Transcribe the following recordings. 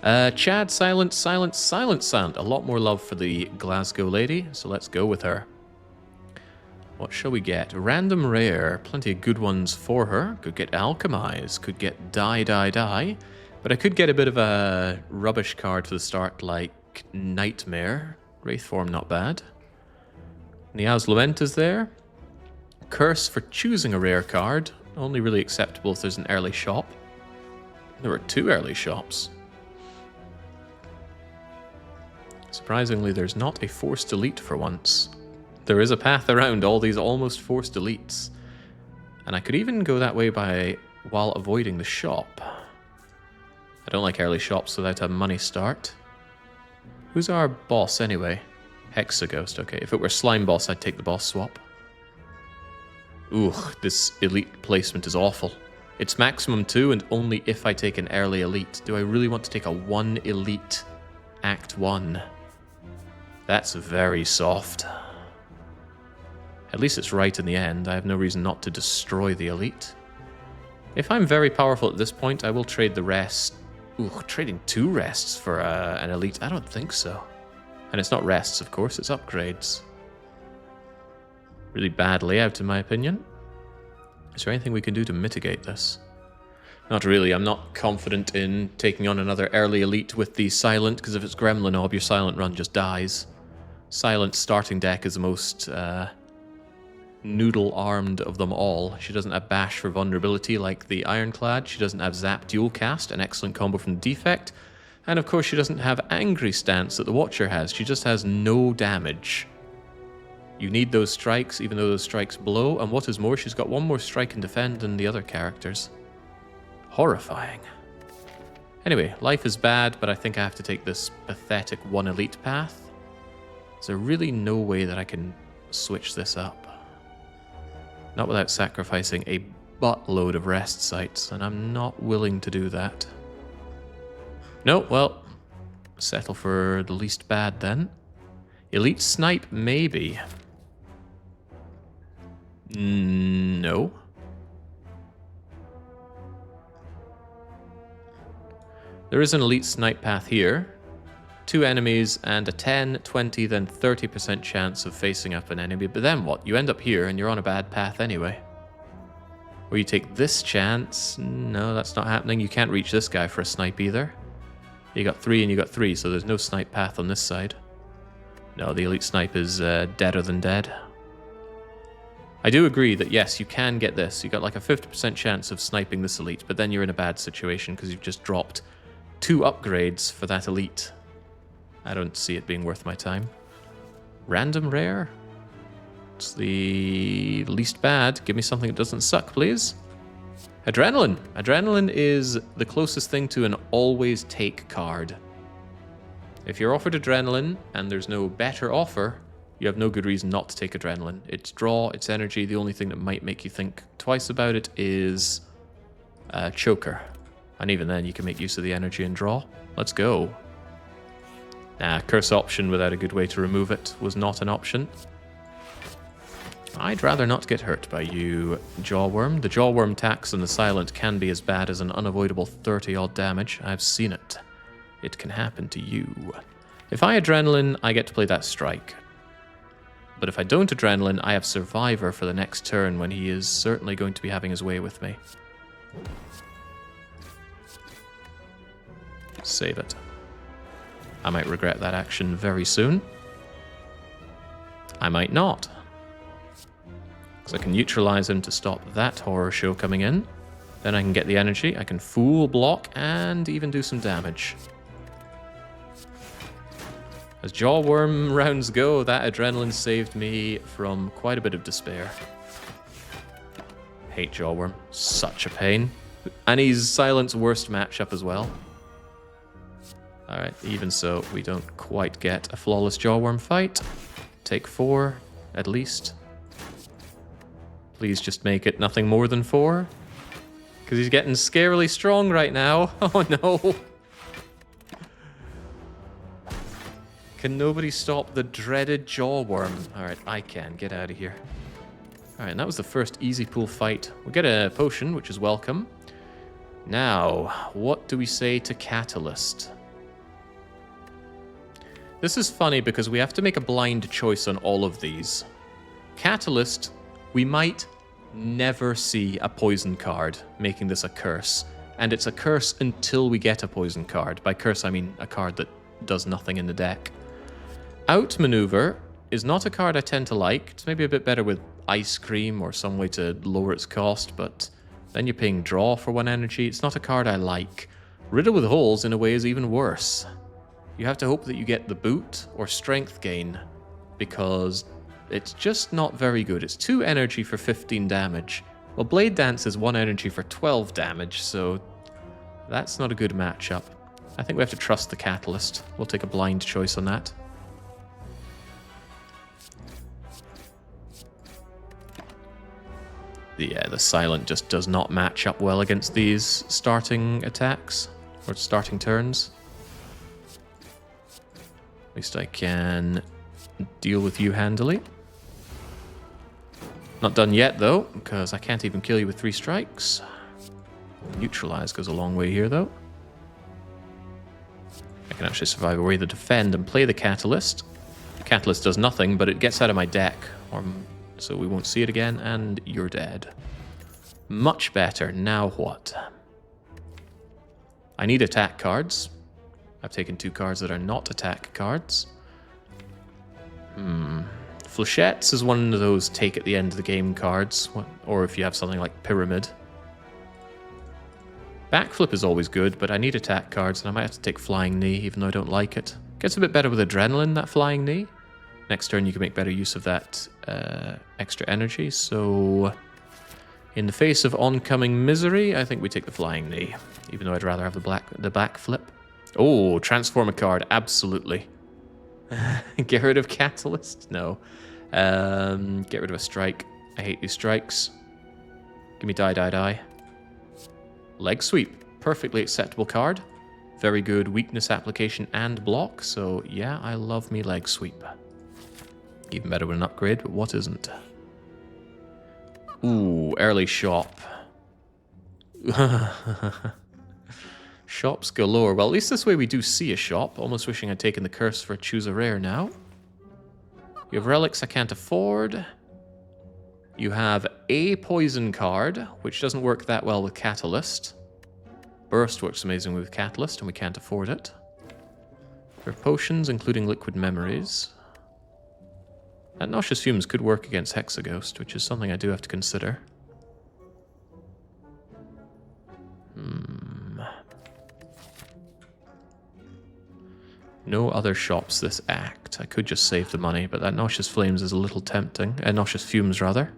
Chad, silence, silence, silence sound. A lot more love for the Glasgow lady, so let's go with her. What shall we get? Random rare. Plenty of good ones for her. Could get alchemize. Could get die, die, die. But I could get a bit of a rubbish card for the start, like Nightmare. Wraithform, not bad. Nia's Lament is there. Curse for choosing a rare card. Only really acceptable if there's an early shop. There were 2 early shops. Surprisingly, there's not a forced delete for once. There is a path around all these almost forced deletes. And I could even go that way while avoiding the shop. I don't like early shops without a money start. Who's our boss anyway? Hexaghost, okay. If it were Slime Boss, I'd take the boss swap. Ooh, this elite placement is awful. It's maximum 2 and only if I take an early elite. Do I really want to take a 1 elite Act 1? That's very soft. At least it's right in the end. I have no reason not to destroy the elite. If I'm very powerful at this point, I will trade the rest. Ooh, trading 2 rests for an elite? I don't think so. And it's not rests, of course, it's upgrades. Really bad layout, in my opinion. Is there anything we can do to mitigate this? Not really. I'm not confident in taking on another early elite with the Silent, because if it's Gremlin Orb, your Silent run just dies. Silent starting deck is the most noodle-armed of them all. She doesn't have Bash for vulnerability like the Ironclad. She doesn't have Zap Dual Cast, an excellent combo from the Defect. And of course she doesn't have Angry Stance that the Watcher has. She just has no damage. You need those strikes, even though those strikes blow. And what is more, she's got 1 more strike and defend than the other characters. Horrifying. Anyway, life is bad, but I think I have to take this pathetic 1 elite path. Is there really no way that I can switch this up? Not without sacrificing a buttload of rest sites, and I'm not willing to do that. No, well, settle for the least bad then. Elite Snipe, maybe. No. There is an Elite Snipe path here. 2 enemies and a 10, 20, then 30% chance of facing up an enemy. But then what? You end up here and you're on a bad path anyway. Or you take this chance. No, that's not happening. You can't reach this guy for a snipe either. You got 3 and you got 3, so there's no snipe path on this side. No, the Elite Snipe is deader than dead. I do agree that yes, you can get this. You got like a 50% chance of sniping this elite, but then you're in a bad situation because you've just dropped 2 upgrades for that elite. I don't see it being worth my time. Random rare? It's the least bad. Give me something that doesn't suck, please. Adrenaline. Adrenaline is the closest thing to an always take card. If you're offered Adrenaline and there's no better offer, you have no good reason not to take Adrenaline. It's draw, it's energy. The only thing that might make you think twice about it is Choker. And even then, you can make use of the energy and draw. Let's go. Nah, curse option without a good way to remove it was not an option. I'd rather not get hurt by you, Jawworm. The Jawworm tax and the Silent can be as bad as an unavoidable 30-odd damage. I've seen it. It can happen to you. If I Adrenaline, I get to play that strike. But if I don't Adrenaline, I have Survivor for the next turn when he is certainly going to be having his way with me. Save it. I might regret that action very soon. I might not. Because I can neutralize him to stop that horror show coming in. Then I can get the energy, I can Fool block, and even do some damage. As Jawworm rounds go, that Adrenaline saved me from quite a bit of despair. Hate Jawworm. Such a pain. And he's Silent's worst matchup as well. Alright, even so, we don't quite get a flawless Jawworm fight. Take 4, at least. Please just make it nothing more than 4. Because he's getting scarily strong right now. Oh no. Can nobody stop the dreaded Jawworm? Alright, I can. Get out of here. Alright, and that was the first easy pool fight. We get a potion, which is welcome. Now, what do we say to Catalyst? This is funny because we have to make a blind choice on all of these. Catalyst, we might never see a poison card, making this a curse. And it's a curse until we get a poison card. By curse, I mean a card that does nothing in the deck. Outmaneuver is not a card I tend to like. It's maybe a bit better with ice cream or some way to lower its cost, but then you're paying draw for 1 energy. It's not a card I like. Riddle with Holes, in a way, is even worse. You have to hope that you get the boot or strength gain, because it's just not very good. It's 2 energy for 15 damage. Well, Blade Dance is 1 energy for 12 damage, so that's not a good matchup. I think we have to trust the Catalyst. We'll take a blind choice on that. Yeah, the Silent just does not match up well against these starting attacks, or starting turns. At least I can deal with you handily. Not done yet, though, because I can't even kill you with 3 strikes. Neutralize goes a long way here, though. I can actually survive away the defend and play the Catalyst. The Catalyst does nothing, but it gets out of my deck, so we won't see it again, and you're dead. Much better. Now what? I need attack cards. I've taken 2 cards that are not attack cards. Flechettes is one of those take at the end of the game cards, or if you have something like Pyramid. Backflip is always good, but I need attack cards, and I might have to take Flying Knee, even though I don't like it. Gets a bit better with Adrenaline, that Flying Knee. Next turn you can make better use of that extra energy, so in the face of oncoming misery, I think we take the Flying Knee, even though I'd rather have the backflip. Oh, transform a card, absolutely. Get rid of Catalyst? No. Get rid of a strike. I hate these strikes. Give me die, die, die. Leg Sweep, perfectly acceptable card. Very good weakness application and block, so yeah, I love me Leg Sweep. Even better with an upgrade, but what isn't? Ooh, early shop. Shops galore. Well, at least this way we do see a shop. Almost wishing I'd taken the curse for choose a rare now. You have relics I can't afford. You have a poison card, which doesn't work that well with Catalyst. Burst works amazingly with Catalyst, and we can't afford it. There are potions, including liquid memories. That Nauseous Fumes could work against Hexaghost, which is something I do have to consider. No other shops this act. I could just save the money, but that Nauseous Flames is a little tempting. Nauseous Fumes, rather.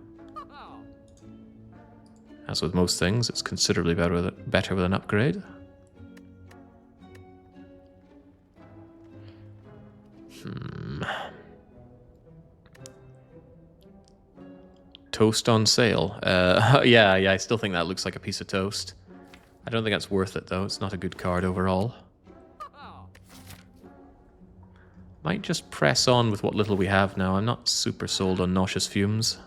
As with most things, it's considerably better with an upgrade. Toast on sale. Yeah, I still think that looks like a piece of toast. I don't think that's worth it, though. It's not a good card overall. Might just press on with what little we have now. I'm not super sold on Nauseous Fumes.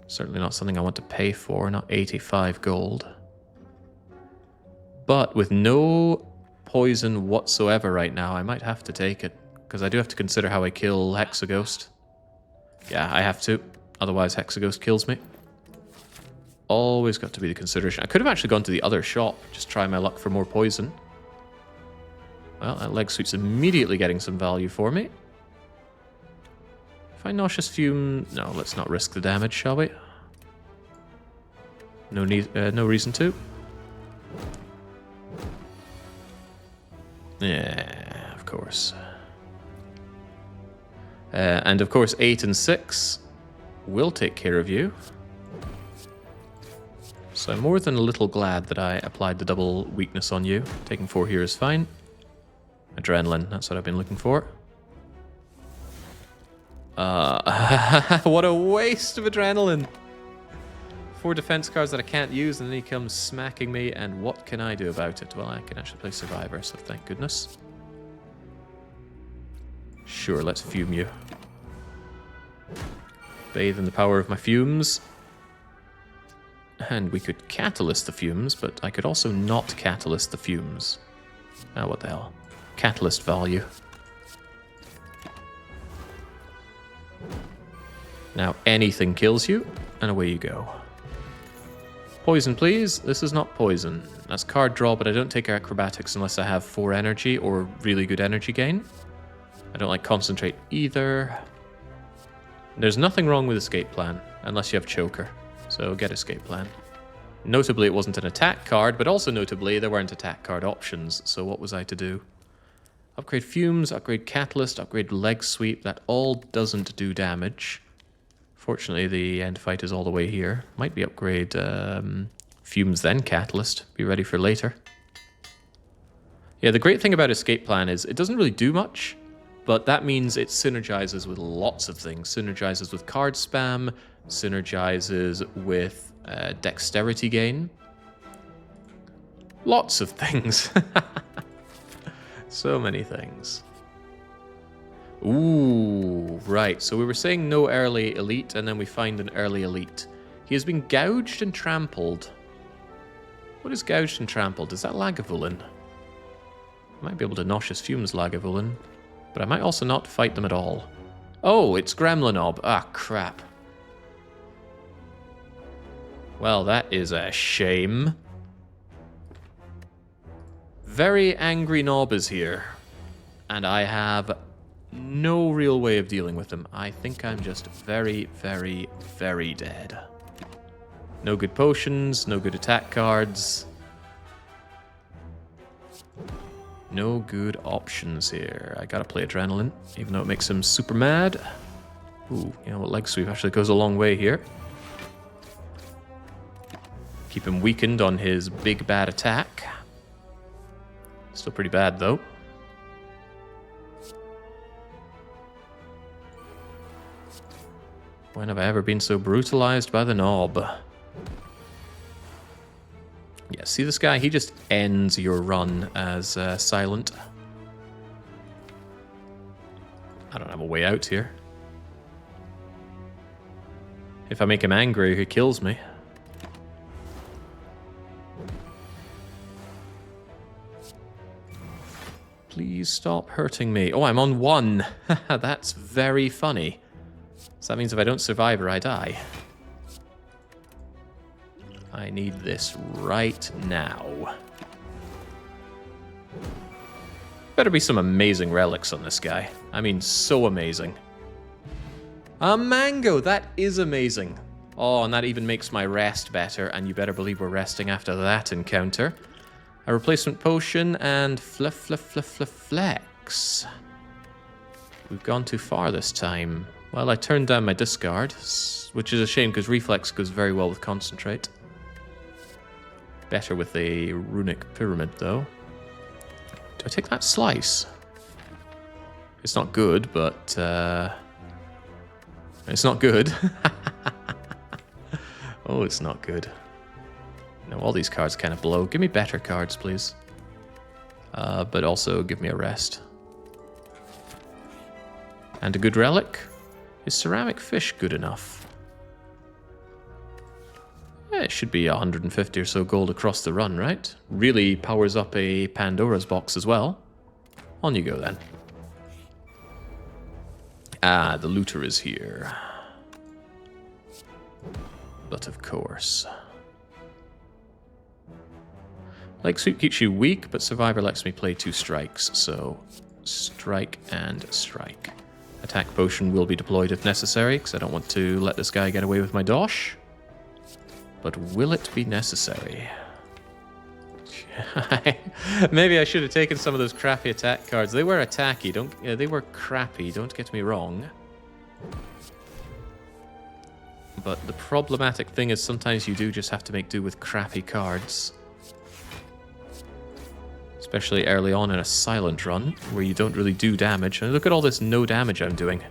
Certainly not something I want to pay for, not 85 gold. But with no poison whatsoever right now, I might have to take it. Because I do have to consider how I kill Hexaghost. Yeah, I have to. Otherwise, Hexaghost kills me. Always got to be the consideration. I could have actually gone to the other shop, just try my luck for more poison. Well, that Leg Sweep's immediately getting some value for me. If I Nauseous Fume... No, let's not risk the damage, shall we? No reason to. Yeah, of course. And of course, 8 and 6 will take care of you. So I'm more than a little glad that I applied the double weakness on you. Taking 4 here is fine. Adrenaline, that's what I've been looking for. What a waste of adrenaline! 4 defense cards that I can't use, and then he comes smacking me, and what can I do about it? Well, I can actually play Survivor, so thank goodness. Sure, let's fume you. Bathe in the power of my fumes. And we could catalyst the fumes, but I could also not catalyst the fumes. Ah, what the hell. catalyst value. Now anything kills you, and away you go. Poison, please. This is not poison. That's card draw, but I don't take acrobatics unless I have 4 energy or really good energy gain. I don't like concentrate either. There's nothing wrong with escape plan, unless you have choker. So get escape plan. Notably, it wasn't an attack card, but also notably, there weren't attack card options. So what was I to do? Upgrade fumes, upgrade catalyst, upgrade leg sweep. That all doesn't do damage. Fortunately, the end fight is all the way here. Might be upgrade fumes then catalyst. Be ready for later. Yeah, the great thing about escape plan is it doesn't really do much, but that means it synergizes with lots of things. Synergizes with card spam, synergizes with dexterity gain. Lots of things. So many things. Ooh, right. So we were saying no early elite, and then we find an early elite. He has been gouged and trampled. What is gouged and trampled? Is that Lagavulin? I might be able to nauseous fumes Lagavulin, but I might also not fight them at all. Oh, it's Gremlinob. Ah, crap. Well, that is a shame. Very angry Knob is here, and I have no real way of dealing with him. I think I'm just very, very, very dead. No good potions, no good attack cards. No good options here. I gotta play Adrenaline, even though it makes him super mad. Ooh, you know what, leg sweep actually goes a long way here. Keep him weakened on his big bad attack. Still pretty bad though. When have I ever been so brutalized by the Knob? Yeah, see this guy? He just ends your run as silent. I don't have a way out here. If I make him angry, he kills me. Please stop hurting me. Oh, I'm on 1. That's very funny. So that means if I don't survive her, I die. I need this right now. Better be some amazing relics on this guy. I mean, so amazing. A mango! That is amazing. Oh, and that even makes my rest better, and you better believe we're resting after that encounter. A replacement potion and flex. We've gone too far this time. Well, I turned down my discard, which is a shame because reflex goes very well with concentrate. Better with a runic pyramid, though. Do I take that slice? It's not good, but it's not good. Oh, it's not good. No, all these cards kind of blow. Give me better cards, please. But also give me a rest. And a good relic. Is ceramic fish good enough? Yeah, it should be 150 or so gold across the run, right? Really powers up a Pandora's box as well. On you go, then. Ah, the looter is here. But of course. Leg sweep keeps you weak, but Survivor lets me play 2 strikes, so strike and strike. Attack potion will be deployed if necessary, because I don't want to let this guy get away with my dosh. But will it be necessary? Maybe I should have taken some of those crappy attack cards. They were attacky, they were crappy, don't get me wrong. But the problematic thing is sometimes you do just have to make do with crappy cards. Especially early on in a silent run, where you don't really do damage. And look at all this no damage I'm doing.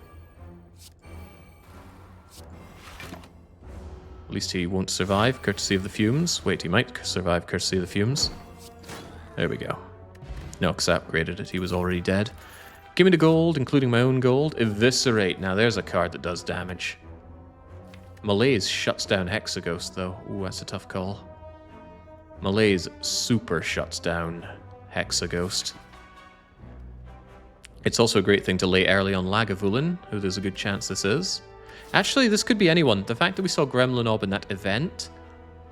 At least he won't survive, courtesy of the fumes. Wait, he might survive, courtesy of the fumes. There we go. No, because I upgraded it. He was already dead. Give me the gold, including my own gold. Eviscerate. Now, there's a card that does damage. Malaise shuts down Hexaghost, though. Ooh, that's a tough call. Malaise super shuts down Hexaghost. It's also a great thing to lay early on Lagavulin, who there's a good chance this is. Actually, this could be anyone. The fact that we saw Gremlinob in that event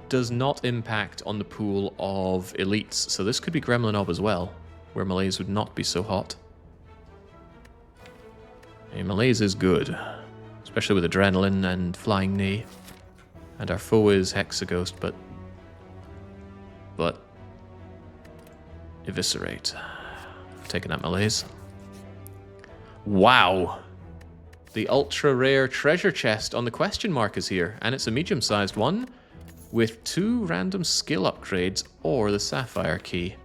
does not impact on the pool of elites, so this could be Gremlinob as well, where Malaise would not be so hot. Hey, Malaise is good, especially with Adrenaline and Flying Knee. And our foe is Hexaghost, but Eviscerate. Taking that Malaise. Wow! The ultra rare treasure chest on the question mark is here, and it's a medium-sized one with 2 random skill upgrades or the Sapphire key.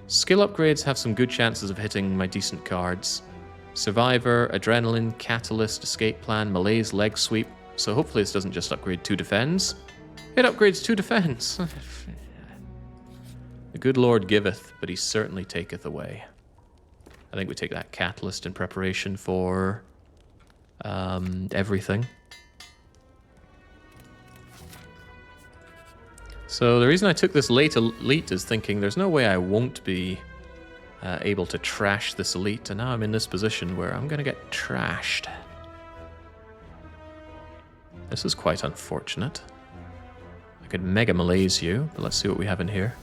Skill upgrades have some good chances of hitting my decent cards. Survivor, Adrenaline, Catalyst, Escape Plan, Malaise, Leg Sweep. So hopefully this doesn't just upgrade 2 defense. It upgrades 2 defense. The good Lord giveth, but he certainly taketh away. I think we take that Catalyst in preparation for everything. So the reason I took this late elite is thinking there's no way I won't be able to trash this elite, and now I'm in this position where I'm going to get trashed. This is quite unfortunate. I could Mega Malaise you, but let's see what we have in here.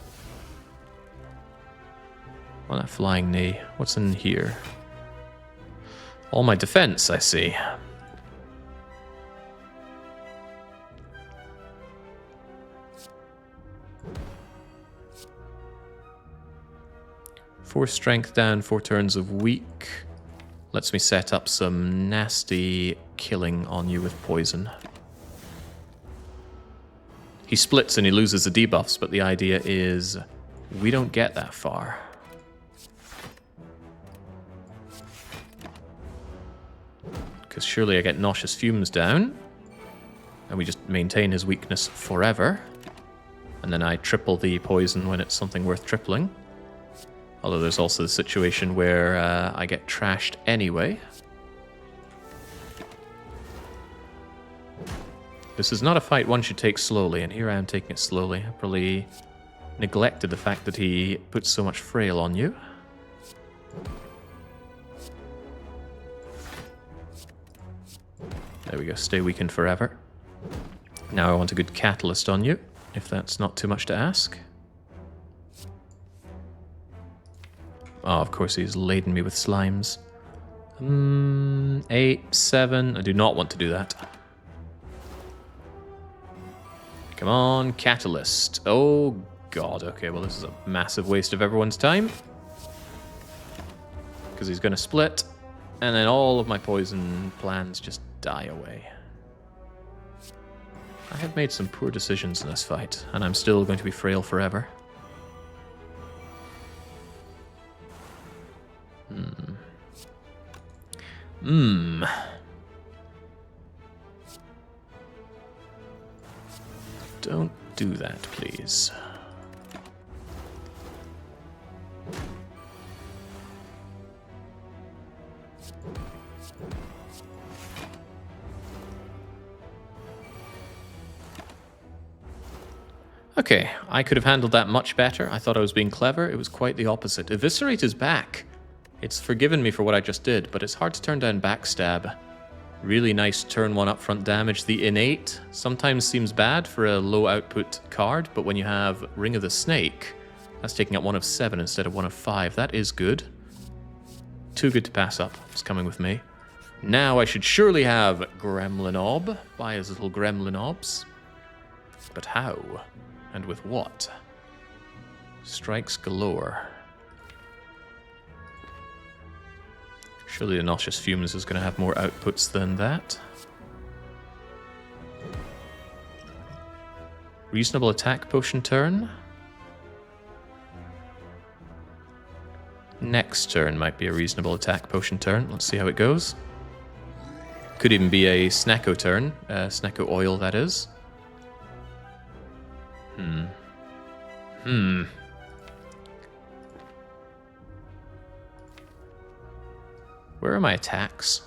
Well, that Flying Knee. What's in here? All my defense, I see. Four strength down, 4 turns of weak. Lets me set up some nasty killing on you with poison. He splits and he loses the debuffs, but the idea is we don't get that far. Because surely I get Nauseous Fumes down, and we just maintain his weakness forever. And then I triple the poison when it's something worth tripling. Although there's also the situation where I get trashed anyway. This is not a fight one should take slowly, and here I am taking it slowly. I probably neglected the fact that he puts so much frail on you. There we go, stay weakened forever. Now I want a good Catalyst on you, if that's not too much to ask. Oh, of course he's laden me with slimes. 8, 7, I do not want to do that. Come on, Catalyst. Oh god, okay, well this is a massive waste of everyone's time. Because he's going to split, and then all of my poison plans just die away. I have made some poor decisions in this fight, and I'm still going to be frail forever. Don't do that, please. Okay, I could have handled that much better. I thought I was being clever. It was quite the opposite. Eviscerate is back. It's forgiven me for what I just did, but it's hard to turn down Backstab. Really nice turn 1 upfront damage. The innate sometimes seems bad for a low output card, but when you have Ring of the Snake, that's taking up 1 of 7 instead of 1 of 5. That is good. Too good to pass up. It's coming with me. Now I should surely have Gremlinob. Buy his little Gremlinobs. But how? And with what? Strikes galore. Surely the Nauseous Fumes is going to have more outputs than that. Reasonable attack potion turn. Next turn might be a reasonable attack potion turn. Let's see how it goes. Could even be a Snacko turn. Snacko oil, that is. Where are my attacks?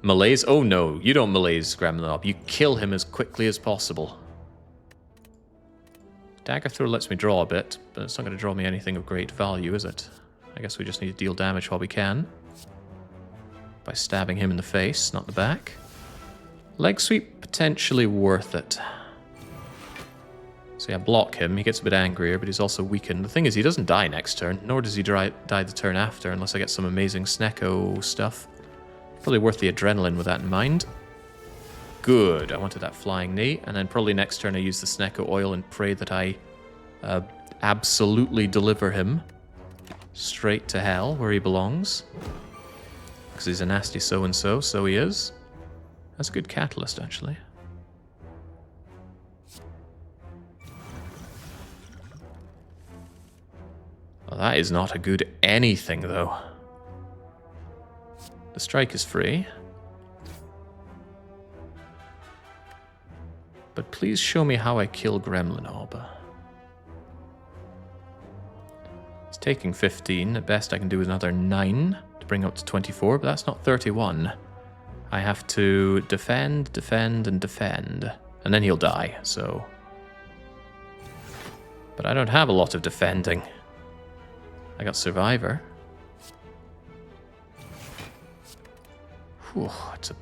Malaise? Oh no, you don't Malaise Gremlinob. You kill him as quickly as possible. Dagger throw lets me draw a bit, but it's not going to draw me anything of great value, is it? I guess we just need to deal damage while we can. By stabbing him in the face, not the back. Leg sweep, potentially worth it. So yeah, block him. He gets a bit angrier, but he's also weakened. The thing is, he doesn't die next turn, nor does he die the turn after, unless I get some amazing Snecko stuff. Probably worth the adrenaline with that in mind. Good. I wanted that flying knee, and then probably next turn I use the Snecko oil and pray that I absolutely deliver him straight to hell, where he belongs. Because he's a nasty so-and-so, so he is. That's a good catalyst, actually. Well, that is not a good anything, though. The strike is free. But please show me how I kill Gremlin Orb. It's taking 15. At best I can do another 9 to bring up to 24, but that's not 31. I have to defend, defend, and defend. And then he'll die, so... But I don't have a lot of defending. I got Survivor. Whew, it's a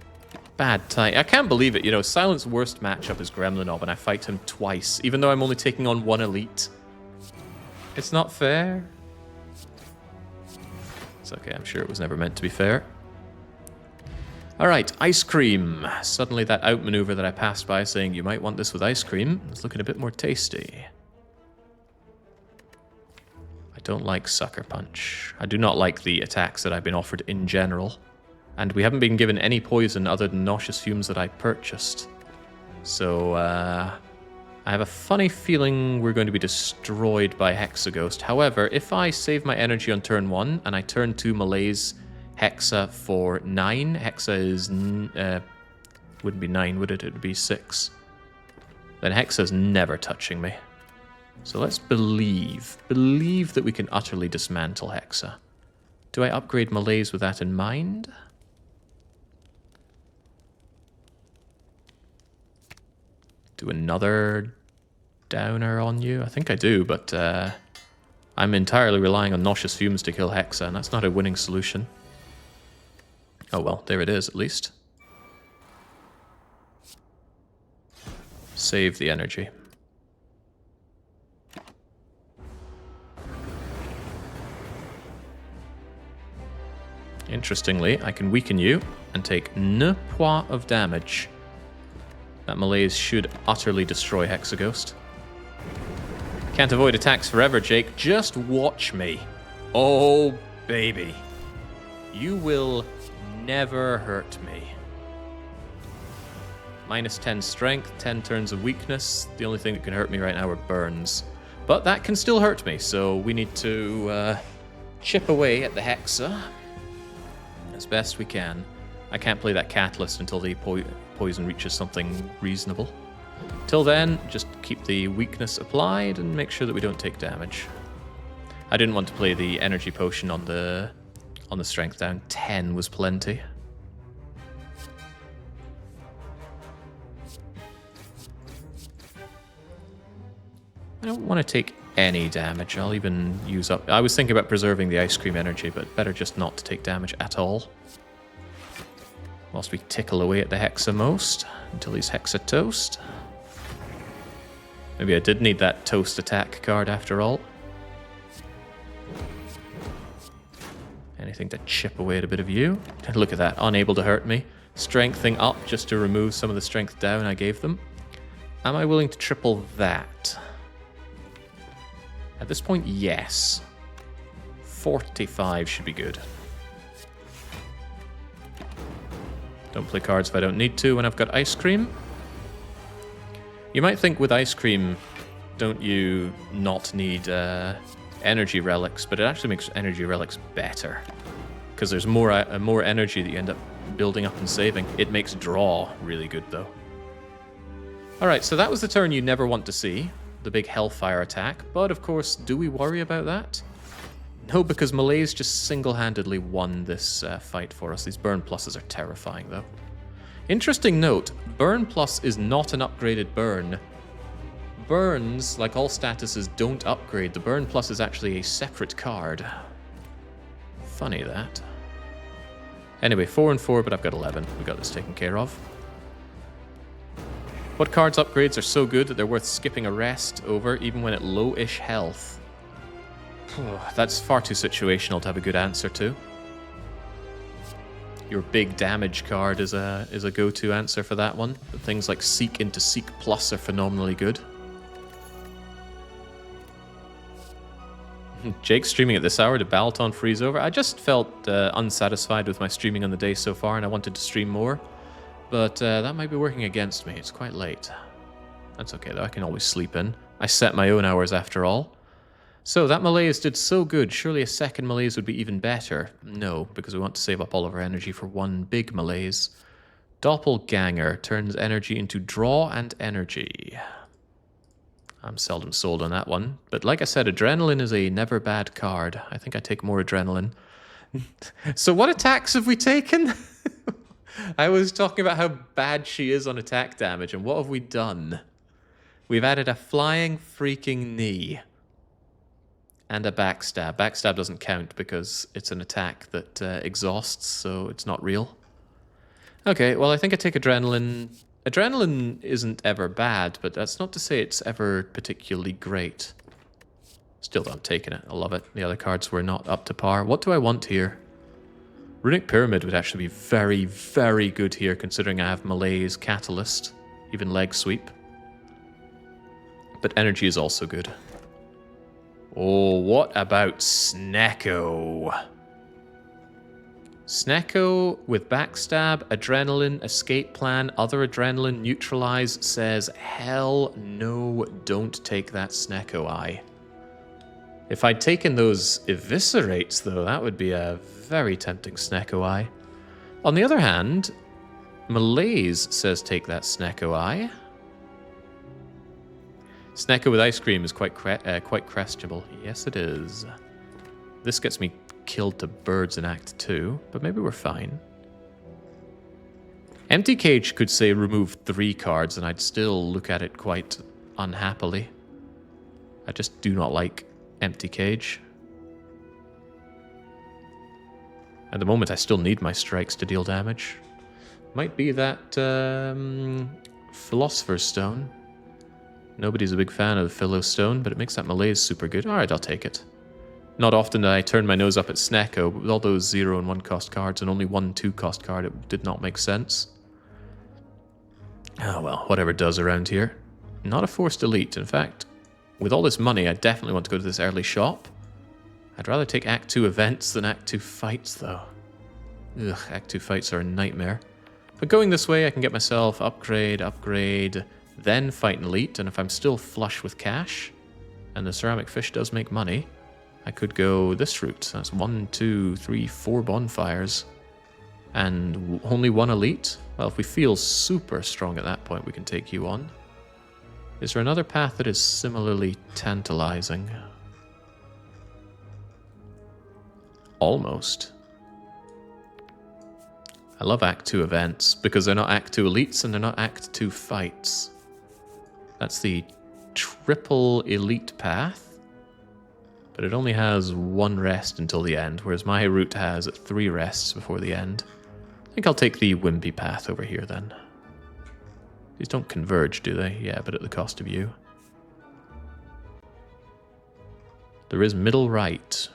bad time. I can't believe it, you know, Silent's worst matchup is Gremlin Orb, and I fight him twice, even though I'm only taking on 1 elite. It's not fair. It's okay, I'm sure it was never meant to be fair. Alright, ice cream. Suddenly that outmaneuver that I passed by saying you might want this with ice cream is looking a bit more tasty. I don't like Sucker Punch. I do not like the attacks that I've been offered in general. And we haven't been given any poison other than nauseous fumes that I purchased. So, I have a funny feeling we're going to be destroyed by Hexaghost. However, if I save my energy on turn 1 and I turn 2 Malaise Hexa for 9, Hexa is... wouldn't be 9, would it? It would be 6. Then Hexa's never touching me. So let's believe that we can utterly dismantle Hexa. Do I upgrade Malaise with that in mind? Do another downer on you? I think I do, but I'm entirely relying on Nauseous Fumes to kill Hexa, and that's not a winning solution. Oh well, there it is at least. Save the energy. Interestingly, I can weaken you and take 9 points of damage. That Malaise should utterly destroy Hexaghost. Can't avoid attacks forever, Jake. Just watch me. Oh, baby. You will never hurt me. Minus 10 strength, 10 turns of weakness. The only thing that can hurt me right now are burns. But that can still hurt me, so we need to chip away at the Hexa as best we can. I can't play that Catalyst until the poison reaches something reasonable. Till then, just keep the weakness applied and make sure that we don't take damage. I didn't want to play the energy potion on the strength down. 10 was plenty. I don't want to take any damage. I'll even use up... I was thinking about preserving the ice cream energy, but better just not to take damage at all. Whilst we tickle away at the Hexa most, until he's Hexa toast. Maybe I did need that toast attack card after all. Anything to chip away at a bit of you. Look at that, unable to hurt me. Strengthening up just to remove some of the strength down I gave them. Am I willing to triple that? At this point, yes. 45 should be good. Don't play cards if I don't need to when I've got ice cream. You might think with ice cream, don't you not need energy relics, but it actually makes energy relics better. Because there's more energy that you end up building up and saving. It makes draw really good, though. Alright, so that was the turn you never want to see. The big Hellfire attack. But, of course, do we worry about that? No, because Malaise just single-handedly won this fight for us. These Burn Pluses are terrifying, though. Interesting note, Burn Plus is not an upgraded Burn. burns, like all statuses, don't upgrade. The burn plus is actually a separate card. Funny that. Anyway, 4 and 4, but I've got 11. We got this taken care of. What cards' upgrades are so good that they're worth skipping a rest over, even when at low-ish health? That's far too situational to have a good answer to. Your big damage card is a go-to answer for that one. But things like Seek into Seek Plus are phenomenally good. Jake streaming at this hour. Did Balaton freeze over? I just felt unsatisfied with my streaming on the day so far, and I wanted to stream more. But that might be working against me. It's quite late. That's okay, though. I can always sleep in. I set my own hours after all. So that malaise did so good. Surely a second malaise would be even better. No, because we want to save up all of our energy for one big malaise. Doppelganger turns energy into draw and energy. I'm seldom sold on that one. But like I said, adrenaline is a never bad card. I think I take more adrenaline. So what attacks have we taken? I was talking about how bad she is on attack damage, and what have we done? We've added a flying freaking knee. And a backstab. Backstab doesn't count because it's an attack that exhausts, so it's not real. Okay, well I think I take adrenaline. Adrenaline isn't ever bad, but that's not to say it's ever particularly great. Still though, I'm taking it. I love it. The other cards were not up to par. What do I want here? Runic Pyramid would actually be very, very good here, considering I have Malaise, Catalyst, even Leg Sweep. But energy is also good. Oh, what about Snecko? Snecko with Backstab, Adrenaline, Escape Plan, Other Adrenaline, Neutralize says, hell no, don't take that Snecko Eye. If I'd taken those Eviscerates, though, that would be a very tempting Snecko Eye. On the other hand, Malaise says take that Snecko Eye. Snecko with Ice Cream is quite questionable. Yes, it is. This gets me killed to birds in Act 2, but maybe we're fine. Empty Cage could say remove 3 cards, and I'd still look at it quite unhappily. I just do not like Empty Cage. At the moment, I still need my strikes to deal damage. Might be that Philosopher's Stone. Nobody's a big fan of the Philo Stone, but it makes that Malaise super good. Alright, I'll take it. Not often do I turn my nose up at Snecko, but with all those 0 and 1 cost cards and only 1 2 cost card, it did not make sense. Oh well, whatever it does around here. Not a forced elite. In fact, with all this money, I definitely want to go to this early shop. I'd rather take Act 2 events than Act 2 fights, though. Ugh, Act 2 fights are a nightmare. But going this way, I can get myself upgrade, then fight an elite, and if I'm still flush with cash, and the ceramic fish does make money, I could go this route. That's 1, 2, 3, 4 bonfires. And only 1 elite? Well, if we feel super strong at that point, we can take you on. Is there another path that is similarly tantalizing? Almost. I love Act 2 events, because they're not Act 2 elites and they're not Act 2 fights. That's the triple elite path. But it only has 1 rest until the end, whereas my route has 3 rests before the end. I think I'll take the Wimpy path over here then. These don't converge, do they? Yeah, but at the cost of you. There is middle right.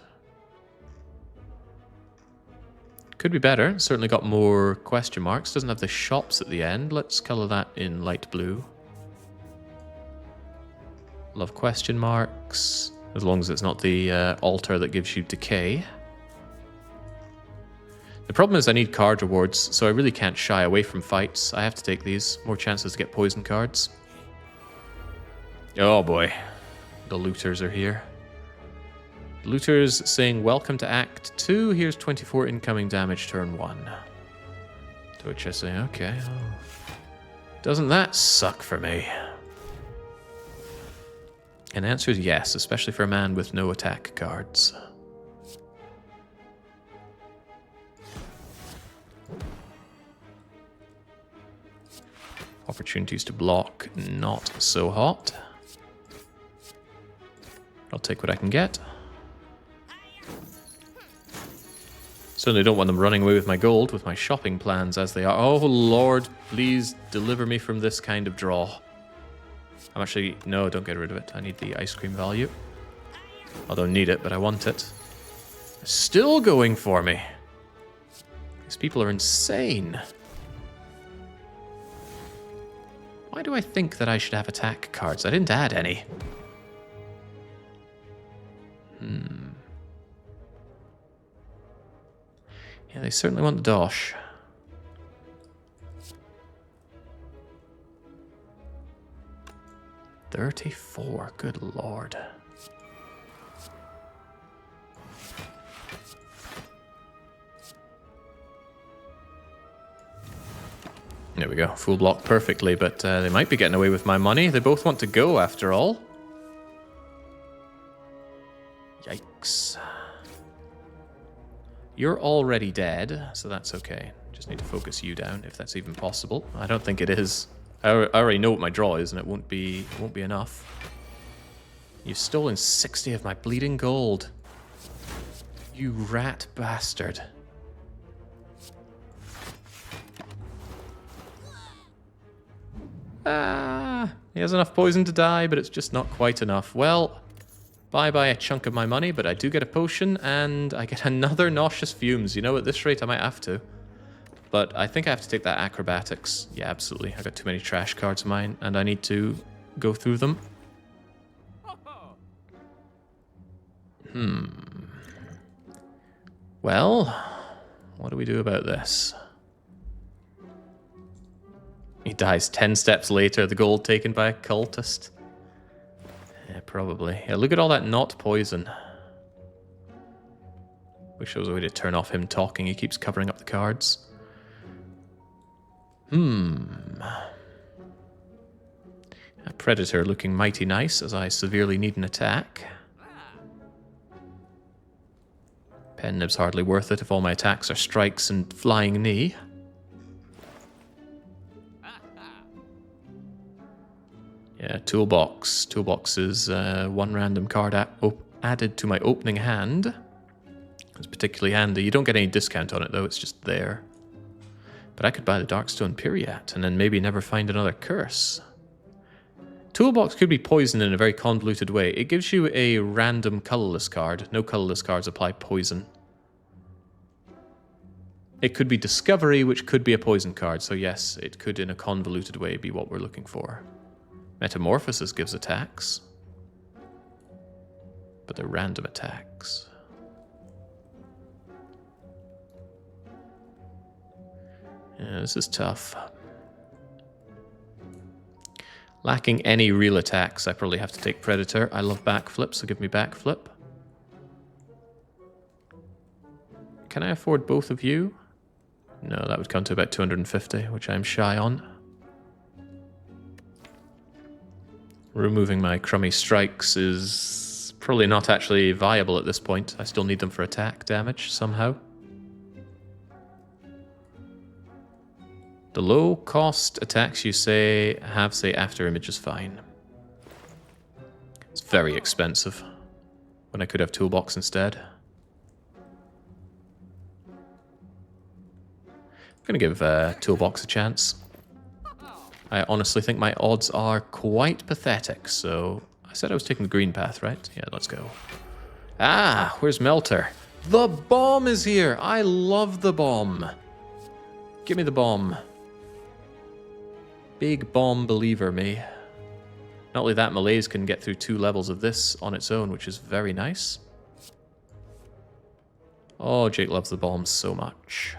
Could be better. Certainly got more question marks. Doesn't have the shops at the end. Let's colour that in light blue. Love question marks. As long as it's not the altar that gives you decay. The problem is I need card rewards, so I really can't shy away from fights. I have to take these. More chances to get poison cards. Oh boy. The looters are here. Looters saying, welcome to Act 2. Here's 24 incoming damage turn 1. To which I say, okay. Oh. Doesn't that suck for me? And the answer is yes, especially for a man with no attack cards. Opportunities to block, not so hot. I'll take what I can get. Certainly don't want them running away with my gold, with my shopping plans as they are. Oh, Lord, please deliver me from this kind of draw. I'm actually... No, don't get rid of it. I need the ice cream value. I don't need it, but I want it. They're still going for me. These people are insane. Why do I think that I should have attack cards? I didn't add any. Yeah, they certainly want the dosh. $34, good lord. There we go, full block perfectly, but they might be getting away with my money. They both want to go after all. Yikes. You're already dead, so that's okay. Just need to focus you down, if that's even possible. I don't think it is. I already know what my draw is, and it won't be enough. You've stolen 60 of my bleeding gold. You rat bastard. Ah, he has enough poison to die, but it's just not quite enough. Well, bye-bye a chunk of my money, but I do get a potion, and I get another nauseous fumes. You know, at this rate, I might have to. But I think I have to take that acrobatics. Yeah, absolutely. I got too many trash cards of mine, and I need to go through them. Well, what do we do about this? He dies 10 steps later, the gold taken by a cultist. Yeah, probably. Yeah, look at all that not poison. Wish there was a way to turn off him talking. He keeps covering up the cards. A predator looking mighty nice as I severely need an attack. Pen nib's hardly worth it if all my attacks are strikes and flying knee. Yeah, toolbox. Toolbox is one random card added to my opening hand. It's particularly handy. You don't get any discount on it though, it's just there. But I could buy the Darkstone Piriat and then maybe never find another curse. Toolbox could be poisoned in a very convoluted way. It gives you a random colorless card. No colorless cards apply poison. It could be Discovery, which could be a poison card. So yes, it could in a convoluted way be what we're looking for. Metamorphosis gives attacks. But they're random attacks. Yeah, this is tough. Lacking any real attacks, I probably have to take Predator. I love backflip, so give me backflip. Can I afford both of you? No, that would come to about 250, which I'm shy on. Removing my crummy strikes is probably not actually viable at this point. I still need them for attack damage somehow. The low-cost attacks you have after image is fine. It's very expensive when I could have toolbox instead. I'm gonna give toolbox a chance. I honestly think my odds are quite pathetic, so I said I was taking the green path, right? Yeah, let's go. Ah, where's Melter? The bomb is here! I love the bomb. Give me the bomb. Big bomb believer, me. Not only that, Malaise can get through 2 levels of this on its own, which is very nice. Oh, Jake loves the bombs so much.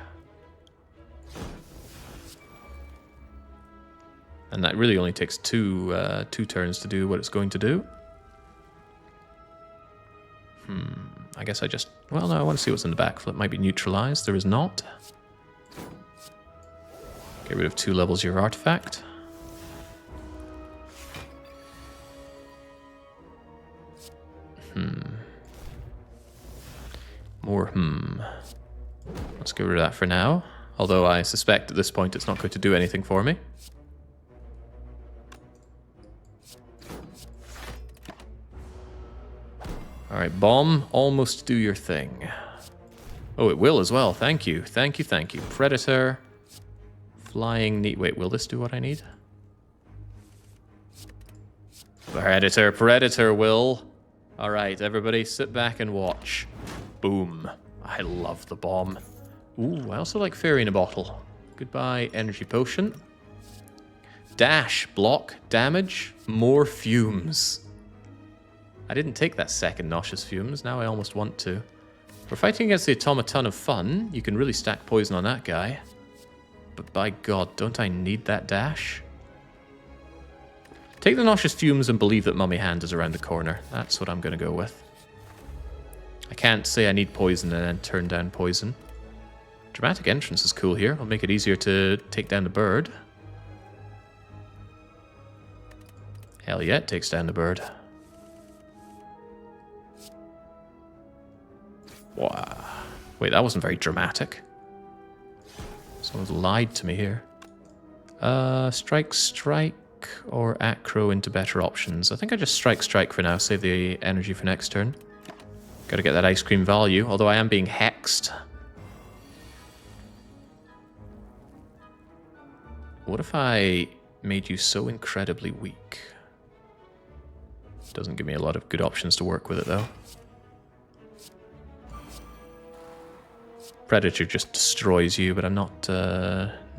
And that really only takes two turns to do what it's going to do. I guess I just... Well, no, I want to see what's in the backflip. Might be neutralized. There is not. Get rid of 2 levels of your artifact. More Let's get rid of that for now. Although I suspect at this point it's not going to do anything for me. Alright, bomb, almost do your thing. Oh, it will as well. Thank you. Thank you, thank you. Predator. Flying neat. Wait, will this do what I need? Predator, Predator will. Alright, everybody, sit back and watch. Boom. I love the bomb. Ooh, I also like fairy in a bottle. Goodbye, energy potion. Dash, block, damage, more fumes. I didn't take that second nauseous fumes, now I almost want to. We're fighting against the Automaton of Fun. You can really stack poison on that guy. But by God, don't I need that dash? Take the nauseous fumes and believe that Mummy Hand is around the corner. That's what I'm going to go with. I can't say I need poison and then turn down poison. Dramatic entrance is cool here. I'll make it easier to take down the bird. Hell yeah, it takes down the bird. Wow. Wait, that wasn't very dramatic. Someone's lied to me here. Strike, strike, or acro into better options. I think I just strike for now, save the energy for next turn. Gotta get that ice cream value, although I am being hexed. What if I made you so incredibly weak? Doesn't give me a lot of good options to work with it, though. Predator just destroys you, but I'm not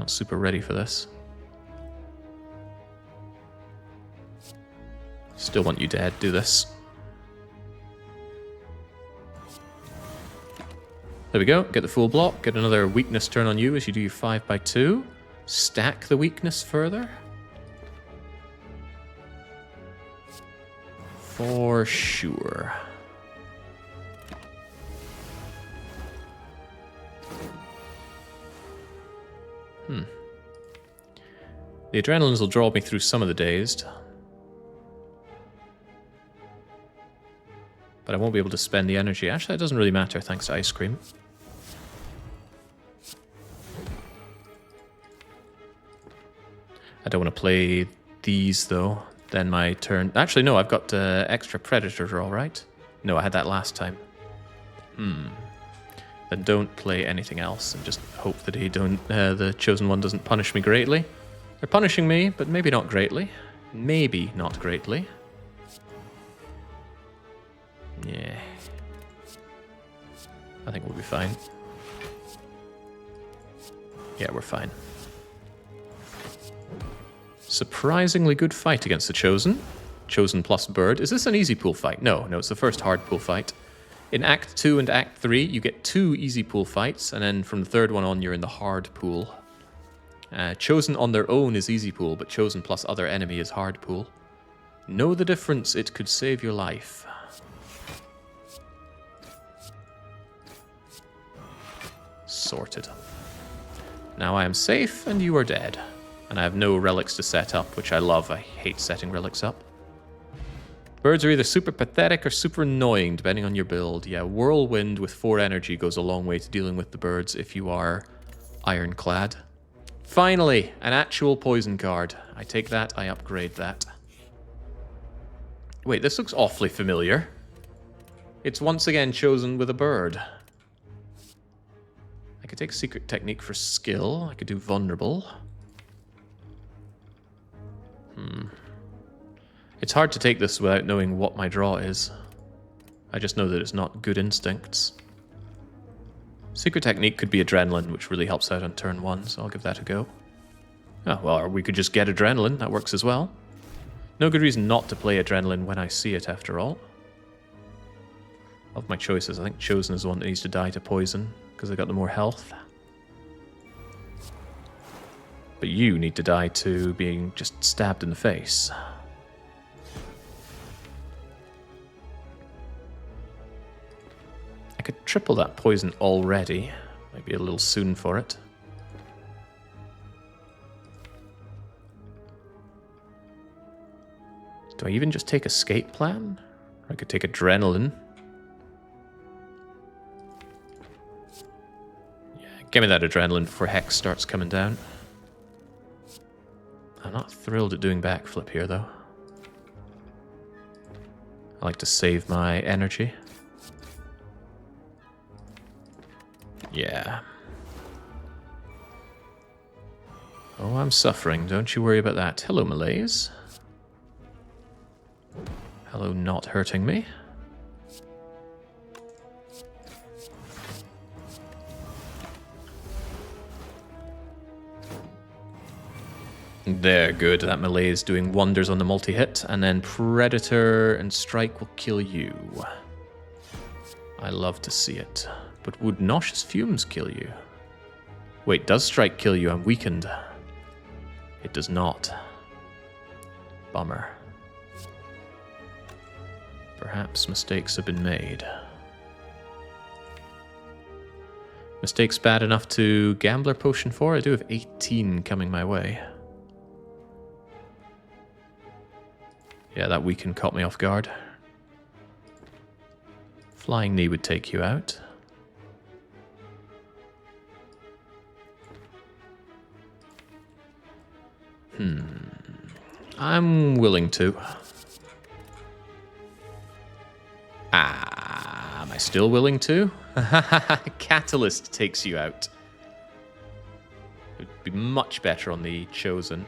super ready for this. Still want you dead. Do this. There we go. Get the full block. Get another weakness turn on you as you do your 5x2. Stack the weakness further. For sure. The adrenalines will draw me through some of the dazed. But I won't be able to spend the energy. Actually, that doesn't really matter thanks to ice cream. I don't want to play these, though. Then my turn... Actually, no, I've got extra Predator draw, right? No, I had that last time. Then don't play anything else and just hope that the Chosen One doesn't punish me greatly. They're punishing me, but maybe not greatly. Maybe not greatly. Yeah. I think we'll be fine. Yeah, we're fine. Surprisingly good fight against the Chosen. Chosen plus Bird. Is this an easy pool fight? No, it's the first hard pool fight. In Act 2 and Act 3, you get 2 easy pool fights, and then from the third one on, you're in the hard pool. Chosen on their own is easy pool, but Chosen plus other enemy is hard pool. Know the difference, it could save your life. Sorted. Now I am safe, and you are dead. And I have no relics to set up, which I love. I hate setting relics up. Birds are either super pathetic or super annoying, depending on your build. Yeah, Whirlwind with 4 energy goes a long way to dealing with the birds if you are ironclad. Finally, an actual poison card. I take that, I upgrade that. Wait, this looks awfully familiar. It's once again Chosen with a bird. I could take Secret Technique for skill. I could do Vulnerable. It's hard to take this without knowing what my draw is. I just know that it's not good instincts. Secret Technique could be Adrenaline, which really helps out on turn 1, so I'll give that a go. Oh, well, or we could just get Adrenaline. That works as well. No good reason not to play Adrenaline when I see it, after all. Of my choices, I think Chosen is the one that needs to die to poison, because they got the more health. But you need to die to being just stabbed in the face. I could triple that poison already. Might be a little soon for it. Do I even just take Escape Plan? Or I could take Adrenaline. Yeah, give me that Adrenaline before Hex starts coming down. I'm not thrilled at doing backflip here, though. I like to save my energy. Yeah. Oh, I'm suffering. Don't you worry about that. Hello, Malaise. Hello, not hurting me. There, good. That melee is doing wonders on the multi-hit. And then Predator and Strike will kill you. I love to see it. But would Nauseous Fumes kill you? Wait, does Strike kill you? I'm weakened. It does not. Bummer. Perhaps mistakes have been made. Mistakes bad enough to Gambler Potion for? I do have 18 coming my way. Yeah, that weaken caught me off guard. Flying Knee would take you out. I'm willing to. Am I still willing to? Catalyst takes you out. It would be much better on the Chosen.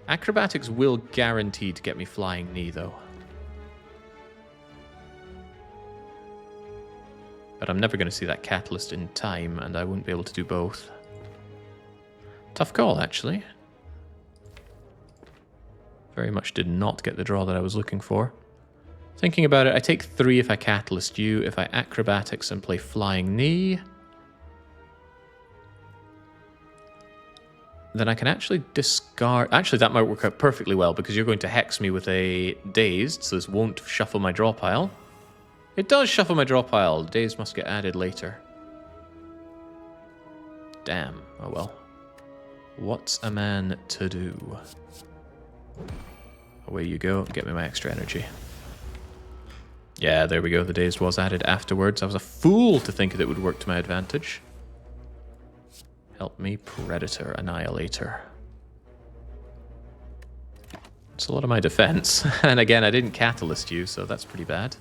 Acrobatics will guarantee to get me Flying Knee, though. But I'm never going to see that Catalyst in time, and I wouldn't be able to do both. Tough call, actually. Very much did not get the draw that I was looking for. Thinking about it, I take 3 if I Catalyst you. If I Acrobatics and play Flying Knee, then I can actually discard... Actually, that might work out perfectly well, because you're going to Hex me with a Dazed, so this won't shuffle my draw pile. It does shuffle my draw pile. Dazed must get added later. Damn. Oh well. What's a man to do? Away you go. Get me my extra energy. Yeah, there we go. The Dazed was added afterwards. I was a fool to think that it would work to my advantage. Help me, Predator Annihilator. It's a lot of my defense. And again, I didn't Catalyst you, so that's pretty bad.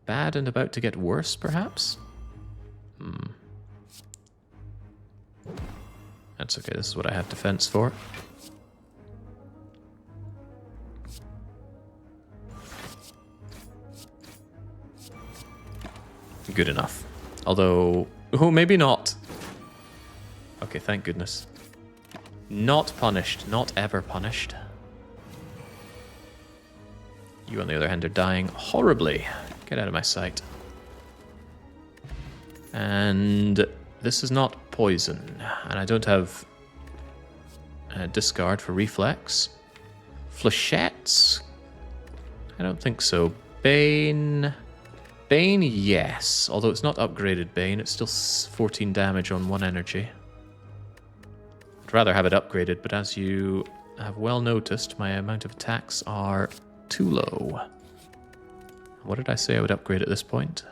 Bad and about to get worse, perhaps? That's okay. This is what I have defense for. Good enough. Although... Oh, maybe not. Okay, thank goodness. Not punished. Not ever punished. You, on the other hand, are dying horribly. Get out of my sight. And this is not poison. And I don't have a discard for reflex. Flechettes? I don't think so. Bane... Bane, yes. Although it's not upgraded Bane. It's still 14 damage on 1 energy. I'd rather have it upgraded, but as you have well noticed, my amount of attacks are too low. What did I say I would upgrade at this point?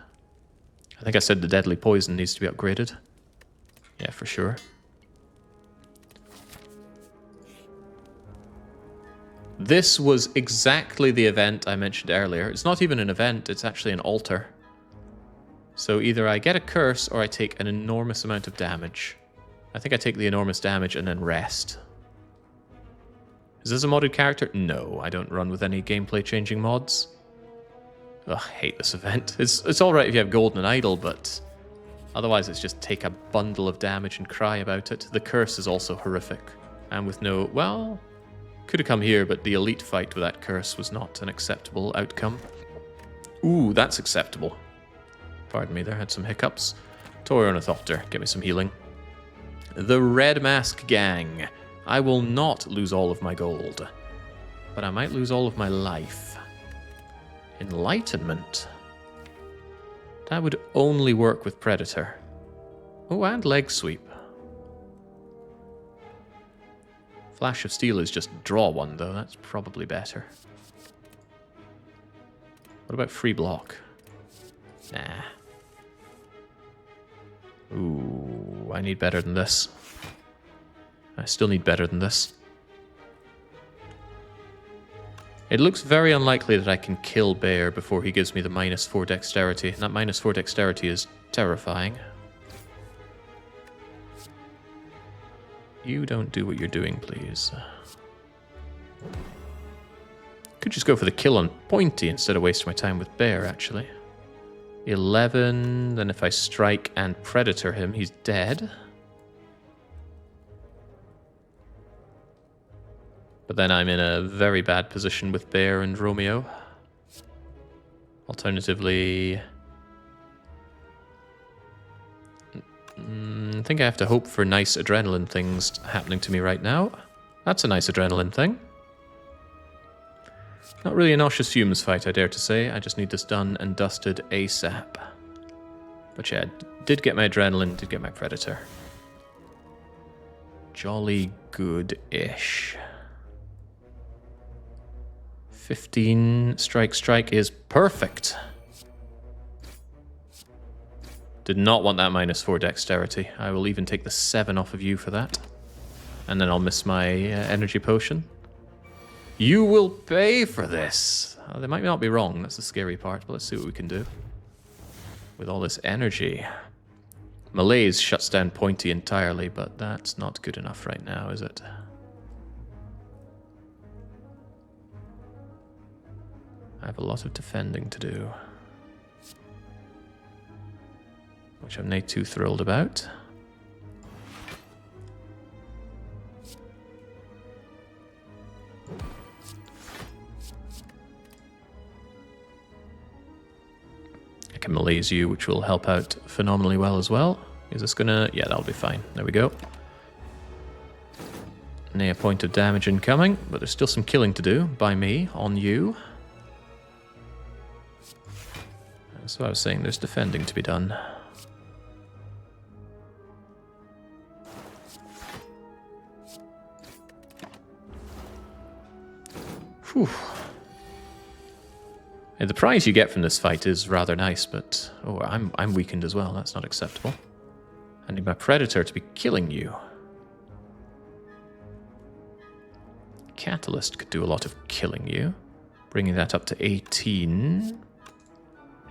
I think I said the deadly poison needs to be upgraded. Yeah, for sure. This was exactly the event I mentioned earlier. It's not even an event, it's actually an altar. So either I get a curse or I take an enormous amount of damage. I think I take the enormous damage and then rest. Is this a modded character? No, I don't run with any gameplay changing mods. Ugh, I hate this event. It's alright if you have Golden and Idol, but otherwise it's just take a bundle of damage and cry about it. The curse is also horrific. And with no... well... could have come here, but the elite fight with that curse was not an acceptable outcome. Ooh, that's acceptable. Pardon me, there had some hiccups. Toy Ornithopter, get me some healing. The Red Mask Gang. I will not lose all of my gold, but I might lose all of my life. Enlightenment. That would only work with Predator. Oh, and Leg Sweep. Flash of Steel is just draw 1, though. That's probably better. What about Free Block? Nah. Ooh, I need better than this. I still need better than this. It looks very unlikely that I can kill Bear before he gives me the -4 dexterity. And that -4 dexterity is terrifying. You don't do what you're doing, please. Could just go for the kill on Pointy instead of wasting my time with Bear, actually. 11, then if I strike and Predator him, he's dead. But then I'm in a very bad position with Bear and Romeo. Alternatively, I think I have to hope for nice adrenaline things happening to me right now. That's a nice adrenaline thing. Not really a Nauseous Fumes fight, I dare to say. I just need this done and dusted ASAP. But yeah, did get my adrenaline, did get my Predator. Jolly good-ish. 15 strike is perfect. Did not want that -4 dexterity. I will even take the 7 off of you for that. And then I'll miss my energy potion. You will pay for this. They might not be wrong, that's the scary part, but let's see what we can do. With all this energy. Malaise shuts down Pointy entirely, but that's not good enough right now, is it? I have a lot of defending to do. Which I'm not too thrilled about. I can malaise you, which will help out phenomenally well as well. Is this gonna... yeah, that'll be fine. There we go. Nay, a point of damage incoming, but there's still some killing to do by me on you. That's what I was saying, there's defending to be done. Whew. The prize you get from this fight is rather nice, but... oh, I'm weakened as well, that's not acceptable. I need my Predator to be killing you. Catalyst could do a lot of killing you. Bringing that up to 18...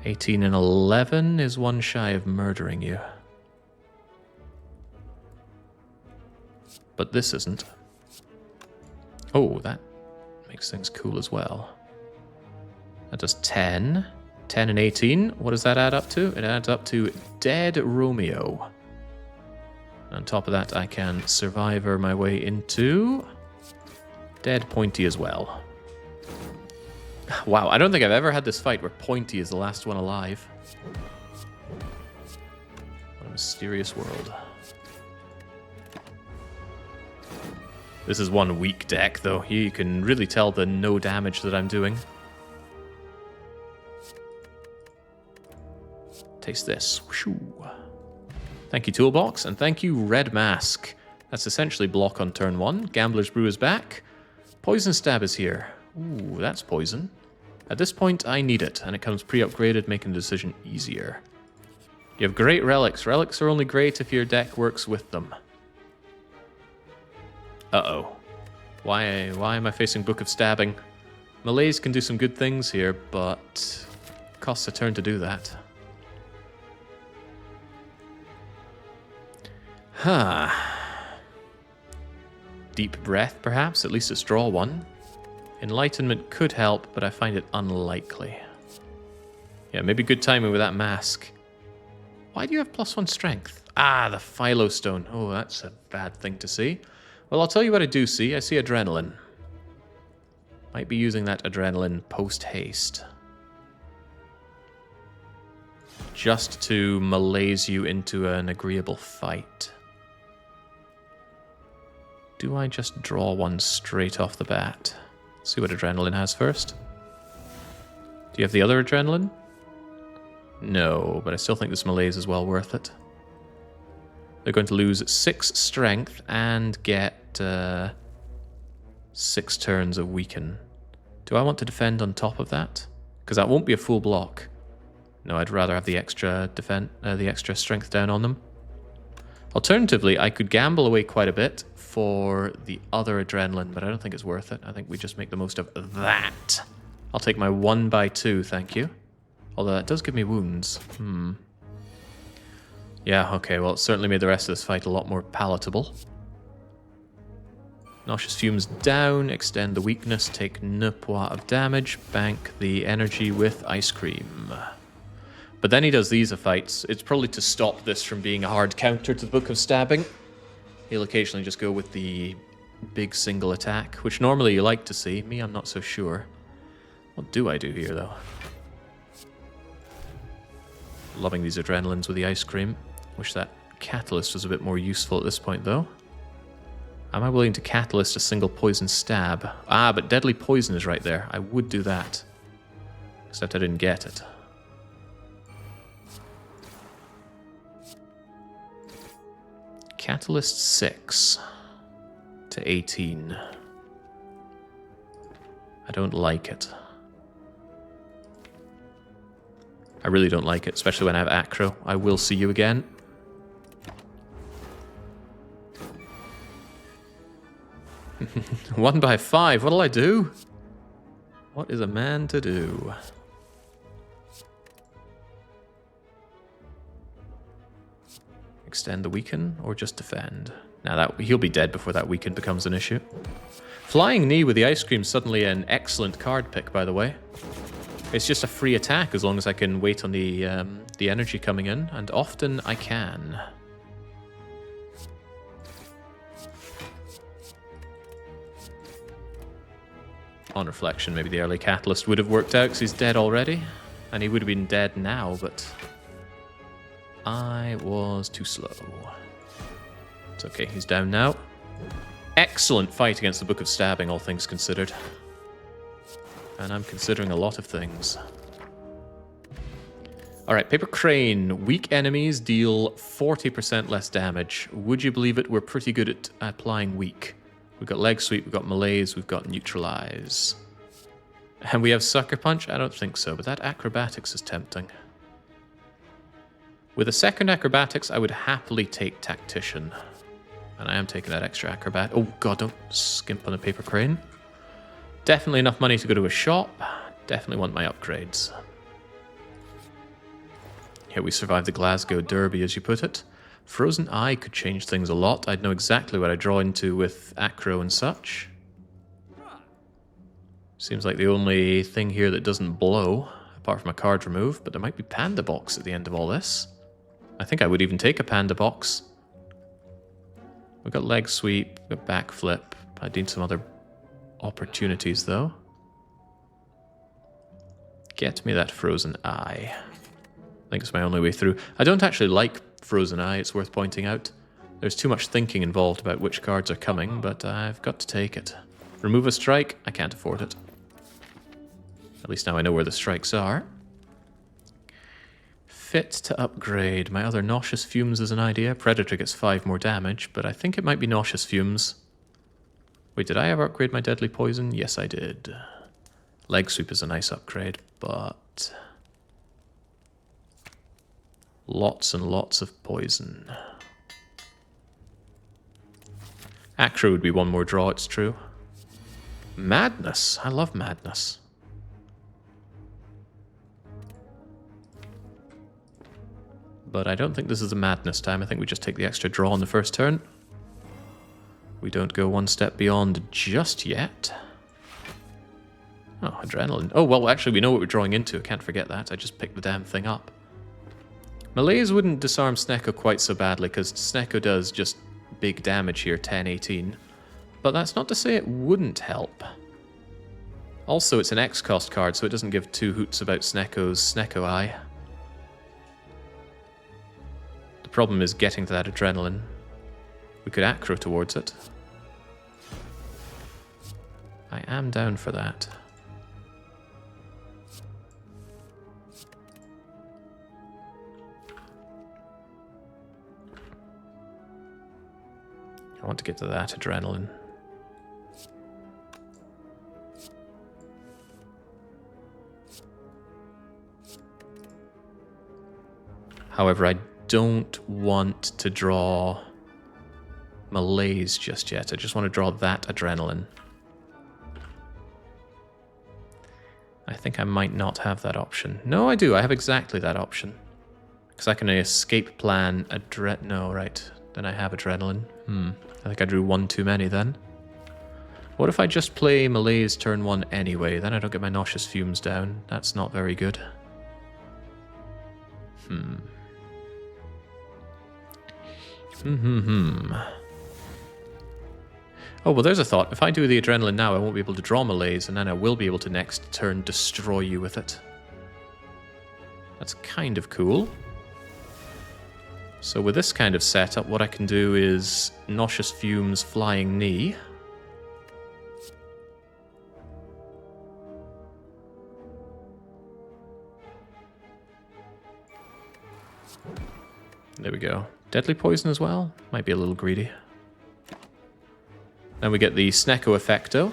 18 and 11 is one shy of murdering you. But this isn't. Oh, that makes things cool as well. That does 10. 10 and 18. What does that add up to? It adds up to dead Romeo. And on top of that, I can survivor my way into dead Pointy as well. Wow, I don't think I've ever had this fight where Pointy is the last one alive. What a mysterious world. This is one weak deck, though. You can really tell the no damage that I'm doing. Taste this. Whoosh. Thank you, Toolbox, and thank you, Red Mask. That's essentially block on turn 1. Gambler's Brew is back. Poison Stab is here. Ooh, that's poison. At this point, I need it, and it comes pre-upgraded, making the decision easier. You have great relics. Relics are only great if your deck works with them. Uh-oh. Why am I facing Book of Stabbing? Malaise can do some good things here, but it costs a turn to do that. Huh. Deep Breath, perhaps? At least it's draw 1. Enlightenment could help, but I find it unlikely. Yeah, maybe good timing with that mask. Why do you have +1 strength? Ah, the Philo Stone. Oh, that's a bad thing to see. Well, I'll tell you what I do see. I see adrenaline. Might be using that adrenaline post-haste. Just to malaise you into an agreeable fight. Do I just draw 1 straight off the bat? See what adrenaline has first. Do you have the other adrenaline? No, but I still think this malaise is well worth it. They're going to lose 6 strength and get 6 turns of weaken. Do I want to defend on top of that? Because that won't be a full block. No, I'd rather have the extra the extra strength down on them. Alternatively, I could gamble away quite a bit for the other adrenaline, but I don't think it's worth it. I think we just make the most of that. I'll take my 1x2, thank you. Although that does give me wounds. Yeah, okay, well, it certainly made the rest of this fight a lot more palatable. Nauseous Fumes down, extend the weakness, take ne point of damage, bank the energy with Ice Cream. But then he does these fights. It's probably to stop this from being a hard counter to the Book of Stabbing. He'll occasionally just go with the big single attack, which normally you like to see. Me, I'm not so sure. What do I do here, though? Loving these adrenalines with the Ice Cream. Wish that Catalyst was a bit more useful at this point, though. Am I willing to Catalyst a single poison stab? Ah, but Deadly Poison is right there. I would do that. Except I didn't get it. Catalyst 6 to 18. I don't like it. I really don't like it, especially when I have Acro. I will see you again. One by 5. What'll I do? What is a man to do? Extend the weaken or just defend? Now that he'll be dead before that weaken becomes an issue. Flying Knee with the Ice Cream, suddenly an excellent card pick, by the way. It's just a free attack as long as I can wait on the energy coming in, and often I can. On reflection, maybe the early Catalyst would have worked out because he's dead already, and he would have been dead now, but I was too slow. It's okay, he's down now. Excellent fight against the Book of Stabbing, all things considered. And I'm considering a lot of things. Alright, Paper Crane. Weak enemies deal 40% less damage. Would you believe it? We're pretty good at applying weak. We've got Leg Sweep, we've got Malaise, we've got Neutralize. And we have Sucker Punch? I don't think so, but that Acrobatics is tempting. With a second Acrobatics, I would happily take Tactician. And I am taking that extra Acrobat. Oh god, don't skimp on the Paper Crane. Definitely enough money to go to a shop. Definitely want my upgrades. Here we survived the Glasgow Derby, as you put it. Frozen Eye could change things a lot. I'd know exactly what I draw into with Acro and such. Seems like the only thing here that doesn't blow, apart from a card remove, but there might be Panda Box at the end of all this. I think I would even take a Panda Box. We've got Leg Sweep, we've got Backflip. I need some other opportunities, though. Get me that Frozen Eye. I think it's my only way through. I don't actually like Frozen Eye, it's worth pointing out. There's too much thinking involved about which cards are coming, but I've got to take it. Remove a strike? I can't afford it. At least now I know where the strikes are. Fit to upgrade. My other Nauseous Fumes is an idea. Predator gets 5 more damage, but I think it might be Nauseous Fumes. Wait, did I ever upgrade my Deadly Poison? Yes, I did. Leg Sweep is a nice upgrade, but lots and lots of poison. Acro would be one more draw, it's true. Madness. I love Madness. But I don't think this is a Madness time. I think we just take the extra draw on the first turn. We don't go one step beyond just yet. Oh, Adrenaline. Oh, well, actually, we know what we're drawing into. I can't forget that. I just picked the damn thing up. Malaise wouldn't disarm Snecko quite so badly, because Snecko does just big damage here, 10, 18. But that's not to say it wouldn't help. Also, it's an X-cost card, so it doesn't give two hoots about Snecko's Snecko Eye. The problem is getting to that Adrenaline. We could Acro towards it. I am down for that. I want to get to that Adrenaline. However, I don't want to draw Malaise just yet. I just want to draw that Adrenaline. I think I might not have that option. No, I do. I have exactly that option. Because I can escape plan no, right. Then I have Adrenaline. I think I drew one too many then. What if I just play Malaise turn 1 anyway? Then I don't get my nauseous fumes down. That's not very good. Oh, well, there's a thought. If I do the adrenaline now, I won't be able to draw Malaise, and then I will be able to next turn destroy you with it. That's kind of cool. So with this kind of setup, what I can do is Nauseous Fumes, Flying Knee. There we go. Deadly Poison as well? Might be a little greedy. Then we get the Snecko Effecto.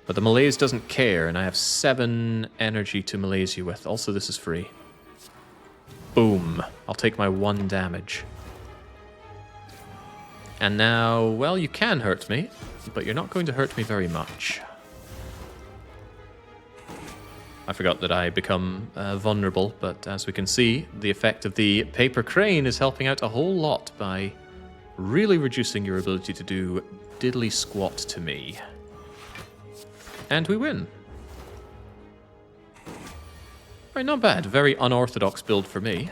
But the Malaise doesn't care, and I have 7 energy to Malaise you with. Also, this is free. Boom. I'll take my 1 damage. And now, well, you can hurt me, but you're not going to hurt me very much. I forgot that I become vulnerable, but as we can see, the effect of the Paper Crane is helping out a whole lot by really reducing your ability to do diddly squat to me. And we win. Right, not bad. Very unorthodox build for me.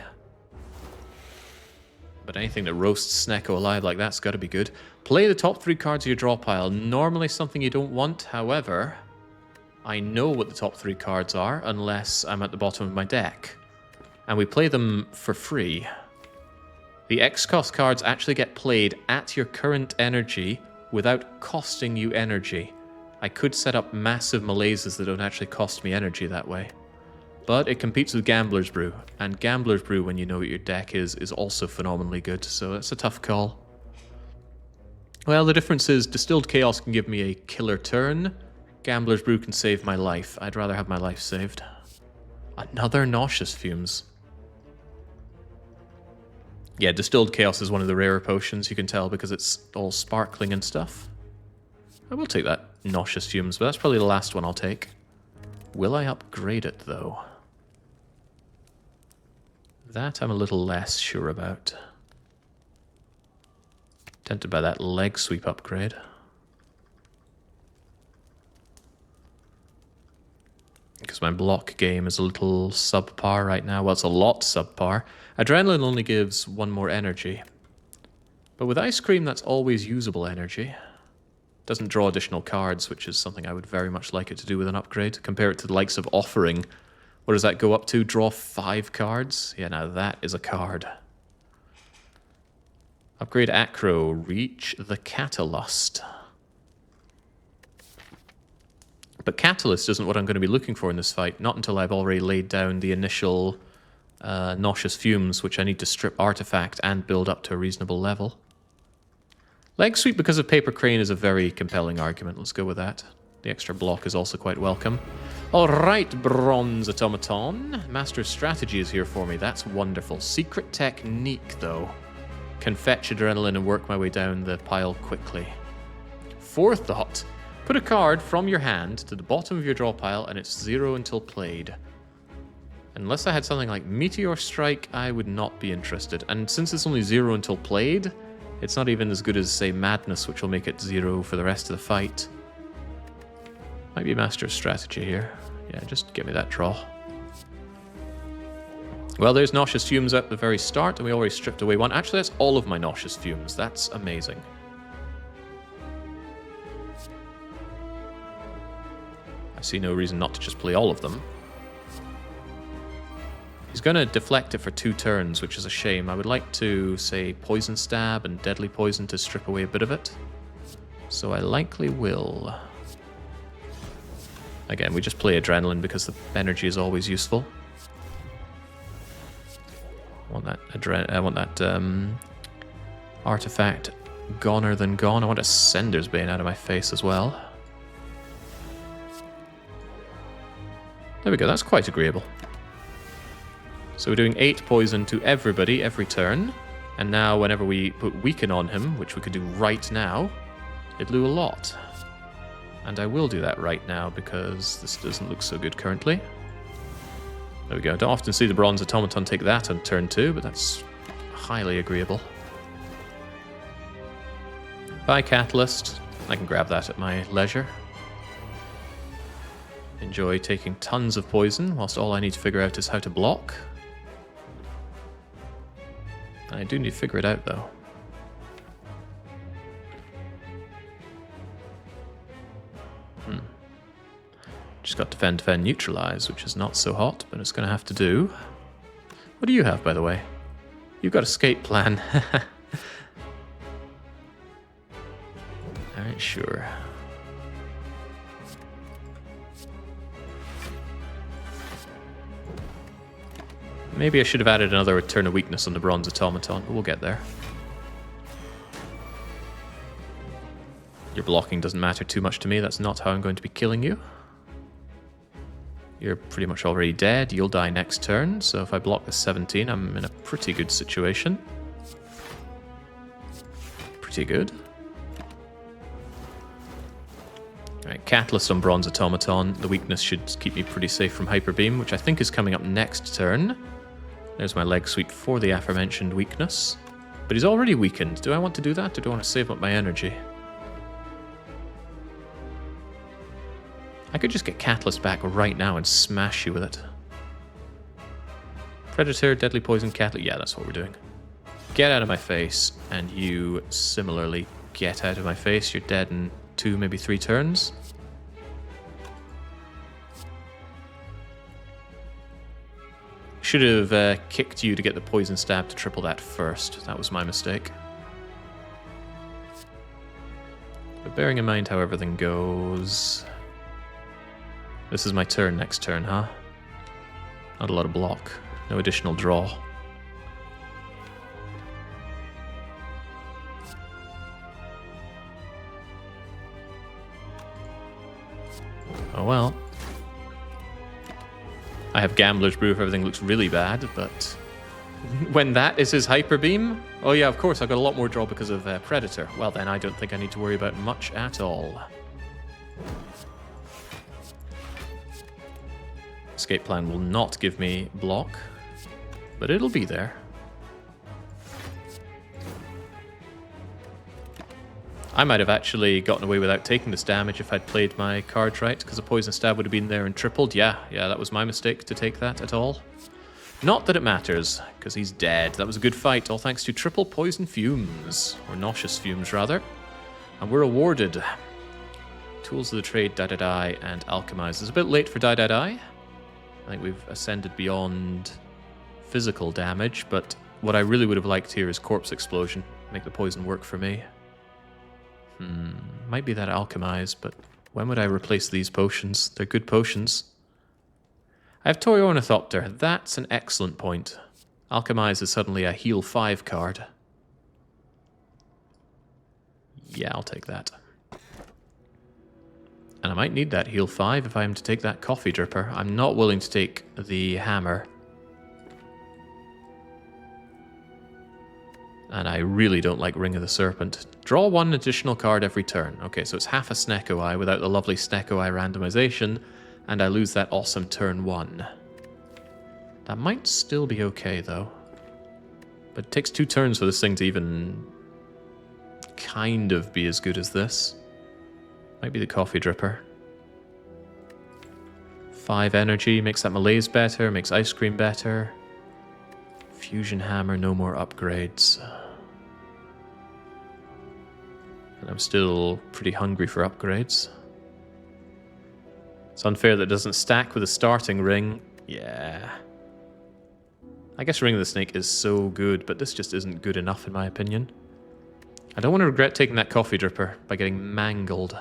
But anything that roasts Snecko alive like that's got to be good. Play the top 3 cards of your draw pile. Normally something you don't want, however, I know what the top 3 cards are unless I'm at the bottom of my deck. And we play them for free. The X-cost cards actually get played at your current energy without costing you energy. I could set up massive Malaises that don't actually cost me energy that way. But it competes with Gambler's Brew, and Gambler's Brew, when you know what your deck is also phenomenally good, so it's a tough call. Well, the difference is Distilled Chaos can give me a killer turn, Gambler's Brew can save my life. I'd rather have my life saved. Another Nauseous Fumes. Yeah, Distilled Chaos is one of the rarer potions, you can tell, because it's all sparkling and stuff. I will take that Nauseous Fumes, but that's probably the last one I'll take. Will I upgrade it, though? That I'm a little less sure about. Tempted by that leg sweep upgrade. Because my block game is a little subpar right now. Well, it's a lot subpar. Adrenaline only gives 1 more energy. But with Ice Cream, that's always usable energy. Doesn't draw additional cards, which is something I would very much like it to do with an upgrade. Compare it to the likes of Offering. What does that go up to? Draw 5 cards? Yeah, now that is a card. Upgrade Acro. Reach the Catalyst. But Catalyst isn't what I'm going to be looking for in this fight. Not until I've already laid down the initial Nauseous Fumes, which I need to strip Artifact and build up to a reasonable level. Leg Sweep because of Paper Crane is a very compelling argument. Let's go with that. The extra block is also quite welcome. Alright, Bronze Automaton. Master of Strategy is here for me. That's wonderful. Secret Technique, though. Can fetch Adrenaline and work my way down the pile quickly. Forethought. Put a card from your hand to the bottom of your draw pile and it's 0 until played. Unless I had something like Meteor Strike, I would not be interested. And since it's only 0 until played, it's not even as good as, say, Madness, which will make it 0 for the rest of the fight. Might be Master of Strategy here. Yeah, just give me that draw. Well, there's Nauseous Fumes at the very start, and we already stripped away 1. Actually, that's all of my Nauseous Fumes. That's amazing. I see no reason not to just play all of them. He's going to deflect it for 2 turns, which is a shame. I would like to, say, Poison Stab and Deadly Poison to strip away a bit of it. So I likely will. Again, we just play Adrenaline because the energy is always useful. I want that Artifact goner than gone. I want a Sender's Bane out of my face as well. There we go, that's quite agreeable. So we're doing 8 poison to everybody every turn. And now whenever we put Weaken on him, which we could do right now, it'll do a lot. And I will do that right now because this doesn't look so good currently. There we go. Don't often see the Bronze Automaton take that on turn 2, but that's highly agreeable. Bye, Catalyst. I can grab that at my leisure. Enjoy taking tons of poison, whilst all I need to figure out is how to block. I do need to figure it out, though. Just got defend, defend, neutralize, which is not so hot, but it's going to have to do. What do you have, by the way? You've got escape plan. Alright, sure. Maybe I should have added another return of weakness on the bronze automaton, but we'll get there. Your blocking doesn't matter too much to me, that's not how I'm going to be killing you. You're pretty much already dead, you'll die next turn, so if I block the 17, I'm in a pretty good situation. Pretty good. Alright, Catalyst on Bronze Automaton. The weakness should keep me pretty safe from Hyper Beam, which I think is coming up next turn. There's my leg sweep for the aforementioned weakness. But he's already weakened. Do I want to do that, or do I want to save up my energy? I could just get Catalyst back right now and smash you with it. Predator, Deadly Poison, Catalyst. Yeah, that's what we're doing. Get out of my face, and you similarly get out of my face. You're dead in 2, maybe 3 turns. Should have kicked you to get the poison stab to triple that first. That was my mistake. But bearing in mind how everything goes... This is my turn next turn, huh? Not a lot of block. No additional draw. Oh well. I have Gambler's Brew if everything looks really bad, but... when that is his Hyper Beam? Oh yeah, of course, I got a lot more draw because of Predator. Well then, I don't think I need to worry about much at all. Escape plan will not give me block, but it'll be there. I might have actually gotten away without taking this damage if I'd played my cards right, because a poison stab would have been there and tripled. Yeah, that was my mistake to take that at all. Not that it matters, because he's dead. That was a good fight, all thanks to triple poison fumes, or nauseous fumes rather. And we're awarded Tools of the Trade, Die, and Alchemize. It's a bit late for Die. I think we've ascended beyond physical damage, but what I really would have liked here is Corpse Explosion. Make the poison work for me. Might be that Alchemize, but when would I replace these potions? They're good potions. I have Toy Ornithopter. That's an excellent point. Alchemize is suddenly a heal 5 card. Yeah, I'll take that. And I might need that heal 5 if I am to take that Coffee Dripper. I'm not willing to take the hammer. And I really don't like Ring of the Serpent. Draw 1 additional card every turn. Okay, so it's half a Snecko Eye without the lovely Snecko Eye randomization, and I lose that awesome turn 1. That might still be okay, though. But it takes 2 turns for this thing to even kind of be as good as this. Might be the Coffee Dripper. 5 energy, makes that Malaise better, makes Ice Cream better. Fusion Hammer, no more upgrades. And I'm still pretty hungry for upgrades. It's unfair that it doesn't stack with a starting ring. Yeah. I guess Ring of the Snake is so good, but this just isn't good enough in my opinion. I don't want to regret taking that Coffee Dripper by getting mangled.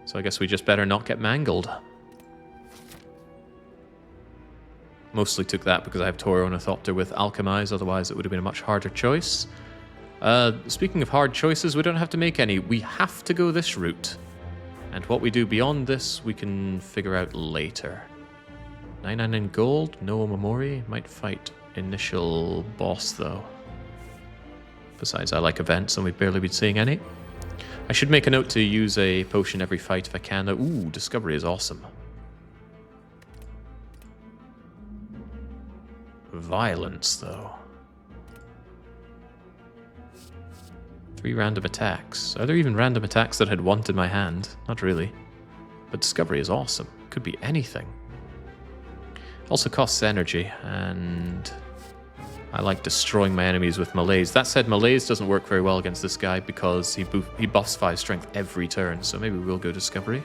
So I guess we just better not get mangled. Mostly took that because I have Toy Ornithopter with Alchemize, otherwise it would have been a much harder choice. Speaking of hard choices, we don't have to make any. We have to go this route. And what we do beyond this, we can figure out later. 9 in gold, no Omamori. Might fight initial boss, though. Besides, I like events, and we've barely been seeing any. I should make a note to use a potion every fight if I can. Ooh, Discovery is awesome. Violence, though. 3 random attacks. Are there even random attacks that I'd want in my hand? Not really. But discovery is awesome. Could be anything. Also costs energy, and I like destroying my enemies with melees. That said, melees doesn't work very well against this guy because he buffs 5 strength every turn, so maybe we'll go discovery.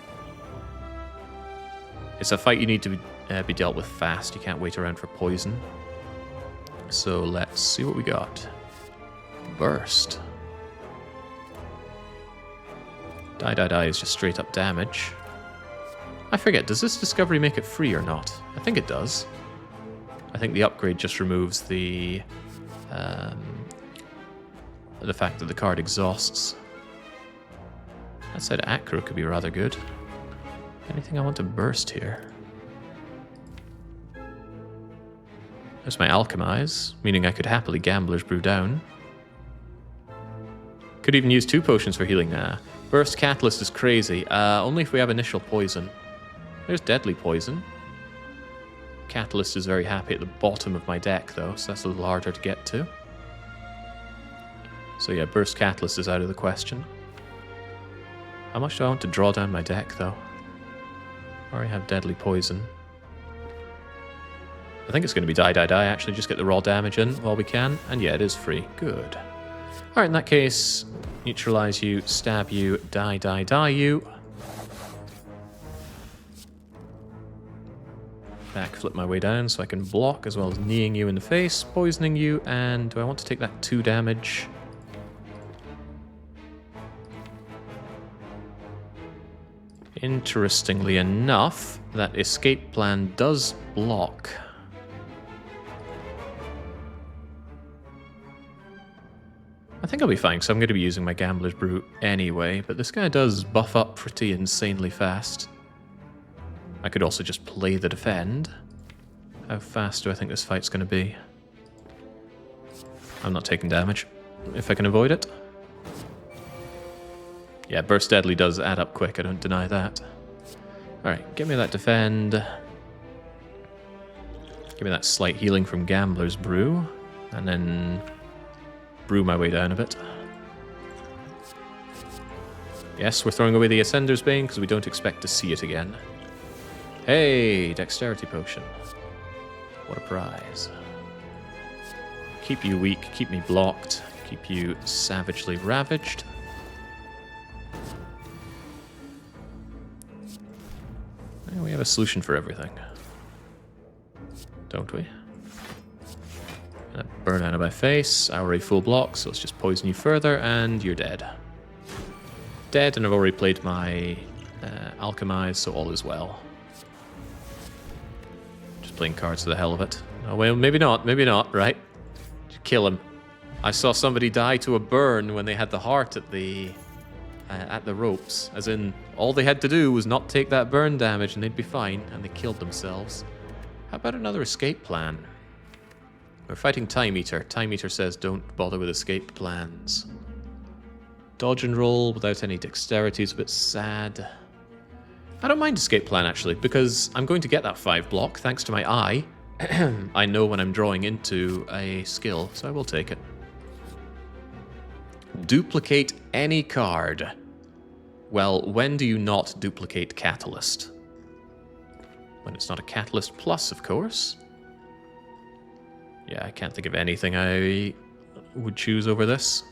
It's a fight you need to be dealt with fast. You can't wait around for poison. So let's see what we got. Burst. Die is just straight up damage. I forget, does this discovery make it free or not? I think it does. I think the upgrade just removes the fact that the card exhausts. That said, Acro could be rather good. Anything I want to burst here? There's my Alchemize, meaning I could happily Gambler's Brew down. Could even use 2 potions for healing. Burst Catalyst is crazy. Only if we have initial poison. There's Deadly Poison. Catalyst is very happy at the bottom of my deck, though, so that's a little harder to get to. So yeah, Burst Catalyst is out of the question. How much do I want to draw down my deck, though? I already have Deadly Poison. I think it's going to be die, actually. Just get the raw damage in while we can. And yeah, it is free. Good. Alright, in that case, neutralize you, stab you, die you. Backflip my way down so I can block, as well as kneeing you in the face, poisoning you, and do I want to take that 2 damage? Interestingly enough, that escape plan does block. I think I'll be fine, because I'm going to be using my Gambler's Brew anyway, but this guy does buff up pretty insanely fast. I could also just play the defend. How fast do I think this fight's going to be? I'm not taking damage, if I can avoid it. Yeah, Burst Deadly does add up quick, I don't deny that. Alright, give me that defend. Give me that slight healing from Gambler's Brew. And then brew my way down a bit. Yes, we're throwing away the Ascender's Bane because we don't expect to see it again. Hey, Dexterity Potion. What a prize. Keep you weak, keep me blocked, keep you savagely ravaged. And we have a solution for everything. Don't we? Burn out of my face. I already full block, so let's just poison you further, and you're dead. Dead, and I've already played my Alchemize, so all is well. Just playing cards for the hell of it. Oh, well, maybe not, right? Just kill him. I saw somebody die to a burn when they had the heart at the ropes. As in, all they had to do was not take that burn damage and they'd be fine, and they killed themselves. How about another escape plan? We're fighting Time Eater. Time Eater says don't bother with escape plans. Dodge and roll without any dexterity is a bit sad. I don't mind escape plan, actually, because I'm going to get that 5 block thanks to my eye. I know when I'm drawing into a skill, so I will take it. Duplicate any card. Well, when do you not duplicate Catalyst? When it's not a Catalyst Plus, of course. Yeah, I can't think of anything I would choose over this.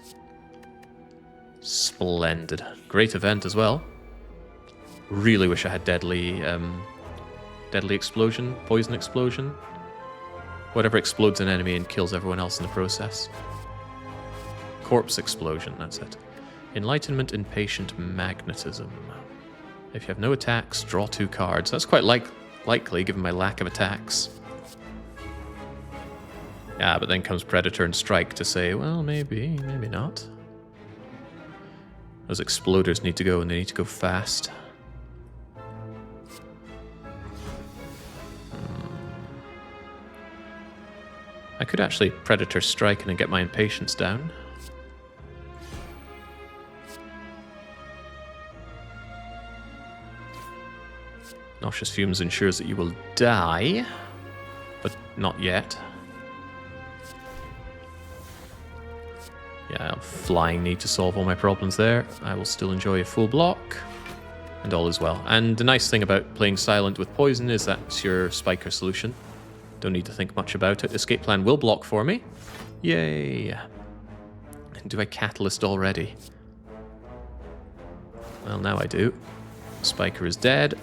Splendid. Great event as well. Really wish I had Deadly Explosion, Poison Explosion. Whatever explodes an enemy and kills everyone else in the process. Corpse Explosion, that's it. Enlightenment, Impatient, Magnetism. If you have no attacks, draw 2 cards. That's quite likely, given my lack of attacks. Yeah, but then comes Predator and Strike to say, well, maybe not. Those exploders need to go, and they need to go fast. I could actually Predator Strike and then get my Impatience down. Nauseous Fumes ensures that you will die, but not yet. Yeah, flying knee to solve all my problems there. I will still enjoy a full block. And all is well. And the nice thing about playing silent with poison is that's your spiker solution. Don't need to think much about it. Escape plan will block for me. Yay. Do I catalyst already? Well, now I do. Spiker is dead.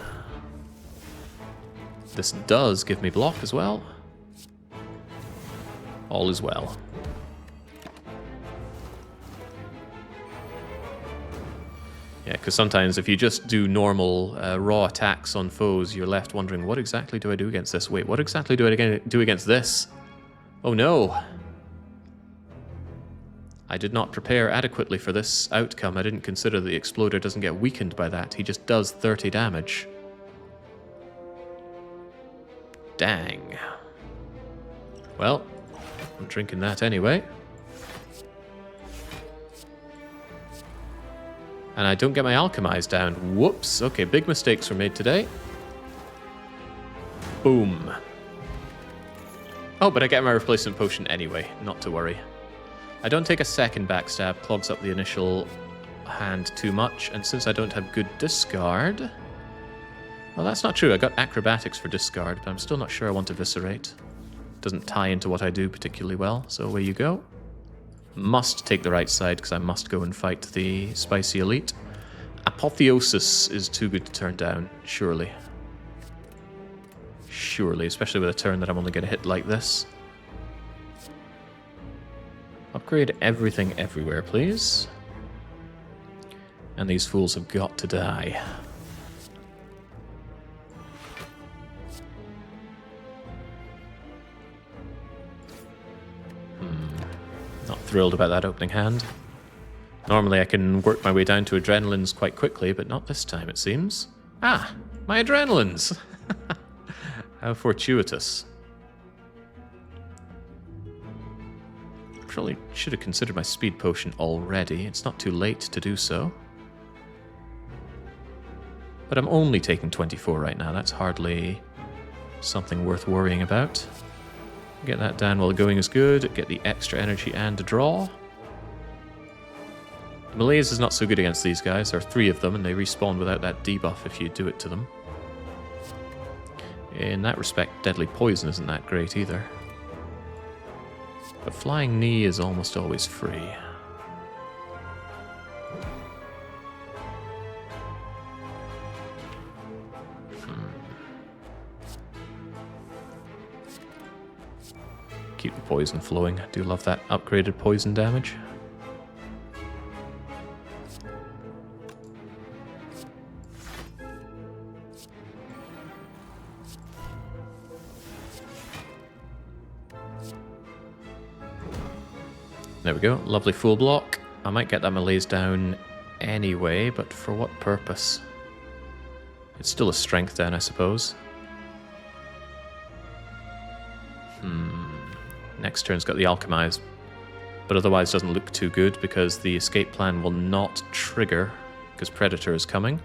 This does give me block as well. All is well. Yeah, because sometimes if you just do normal raw attacks on foes, you're left wondering, what exactly do I do against this? Wait, what exactly do I do against this? Oh no! I did not prepare adequately for this outcome. I didn't consider the exploder doesn't get weakened by that. He just does 30 damage. Dang. Well, I'm drinking that anyway. And I don't get my alchemize down. Whoops. Okay, big mistakes were made today. Boom. Oh, but I get my replacement potion anyway. Not to worry. I don't take a second backstab. Clogs up the initial hand too much. And since I don't have good discard... Well, that's not true. I got acrobatics for discard, but I'm still not sure I want to eviscerate. Doesn't tie into what I do particularly well, so away you go. Must take the right side because I must go and fight the spicy elite. Apotheosis is too good to turn down, surely. Surely, especially with a turn that I'm only going to hit like this. Upgrade everything everywhere, please. And these fools have got to die. Not thrilled about that opening hand. Normally I can work my way down to adrenalines quite quickly, but not this time it seems. Ah, my adrenalines! How fortuitous. Probably should have considered my speed potion already. It's not too late to do so. But I'm only taking 24 right now. That's hardly something worth worrying about. Get that down while the going is good. Get the extra energy and a draw. Malaise is not so good against these guys. There are 3 of them, and they respawn without that debuff if you do it to them. In that respect, deadly poison isn't that great either. But flying knee is almost always free. Keep the poison flowing. I do love that upgraded poison damage. There we go. Lovely full block. I might get that malaise down anyway, but for what purpose? It's still a strength down, I suppose. Next turn's got the alchemize, but otherwise doesn't look too good because the escape plan will not trigger because Predator is coming.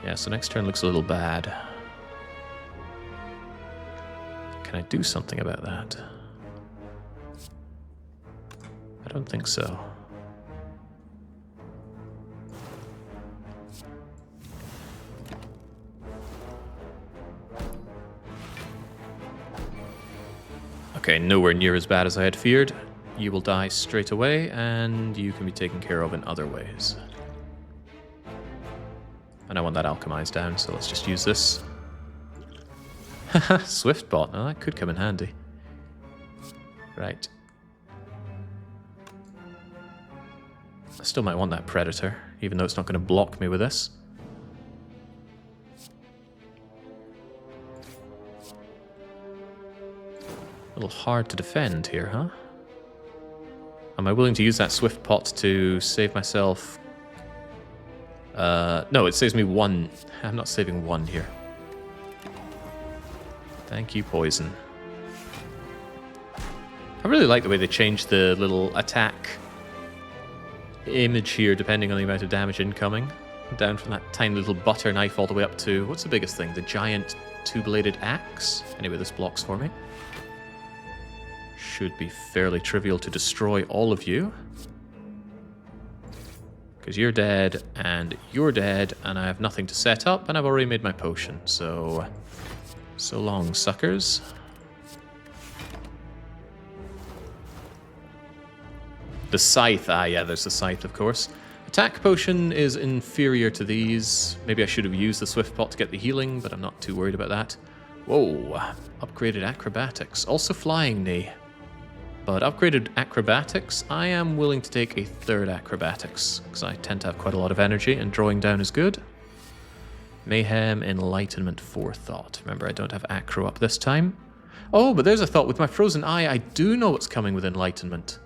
Yeah, so next turn looks a little bad. Can I do something about that? I don't think so. Okay, nowhere near as bad as I had feared. You will die straight away, and you can be taken care of in other ways. And I want that alchemize down, so let's just use this. Haha, Swift bot. Now that could come in handy. Right. I still might want that Predator, even though it's not going to block me with this. A little hard to defend here, huh? Am I willing to use that Swift Pot to save myself? No, it saves me 1. I'm not saving 1 here. Thank you, Poison. I really like the way they changed the little attack image here, depending on the amount of damage incoming. Down from that tiny little butter knife all the way up to... What's the biggest thing? The giant 2-bladed axe? Anyway, this blocks for me. should be fairly trivial to destroy all of you. Because you're dead, and you're dead, and I have nothing to set up, and I've already made my potion, so... So long, suckers. The scythe, yeah, there's the scythe, of course. Attack potion is inferior to these. Maybe I should have used the swift pot to get the healing, but I'm not too worried about that. Whoa, upgraded acrobatics. Also flying knee. But upgraded acrobatics, I am willing to take a third acrobatics, because I tend to have quite a lot of energy, and drawing down is good. Mayhem, enlightenment, forethought. Remember, I don't have acro up this time. Oh, but there's a thought. With my frozen eye, I do know what's coming with enlightenment.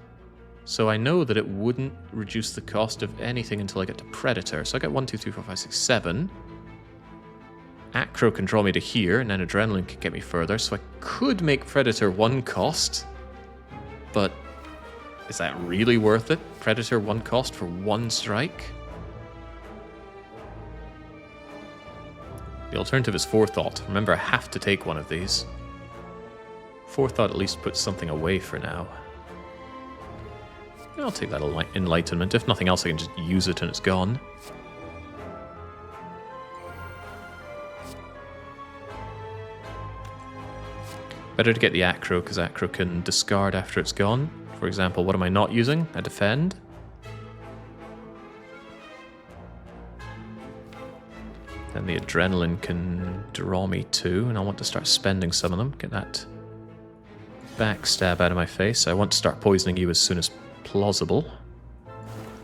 So I know that it wouldn't reduce the cost of anything until I get to Predator. So I get 1, 2, 3, 4, 5, 6, 7. Acro can draw me to here, and then Adrenaline can get me further. So I could make Predator 1 cost. But is that really worth it? Predator 1 cost for 1 strike? The alternative is Forethought. Remember, I have to take one of these. Forethought at least puts something away for now. I'll take that enlightenment. If nothing else, I can just use it and it's gone. Better to get the acro, because acro can discard after it's gone. For example, what am I not using? I defend. Then the adrenaline can draw me 2, and I want to start spending some of them. Get that backstab out of my face. I want to start poisoning you as soon as plausible.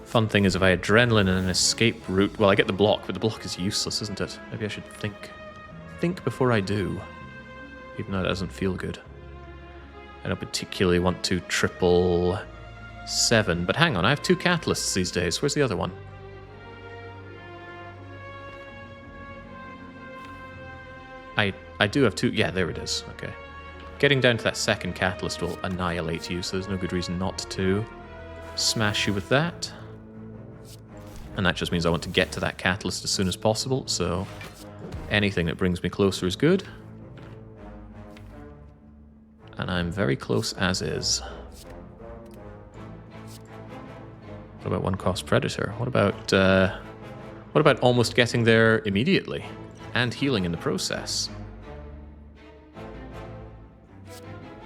Fun thing is if I had adrenaline and an escape route, well, I get the block, but the block is useless, isn't it? Maybe I should think before I do, even though it doesn't feel good. I don't particularly want to 777, but hang on, I have 2 catalysts these days. Where's the other one? I do have 2. Yeah, there it is. Okay. Getting down to that second catalyst will annihilate you, so there's no good reason not to smash you with that. And that just means I want to get to that catalyst as soon as possible, so anything that brings me closer is good. And I'm very close as is. What about 1 cost Predator? What about almost getting there immediately and healing in the process?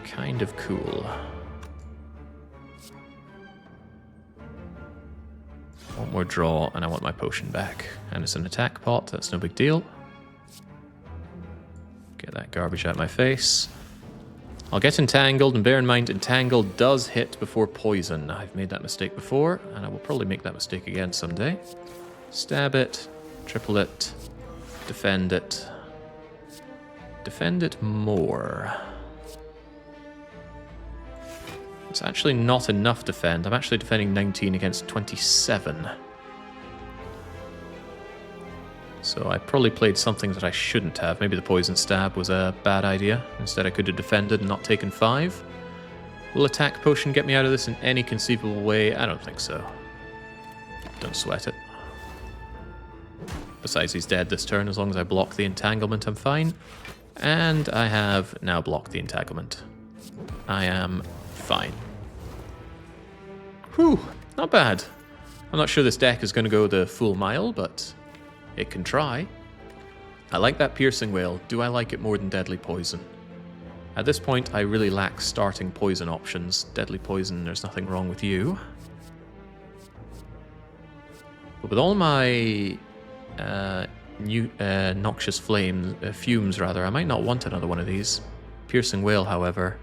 Kind of cool. One more draw, and I want my potion back. And it's an attack pot, that's no big deal. Get that garbage out of my face. I'll get entangled, and bear in mind, entangled does hit before poison. I've made that mistake before, and I will probably make that mistake again someday. Stab it, triple it, defend it. Defend it more. It's actually not enough defend. I'm actually defending 19 against 27. So I probably played something that I shouldn't have. Maybe the poison stab was a bad idea. Instead I could have defended and not taken 5. Will attack potion get me out of this in any conceivable way? I don't think so. Don't sweat it. Besides, he's dead this turn. As long as I block the entanglement, I'm fine. And I have now blocked the entanglement. I am fine. Whew, not bad. I'm not sure this deck is going to go the full mile, but it can try. I like that piercing wail. Do I like it more than deadly poison? At this point, I really lack starting poison options. Deadly poison, there's nothing wrong with you. But with all my noxious fumes, rather, I might not want another one of these. Piercing wail, however,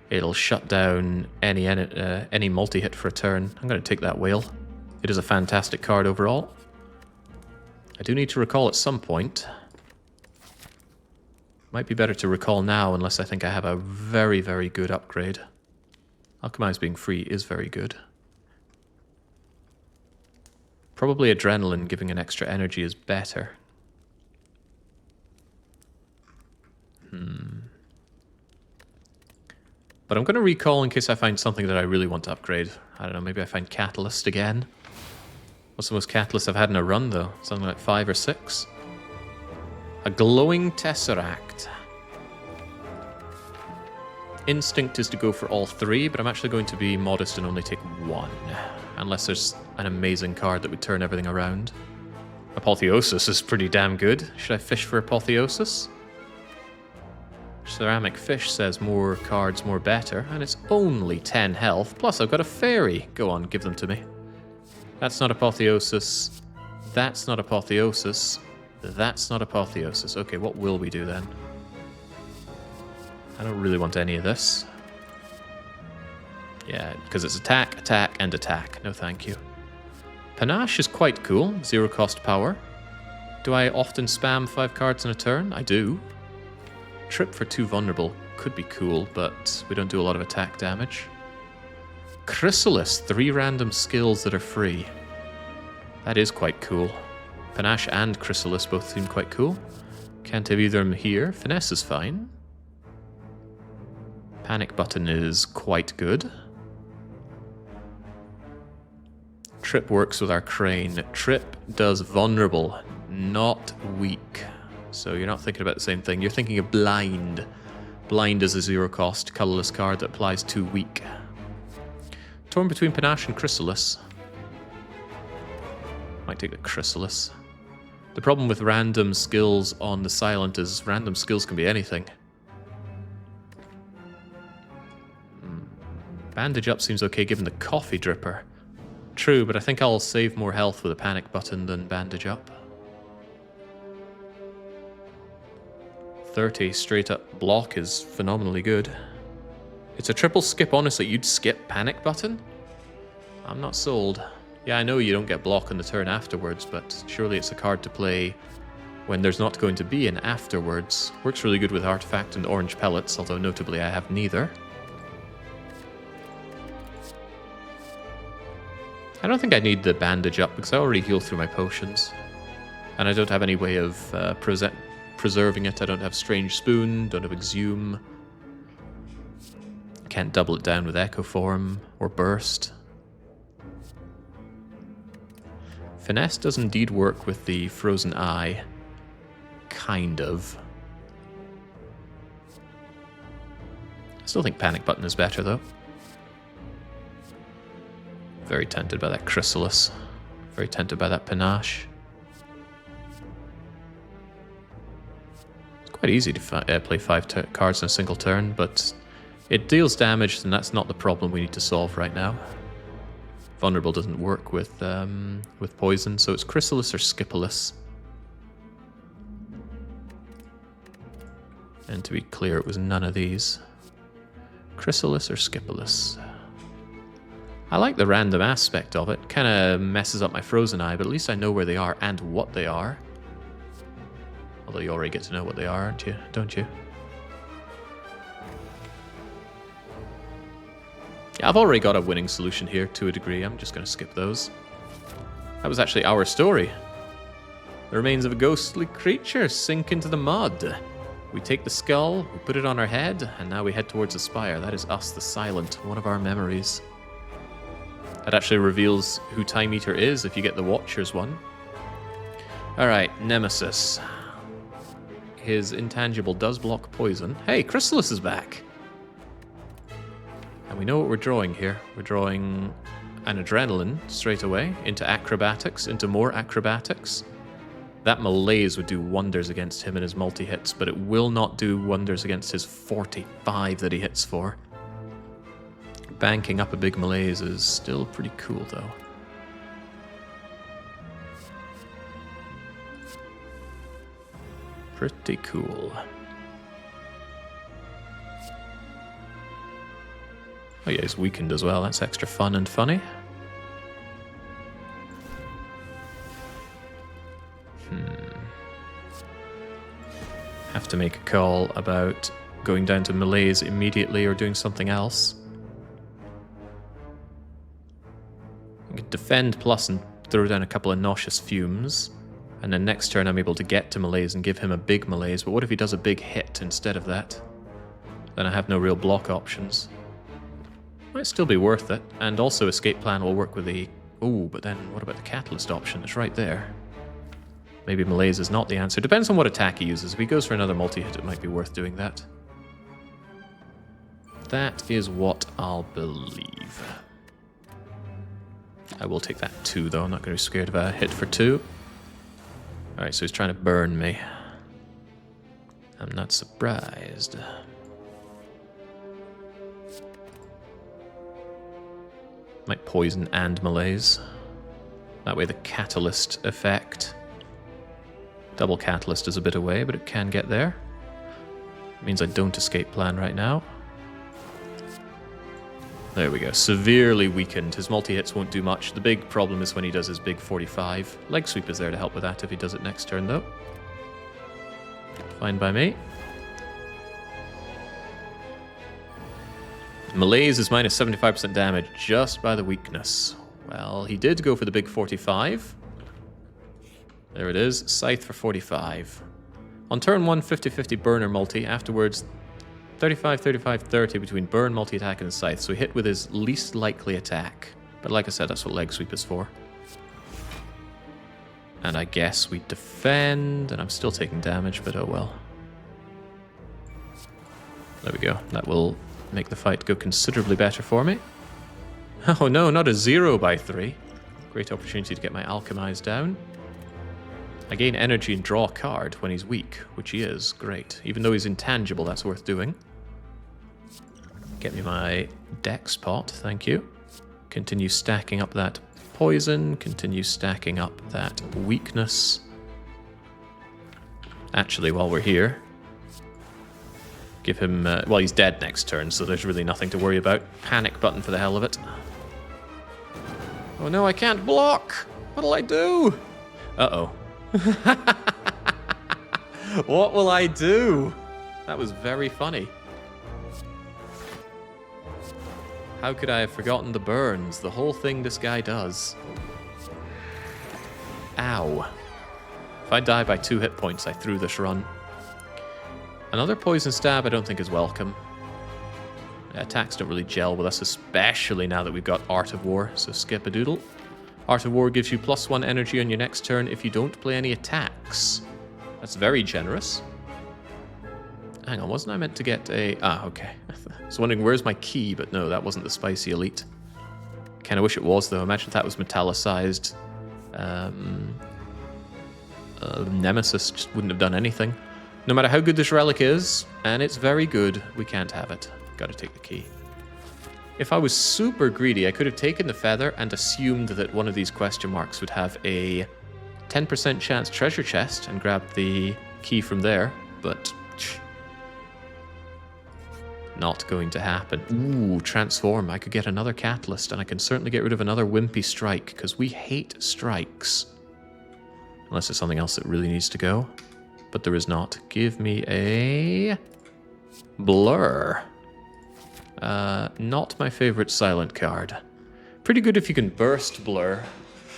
it'll shut down any multi-hit for a turn. I'm going to take that wail. It is a fantastic card overall. I do need to recall at some point. Might be better to recall now unless I think I have a very, very good upgrade. Alchemize being free is very good. Probably adrenaline giving an extra energy is better. But I'm going to recall in case I find something that I really want to upgrade. I don't know, maybe I find Catalyst again. What's the most Catalyst I've had in a run, though? Something like 5 or 6? A glowing Tesseract. instinct is to go for all three, but I'm actually going to be modest and only take one. Unless there's an amazing card that would turn everything around. Apotheosis is pretty damn good. Should I fish for Apotheosis? Ceramic Fish says more cards, more better, and it's only 10 health. Plus, I've got a fairy. Go on, give them to me. That's not Apotheosis. That's not Apotheosis. That's not Apotheosis. Okay, what will we do then? I don't really want any of this. Yeah, because it's attack, attack, and attack. No thank you. Panache is quite cool. 0 cost power. Do I often spam 5 cards in a turn? I do. Trip for 2 vulnerable could be cool, but we don't do a lot of attack damage. Chrysalis, 3 random skills that are free. That is quite cool. Panache and Chrysalis both seem quite cool. Can't have either of them here. Finesse is fine. Panic Button is quite good. Trip works with our Crane. Trip does vulnerable, not weak. So you're not thinking about the same thing. You're thinking of Blind. Blind is a 0 cost, colorless card that applies to weak. Torn between Panache and Chrysalis. Might take the Chrysalis. The problem with random skills on the Silent is random skills can be anything. Bandage Up seems okay given the Coffee Dripper. True, but I think I'll save more health with a Panic Button than Bandage Up. 30 straight up block is phenomenally good. It's a triple skip, honestly. You'd skip Panic Button? I'm not sold. Yeah, I know you don't get block on the turn afterwards, but surely it's a card to play when there's not going to be an afterwards. Works really good with Artifact and Orange Pellets, although notably I have neither. I don't think I need the Bandage Up because I already heal through my potions. And I don't have any way of preserving it. I don't have Strange Spoon, don't have Exhume. Can't double it down with Echo Form or Burst. Finesse does indeed work with the Frozen Eye. Kind of. I still think Panic Button is better though. Very tempted by that Chrysalis. Very tempted by that Panache. It's quite easy to play 5 cards in a single turn, but it deals damage, and that's not the problem we need to solve right now. Vulnerable doesn't work with poison, so it's Chrysalis or Skipolis. And to be clear, it was none of these. Chrysalis or Skipolis. I like the random aspect of it. Kind of messes up my Frozen Eye, but at least I know where they are and what they are. Although you already get to know what they are, aren't you? Don't you? Yeah, I've already got a winning solution here to a degree. I'm just going to skip those. That was actually our story. The remains of a ghostly creature sink into the mud. We take the skull, we put it on our head, and now we head towards the Spire. That is us, the Silent, one of our memories. That actually reveals who Time Eater is if you get the Watchers one. Alright, Nemesis. His intangible does block poison. Hey, Chrysalis is back! And we know what we're drawing here. We're drawing an Adrenaline straight away, into Acrobatics, into more Acrobatics. That Malaise would do wonders against him in his multi-hits, but it will not do wonders against his 45 that he hits for. Banking up a big Malaise is still pretty cool, though. Pretty cool. Oh yeah, he's weakened as well. That's extra fun and funny. Have to make a call about going down to Malaise immediately or doing something else. I could defend plus and throw down a couple of Nauseous Fumes. And then next turn I'm able to get to Malaise and give him a big Malaise. But what if he does a big hit instead of that? Then I have no real block options. Might still be worth it. And also Escape Plan will work with the... Ooh, but then what about the Catalyst option? It's right there. Maybe Malaise is not the answer. Depends on what attack he uses. If he goes for another multi-hit, it might be worth doing that. That is what I'll believe. I will take that 2, though. I'm not going to be scared of a hit for 2. Alright, so he's trying to burn me. I'm not surprised. Might poison and malaise. That way the catalyst effect. Double catalyst is a bit away, but it can get there. It means I don't escape plan right now. There we go. Severely weakened. His multi-hits won't do much. The big problem is when he does his big 45. Leg sweep is there to help with that if he does it next turn, though. Fine by me. Malaise is minus 75% damage just by the weakness. Well, he did go for the big 45. There it is. Scythe for 45. On turn 1, 50-50 burner multi. Afterwards, 35, 35, 30 between burn, multi-attack, and scythe. So he hit with his least likely attack. But like I said, that's what leg sweep is for. And I guess we defend, and I'm still taking damage, but oh well. There we go. That will make the fight go considerably better for me. Oh no, not a 0 by 3. Great opportunity to get my alchemize down. I gain energy and draw a card when he's weak, which he is. Great. Even though he's intangible, that's worth doing. Get me my dex pot, thank you. Continue stacking up that poison. Continue stacking up that weakness. Actually, while we're here, give him... well, he's dead next turn, so there's really nothing to worry about. Panic button for the hell of it. Oh no, I can't block! What'll I do? Uh-oh. What will I do? That was very funny. How could I have forgotten the burns? The whole thing this guy does. Ow. If I die by 2 hit points, I threw this run. Another poison stab I don't think is welcome. Attacks don't really gel with us, especially now that we've got Art of War, so skip a doodle. Art of War gives you +1 energy on your next turn if you don't play any attacks. That's very generous. Hang on, wasn't I meant to get a... Ah, okay. I was wondering, where's my key? But no, that wasn't the spicy elite. Kinda wish it was, though. Imagine if that was metallicized. Nemesis just wouldn't have done anything. No matter how good this relic is, and it's very good, we can't have it. Gotta take the key. If I was super greedy, I could have taken the feather and assumed that one of these question marks would have a 10% chance treasure chest and grabbed the key from there, but not going to happen. Ooh, transform. I could get another catalyst, and I can certainly get rid of another wimpy strike, because we hate strikes. Unless there's something else that really needs to go. But there is not. Give me a... Blur. Not my favorite silent card. Pretty good if you can burst Blur,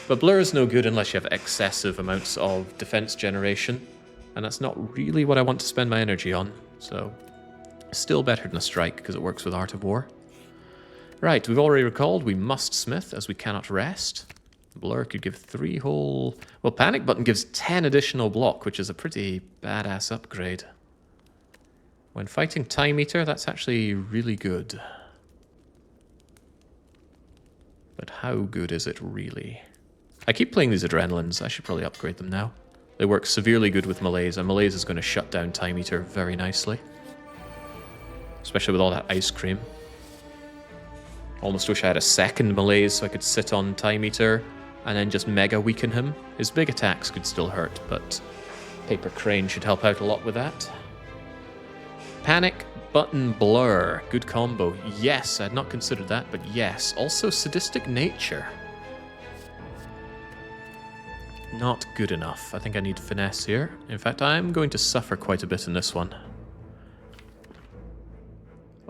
but Blur is no good unless you have excessive amounts of defense generation, and that's not really what I want to spend my energy on, so still better than a strike because it works with Art of War. Right, we've already recalled we must smith as we cannot rest. Blur could give 3 whole... Well, Panic Button gives 10 additional block, which is a pretty badass upgrade. When fighting Time Eater, that's actually really good. But how good is it really? I keep playing these Adrenalines. I should probably upgrade them now. They work severely good with Malaise, and Malaise is going to shut down Time Eater very nicely. Especially with all that ice cream. Almost wish I had a second Malaise so I could sit on Time Eater and then just mega weaken him. His big attacks could still hurt, but Paper Crane should help out a lot with that. Panic Button Blur. Good combo. Yes, I had not considered that, but yes. Also Sadistic Nature. Not good enough. I think I need finesse here. In fact, I'm going to suffer quite a bit in this one.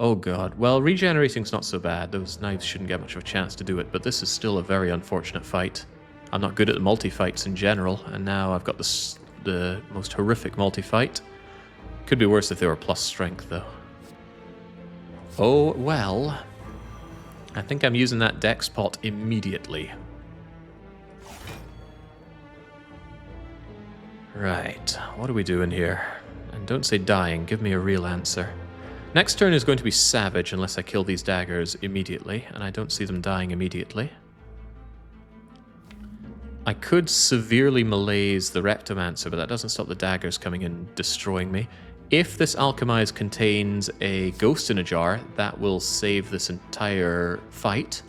Oh god. Well, regenerating's not so bad. Those knives shouldn't get much of a chance to do it, but this is still a very unfortunate fight. I'm not good at the multi-fights in general, and now I've got the most horrific multi-fight. Could be worse if they were plus strength, though. Oh, well. I think I'm using that dex pot immediately. Right, what are we doing here? And don't say dying, give me a real answer. Next turn is going to be savage unless I kill these daggers immediately, and I don't see them dying immediately. I could severely malaise the Reptomancer, but that doesn't stop the daggers coming in and destroying me. If this alchemize contains a ghost in a jar, that will save this entire fight.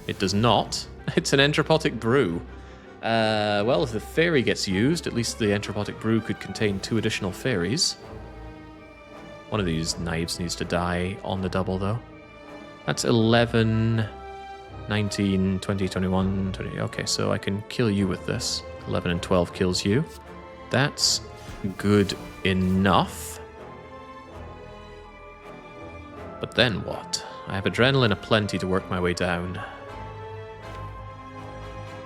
It does not. It's an entropotic brew. Well, if the fairy gets used, at least the entropotic brew could contain 2 additional fairies. One of these knives needs to die on the double, though. That's 11, 19, 20, 21, 20. Okay, so I can kill you with this. 11 and 12 kills you. That's good enough. But then what? I have adrenaline aplenty to work my way down.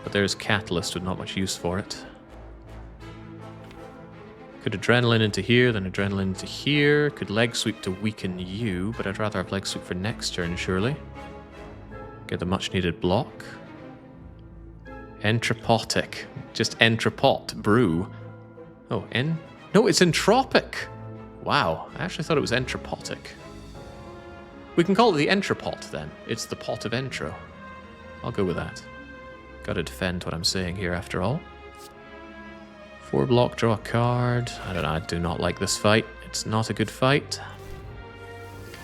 But there's Catalyst with not much use for it. Could adrenaline into here, then adrenaline into here. Could leg sweep to weaken you, but I'd rather have leg sweep for next turn, surely. Get the much needed block. Entropotic. Just entropot brew. Oh, no, it's entropic. Wow, I actually thought it was entropotic. We can call it the entropot then. It's the pot of entro. I'll go with that. Gotta defend what I'm saying here after all. 4 block, draw a card. I don't know, I do not like this fight. It's not a good fight.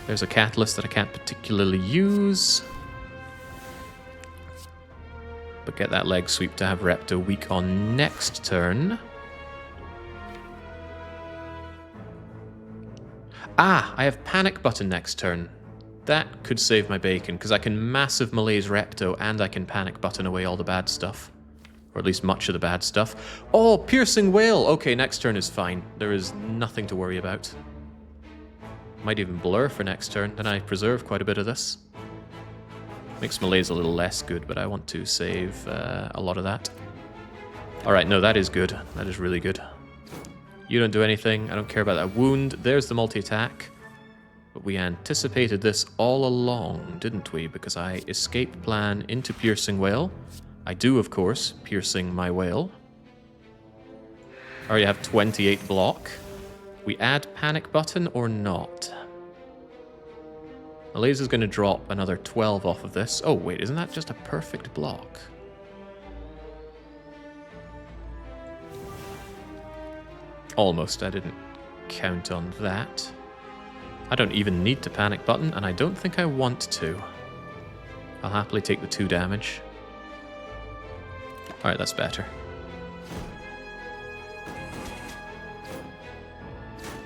There's a catalyst that I can't particularly use. But get that leg sweep to have Repto weak on next turn. Ah, I have panic button next turn. That could save my bacon, because I can massive malaise Repto and I can panic button away all the bad stuff. Or at least much of the bad stuff. Oh, piercing whale! Okay, next turn is fine. There is nothing to worry about. Might even blur for next turn, then I preserve quite a bit of this. Makes malaise a little less good, but I want to save a lot of that. Alright, no, that is good. That is really good. You don't do anything. I don't care about that wound. There's the multi-attack. But we anticipated this all along, didn't we? Because I escape plan into piercing whale. I do, of course, piercing my whale. I already have 28 block. We add panic button or not? The laser's going to drop another 12 off of this. Oh, wait, isn't that just a perfect block? Almost, I didn't count on that. I don't even need to panic button, and I don't think I want to. I'll happily take the 2 damage. Alright, that's better.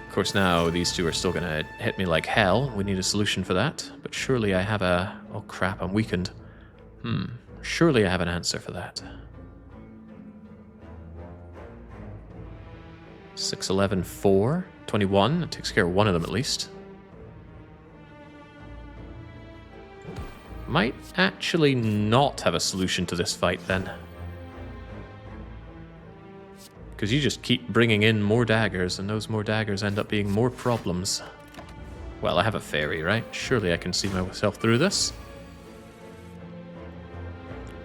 Of course, now these 2 are still going to hit me like hell. We need a solution for that. But surely I have a... Oh crap, I'm weakened. Surely I have an answer for that. 6, 11, 4, 21. That takes care of one of them at least. Might actually not have a solution to this fight then. Because you just keep bringing in more daggers, and those more daggers end up being more problems. Well, I have a fairy, right? Surely I can see myself through this.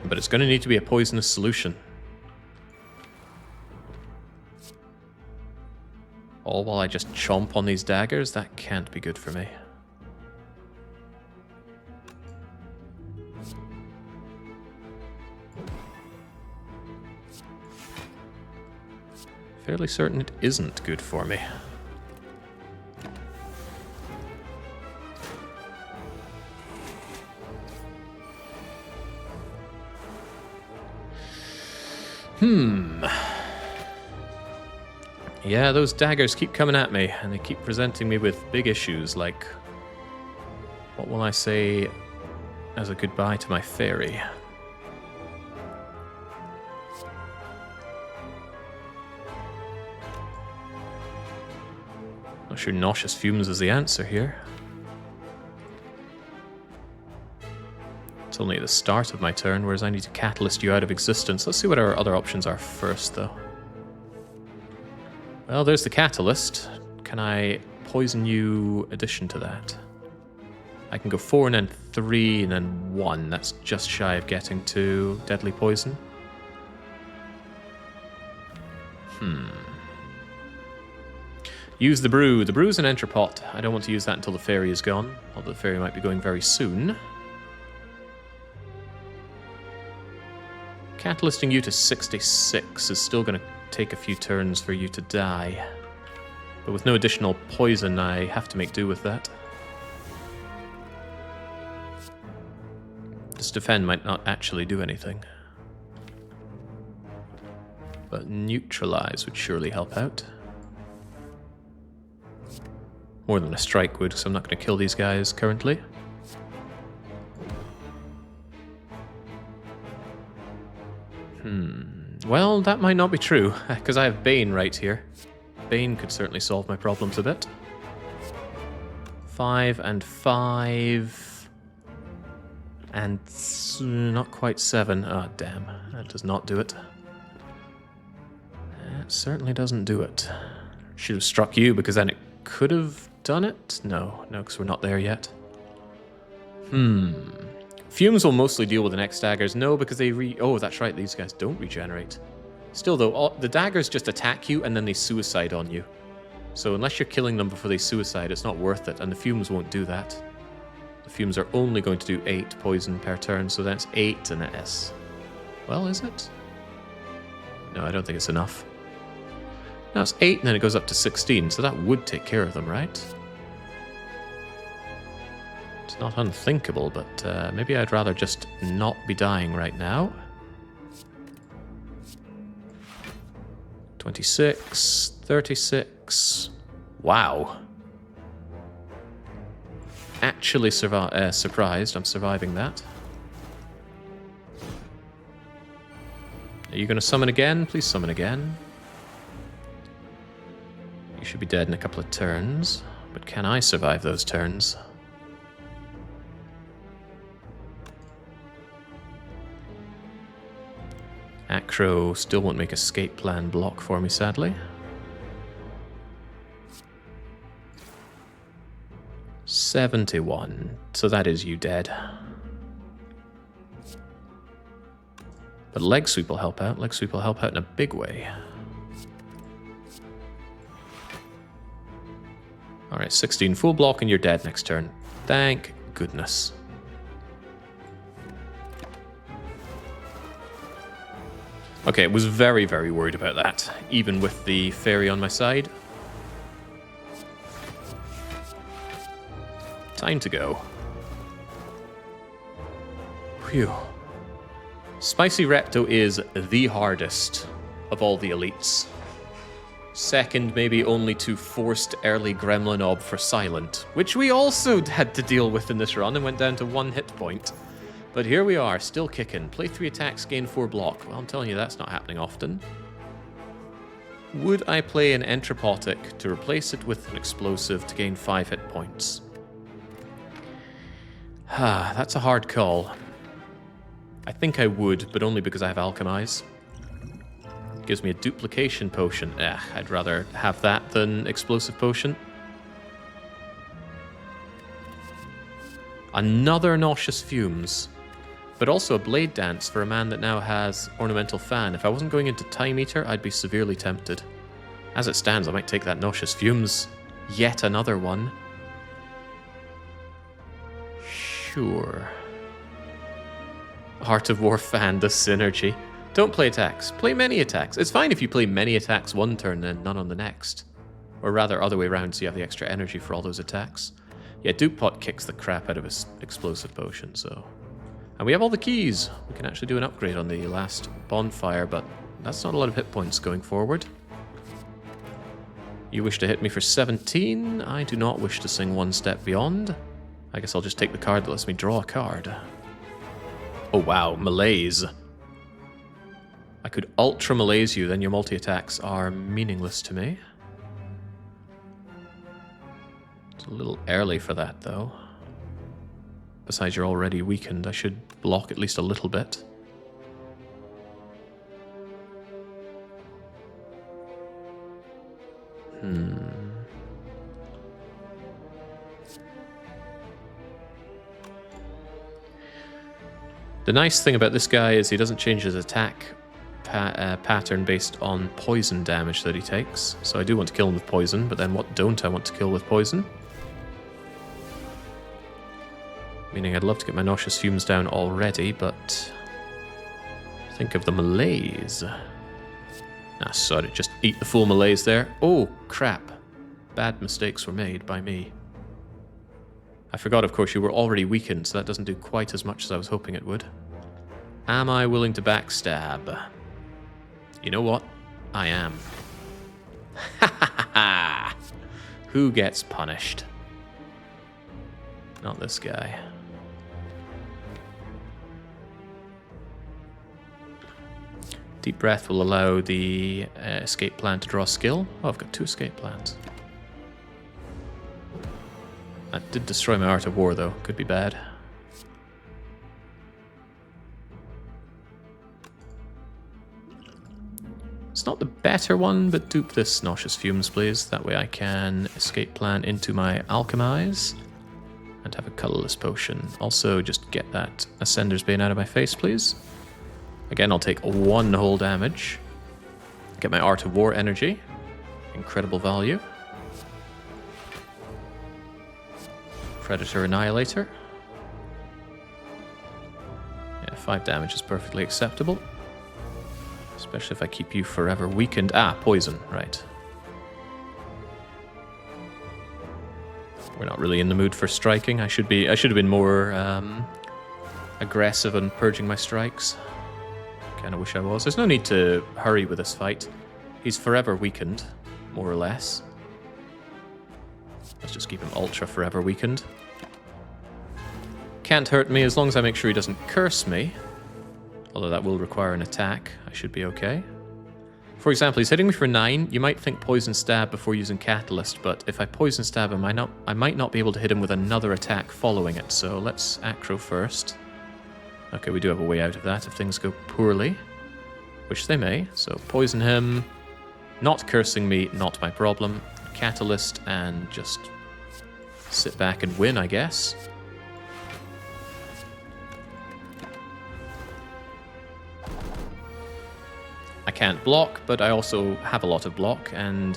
But it's going to need to be a poisonous solution. All while I just chomp on these daggers? That can't be good for me. Fairly certain it isn't good for me. Yeah, those daggers keep coming at me, and they keep presenting me with big issues, like... What will I say as a goodbye to my fairy? Not sure nauseous fumes is the answer here. It's only the start of my turn, whereas I need to catalyst you out of existence. Let's see what our other options are first, though. Well, there's the catalyst. Can I poison you addition to that? I can go 4 and then 3 and then 1. That's just shy of getting to deadly poison. Use the brew. The brew's an entrepot. I don't want to use that until the fairy is gone, although the fairy might be going very soon. Catalysting you to 66 is still going to take a few turns for you to die. But with no additional poison, I have to make do with that. This defend might not actually do anything. But neutralize would surely help out. More than a strike would, so I'm not going to kill these guys currently. Well, that might not be true, because I have Bane right here. Bane could certainly solve my problems a bit. 5 and 5... And not quite 7. Oh, damn. That does not do it. It certainly doesn't do it. Should have struck you, because then it could have done it? No, because we're not there yet. Fumes will mostly deal with the next daggers. No, because they oh, that's right, these guys don't regenerate. Still, though, the daggers just attack you and then they suicide on you. So unless you're killing them before they suicide, it's not worth it, and the fumes won't do that. The fumes are only going to do 8 poison per turn, so that's 8 and an S. Well, is it? No, I don't think it's enough. Now it's 8 and then it goes up to 16, so that would take care of them, right? It's not unthinkable, but maybe I'd rather just not be dying right now. 26, 36. Wow. Actually surprised I'm surviving that. Are you going to summon again? Please summon again. You should be dead in a couple of turns, but can I survive those turns? Acro still won't make escape plan block for me, sadly. 71. So that is you dead. But leg sweep will help out. Leg sweep will help out in a big way. Alright, 16. Full block and you're dead next turn. Thank goodness. Okay, I was very, very worried about that, even with the fairy on my side. Time to go. Phew. Spicy Repto is the hardest of all the elites. Second, maybe only to forced early Gremlin Ob for Silent, which we also had to deal with in this run and went down to 1 hit point. But here we are, still kicking. Play 3 attacks, gain 4 block. Well, I'm telling you, that's not happening often. Would I play an Entropotic to replace it with an explosive to gain 5 hit points? That's a hard call. I think I would, but only because I have Alchemize. Gives me a duplication potion. I'd rather have that than explosive potion. Another Nauseous Fumes. But also a Blade Dance for a man that now has Ornamental Fan. If I wasn't going into Time Eater, I'd be severely tempted. As it stands, I might take that Nauseous Fumes. Yet another one. Sure. Heart of War Fan does synergy. Don't play attacks. Play many attacks. It's fine if you play many attacks one turn and none on the next. Or rather, other way around, so you have the extra energy for all those attacks. Yeah, Dupot kicks the crap out of his explosive potion, so... And we have all the keys. We can actually do an upgrade on the last bonfire, but that's not a lot of hit points going forward. You wish to hit me for 17? I do not wish to sing one step beyond. I guess I'll just take the card that lets me draw a card. Oh wow, Malaise. I could ultra Malaise you, then your multi-attacks are meaningless to me. It's a little early for that, though. Besides, you're already weakened. I should block at least a little bit. The nice thing about this guy is he doesn't change his attack pattern based on poison damage that he takes. So I do want to kill him with poison, but then what don't I want to kill with poison? Meaning I'd love to get my nauseous fumes down already, but think of the malaise. Ah, sorry, just eat the full malaise there. Oh, crap. Bad mistakes were made by me. I forgot, of course, you were already weakened, so that doesn't do quite as much as I was hoping it would. Am I willing to backstab? You know what? I am. Ha ha ha! Who gets punished? Not this guy. Deep breath will allow the escape plan to draw skill. Oh, I've got 2 escape plans. That did destroy my Art of War, though. Could be bad. It's not the better one, but dupe this nauseous fumes, please. That way I can escape plan into my alchemize and have a colorless potion. Also, just get that Ascender's Bane out of my face, please. Again, I'll take 1 whole damage. Get my Art of War energy. Incredible value. Predator Annihilator. Yeah, 5 damage is perfectly acceptable. Especially if I keep you forever weakened. Ah, poison, right. We're not really in the mood for striking. I should have been more aggressive on purging my strikes. Kind of wish I was. There's no need to hurry with this fight. He's forever weakened, more or less. Let's just keep him ultra forever weakened. Can't hurt me as long as I make sure he doesn't curse me. Although that will require an attack. I should be okay. For example, he's hitting me for 9. You might think poison stab before using catalyst, but if I poison stab him, I might not be able to hit him with another attack following it. So let's acro first. Okay, we do have a way out of that if things go poorly, which they may. So poison him, not cursing me, not my problem. Catalyst and just sit back and win, I guess. I can't block, but I also have a lot of block, and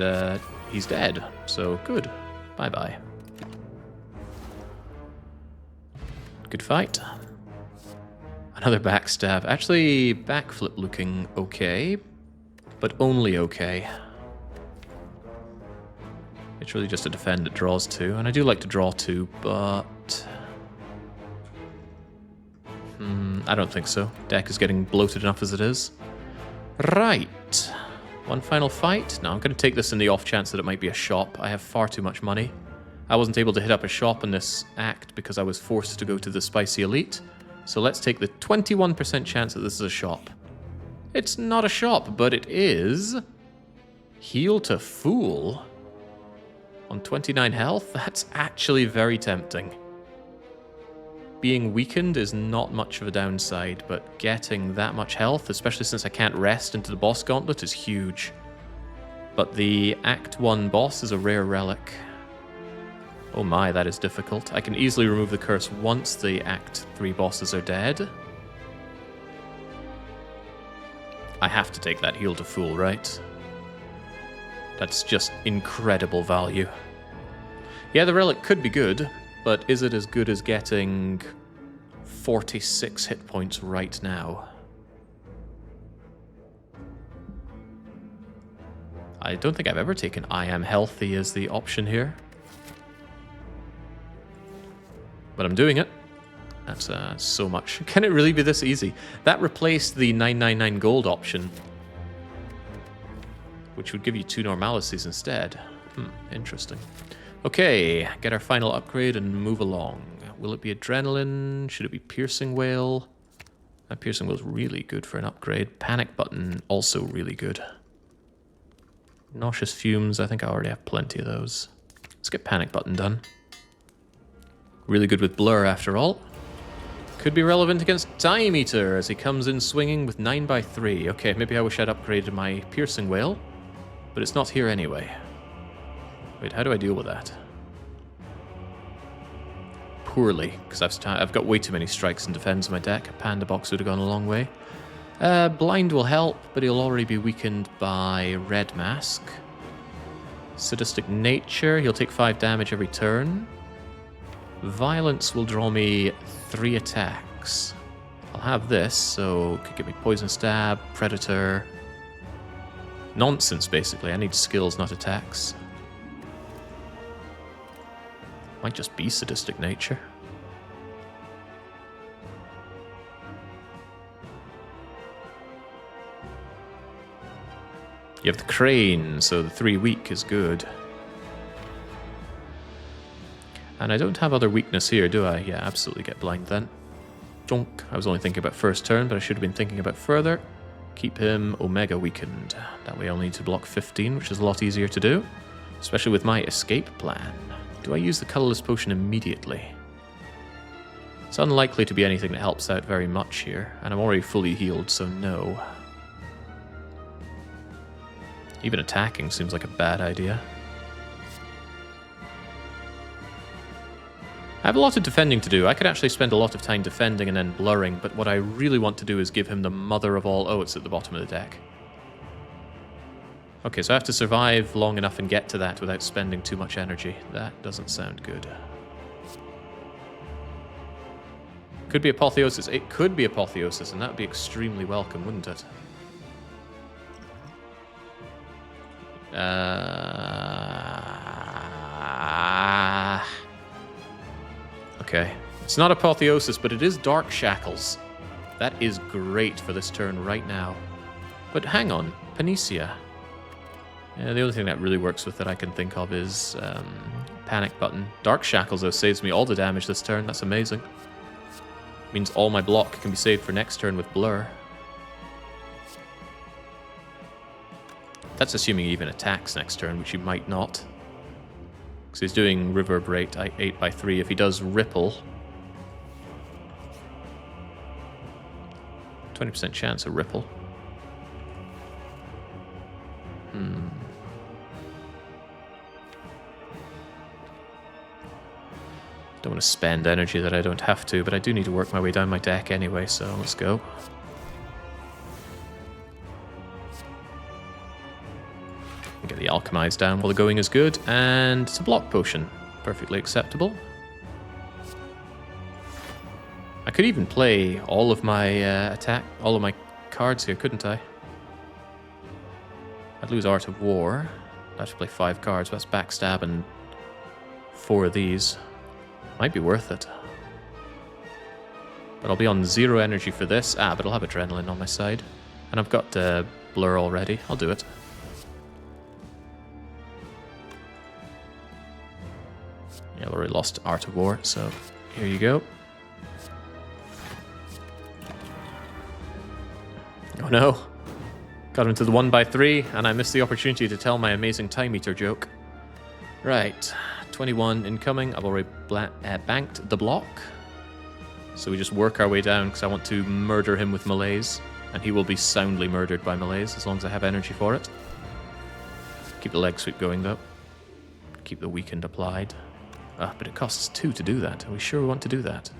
he's dead, so good. Bye-bye. Good fight. Another backstab. Actually, backflip looking okay, but only okay. It's really just a defend that draws 2, and I do like to draw 2, but... I don't think so. Deck is getting bloated enough as it is. Right. One final fight. Now, I'm going to take this in the off chance that it might be a shop. I have far too much money. I wasn't able to hit up a shop in this act because I was forced to go to the Spicy Elite. So let's take the 21% chance that this is a shop. It's not a shop, but it is... Heal to Fool. On 29 health? That's actually very tempting. Being weakened is not much of a downside, but getting that much health, especially since I can't rest into the boss gauntlet, is huge. But the Act 1 boss is a rare relic. Oh my, that is difficult. I can easily remove the curse once the Act 3 bosses are dead. I have to take that heal to Fool, right? That's just incredible value. Yeah, the relic could be good, but is it as good as getting 46 hit points right now? I don't think I've ever taken I am healthy as the option here. But I'm doing it. That's so much. Can it really be this easy? That replaced the 999 gold option, which would give you 2 normalities instead. Interesting. Okay, get our final upgrade and move along. Will it be Adrenaline? Should it be Piercing Wail? That Piercing Wail is really good for an upgrade. Panic Button, also really good. Nauseous Fumes, I think I already have plenty of those. Let's get Panic Button done. Really good with Blur, after all. Could be relevant against Time Eater, as he comes in swinging with 9x3. Okay, maybe I wish I'd upgraded my Piercing Wail, but it's not here anyway. Wait, how do I deal with that? Poorly, because I've got way too many strikes and defends in my deck. A Panda Box would have gone a long way. Blind will help, but he'll already be weakened by Red Mask. Sadistic Nature, he'll take 5 damage every turn. Violence will draw me 3 attacks. I'll have this, so it could give me Poison Stab, Predator. Nonsense, basically. I need skills, not attacks. Might just be Sadistic Nature. You have the Crane, so the 3 weak is good. And I don't have other weakness here, do I? Yeah, absolutely get blind then. Junk. I was only thinking about first turn, but I should have been thinking about further. Keep him Omega weakened. That way I'll need to block 15, which is a lot easier to do. Especially with my escape plan. Do I use the Colourless Potion immediately? It's unlikely to be anything that helps out very much here, and I'm already fully healed, so no. Even attacking seems like a bad idea. I have a lot of defending to do. I could actually spend a lot of time defending and then blurring, but what I really want to do is give him the mother of all... Oh, it's at the bottom of the deck. Okay, so I have to survive long enough and get to that without spending too much energy. That doesn't sound good. Could be Apotheosis. It could be Apotheosis, and that would be extremely welcome, wouldn't it? Okay. It's not Apotheosis, but it is Dark Shackles. That is great for this turn right now. But hang on. Panacea. Yeah, the only thing that really works with it I can think of is Panic Button. Dark Shackles, though, saves me all the damage this turn. That's amazing. Means all my block can be saved for next turn with Blur. That's assuming he even attacks next turn, which he might not. Because he's doing Reverberate 8/3. If he does Ripple... 20% chance of Ripple. Don't want to spend energy that I don't have to, but I do need to work my way down my deck anyway, so let's go. Get the Alchemize down while the going is good, and it's a block potion. Perfectly acceptable. I could even play all of my all of my cards here, couldn't I? I'd lose Art of War. I'd have to play 5 cards, but that's Backstab and 4 of these. Might be worth it. But I'll be on 0 energy for this. But I'll have Adrenaline on my side. And I've got Blur already. I'll do it. Yeah, I've already lost Art of War, so here you go. Oh no. Got him to the 1/3, and I missed the opportunity to tell my amazing Time Eater joke. Right. 21 incoming. I've already banked the block. So we just work our way down because I want to murder him with Malaise. And he will be soundly murdered by Malaise as long as I have energy for it. Keep the leg sweep going though. Keep the weakened applied. But it costs 2 to do that. Are we sure we want to do that?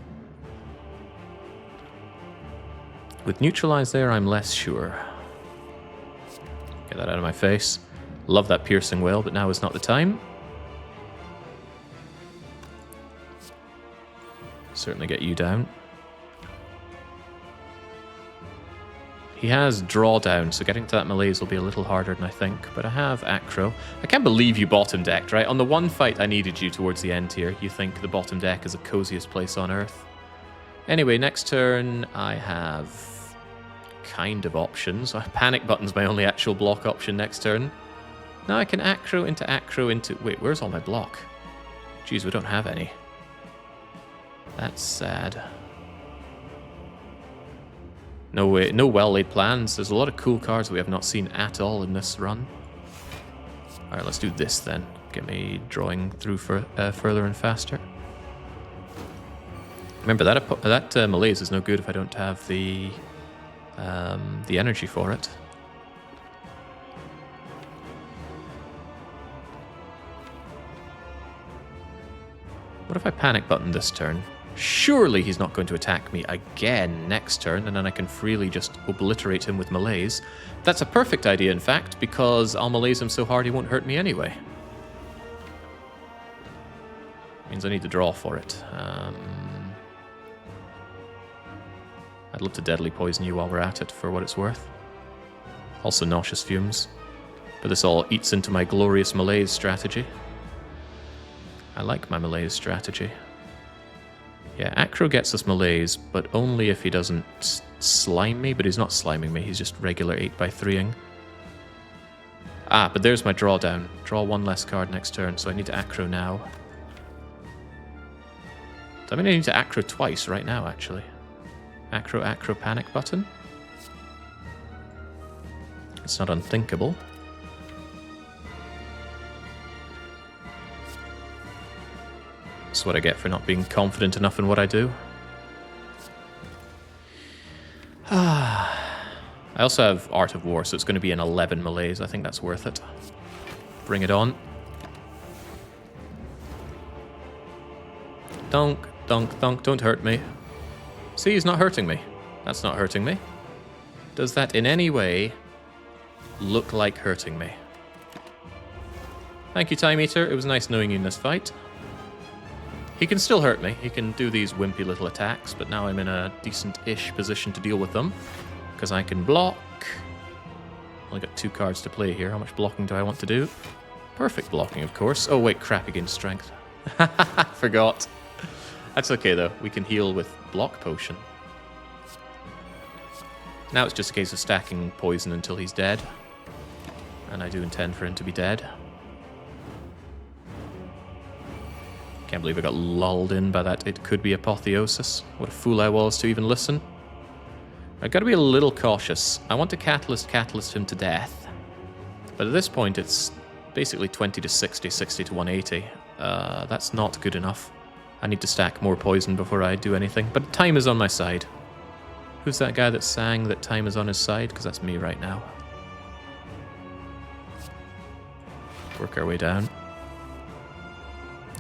With Neutralize there, I'm less sure. Get that out of my face. Love that Piercing Wail, but now is not the time. Certainly get you down. He has Drawdown, so getting to that Malaise will be a little harder than I think, but I have Acro. I can't believe you bottom decked, right? On the one fight I needed you towards the end here, you think the bottom deck is the coziest place on Earth. Anyway, next turn I have kind of options. Panic Button's my only actual block option next turn. Now I can Acro into... Wait, where's all my block? Jeez, we don't have any. That's sad. No way, no well-laid plans. There's a lot of cool cards that we have not seen at all in this run. Alright, let's do this then. Get me drawing through further and faster. Remember, that Malaise is no good if I don't have the energy for it. What if I Panic Button this turn? Surely he's not going to attack me again next turn, and then I can freely just obliterate him with melees. That's a perfect idea, in fact, because I'll melees him so hard he won't hurt me anyway. Means I need to draw for it. I'd love to deadly poison you while we're at it, for what it's worth. Also nauseous fumes. But this all eats into my glorious melees strategy. I like my melees strategy. Yeah, Acro gets us melees, but only if he doesn't slime me, but he's not sliming me, he's just regular 8x3ing. Ah, but there's my drawdown. Draw one less card next turn, so I need to Acro now. I mean, I need to Acro twice right now, actually. Acro, Acro, panic button. It's not unthinkable. That's what I get for not being confident enough in what I do. I also have Art of War, so it's going to be an 11 melees. I think that's worth it. Bring it on. Dunk, dunk, dunk, don't hurt me. See, he's not hurting me. That's not hurting me. Does that in any way look like hurting me? Thank you, Time Eater. It was nice knowing you in this fight. He can still hurt me. He can do these wimpy little attacks, but now I'm in a decent-ish position to deal with them, because I can block. Only got 2 cards to play here. How much blocking do I want to do? Perfect blocking, of course. Oh, wait, crap against strength. Forgot. That's okay, though. We can heal with block potion. Now it's just a case of stacking poison until he's dead. And I do intend for him to be dead. Can't believe I got lulled in by that it could be apotheosis. What a fool I was to even listen. I've got to be a little cautious. I want to catalyst him to death. But at this point it's basically 20 to 60, 60 to 180. That's not good enough. I need to stack more poison before I do anything. But time is on my side. Who's that guy that sang that time is on his side? Because that's me right now. Work our way down.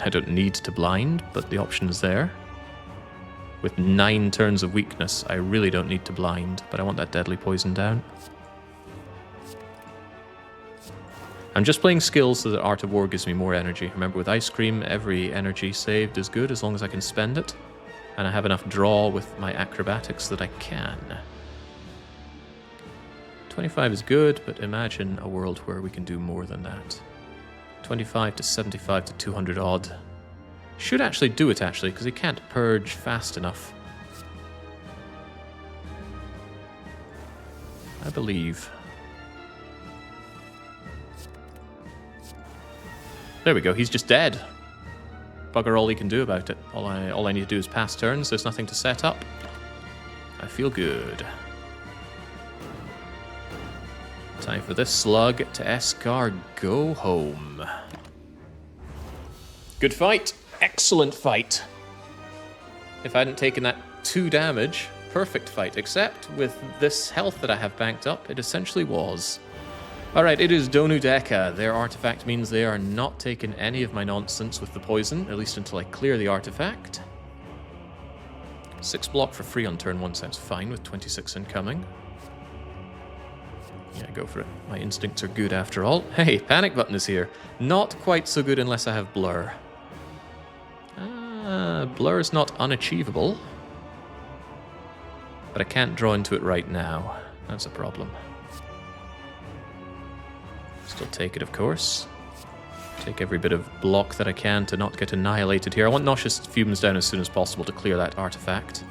I don't need to blind, but the option is there. With 9 turns of weakness, I really don't need to blind, but I want that deadly poison down. I'm just playing skills so that Art of War gives me more energy. Remember, with Ice Cream, every energy saved is good as long as I can spend it. And I have enough draw with my acrobatics that I can. 25 is good, but imagine a world where we can do more than that. 25 to 75 to 200 odd. Should actually do it, actually, because he can't purge fast enough. I believe. There we go, he's just dead. Bugger all he can do about it. All I need to do is pass turns, there's nothing to set up. I feel good. Time for this slug to escargot home. Good fight. Excellent fight. If I hadn't taken that 2 damage, perfect fight. Except with this health that I have banked up, it essentially was. Alright, it is Donu Deka. Their artifact means they are not taking any of my nonsense with the poison, at least until I clear the artifact. 6 block for free on turn 1 sounds fine with 26 incoming. Yeah, go for it. My instincts are good after all. Hey, panic button is here. Not quite so good unless I have blur. Blur is not unachievable. But I can't draw into it right now. That's a problem. Still take it, of course. Take every bit of block that I can to not get annihilated here. I want Nauseous Fumes down as soon as possible to clear that artifact.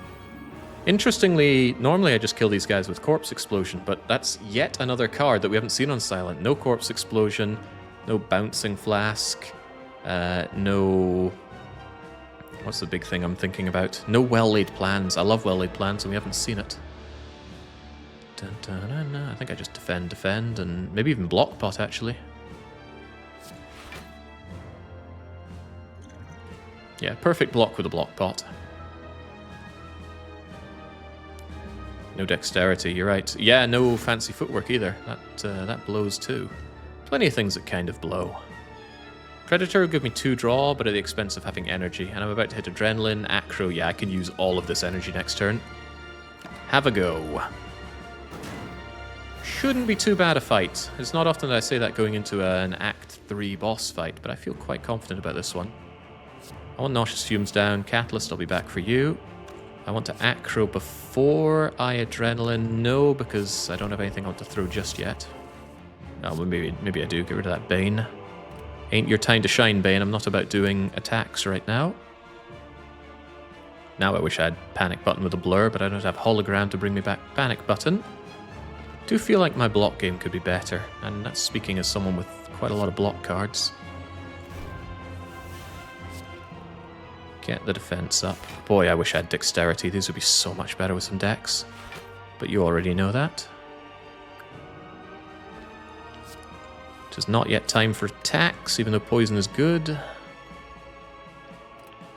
Interestingly, normally I just kill these guys with Corpse Explosion, but that's yet another card that we haven't seen on Silent. No Corpse Explosion, no Bouncing Flask, no... What's the big thing I'm thinking about? No Well-Laid Plans. I love Well-Laid Plans and we haven't seen it. Dun, dun, dun, dun. I think I just defend, and maybe even Block Pot, actually. Yeah, perfect block with a Block Pot. No dexterity, you're right. Yeah, no fancy footwork either. That blows too. Plenty of things that kind of blow. Predator will give me 2 draw, but at the expense of having energy. And I'm about to hit Adrenaline. Acro, yeah, I can use all of this energy next turn. Have a go. Shouldn't be too bad a fight. It's not often that I say that going into an Act 3 boss fight, but I feel quite confident about this one. I want Nauseous Fumes down. Catalyst, I'll be back for you. I want to Acro before I Adrenaline. No, because I don't have anything I want to throw just yet. Oh, well, maybe I do. Get rid of that Bane. Ain't your time to shine, Bane. I'm not about doing attacks right now. Now I wish I had Panic Button with a blur, but I don't have Hologram to bring me back Panic Button. Do feel like my block game could be better, and that's speaking as someone with quite a lot of block cards. Get the defense up. Boy, I wish I had Dexterity. These would be so much better with some dex. But you already know that. It is not yet time for attacks, even though poison is good.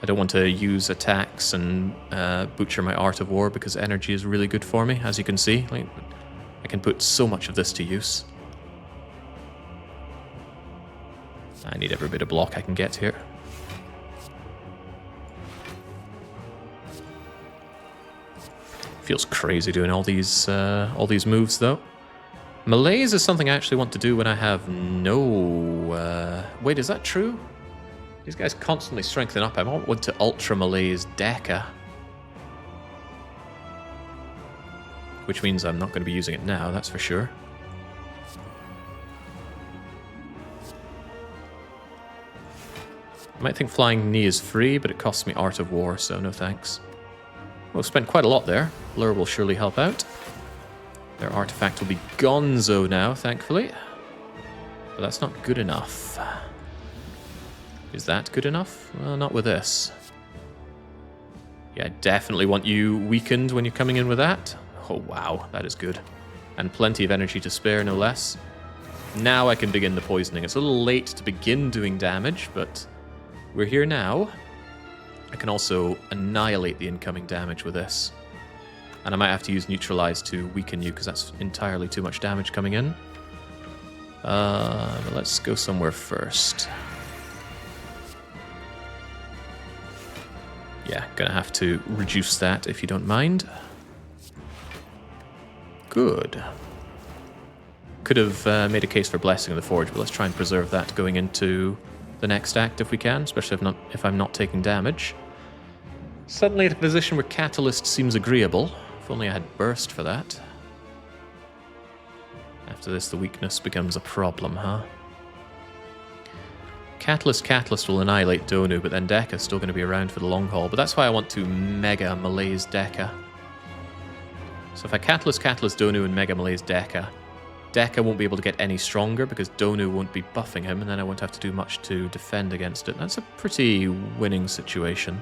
I don't want to use attacks and butcher my Art of War because energy is really good for me, as you can see. Like, I can put so much of this to use. I need every bit of block I can get here. Feels crazy doing all these moves though. Malaise is something I actually want to do when I have no... Wait, is that true? These guys constantly strengthen up. I might want to Ultra Malaise Deca. Which means I'm not going to be using it now, that's for sure. I might think Flying Knee is free, but it costs me Art of War, so no thanks. We'll spend quite a lot there. Lure will surely help out. Their artifact will be gonzo now, thankfully. But that's not good enough. Is that good enough? Well, not with this. Yeah, I definitely want you weakened when you're coming in with that. Oh, wow, that is good. And plenty of energy to spare, no less. Now I can begin the poisoning. It's a little late to begin doing damage, but we're here now. I can also annihilate the incoming damage with this. And I might have to use Neutralize to weaken you, because that's entirely too much damage coming in. But let's go somewhere first. Yeah, gonna have to reduce that if you don't mind. Good. Could have made a case for Blessing of the Forge, but let's try and preserve that going into the next act if we can, especially if I'm not taking damage. Suddenly at a position where Catalyst seems agreeable. If only I had Burst for that. After this, the weakness becomes a problem, huh? Catalyst will annihilate Donu, but then Deca's still going to be around for the long haul. But that's why I want to Mega Malaise Deca. So if I Catalyst Donu and Mega Malaise Deca, Deca won't be able to get any stronger because Donu won't be buffing him, and then I won't have to do much to defend against it. That's a pretty winning situation.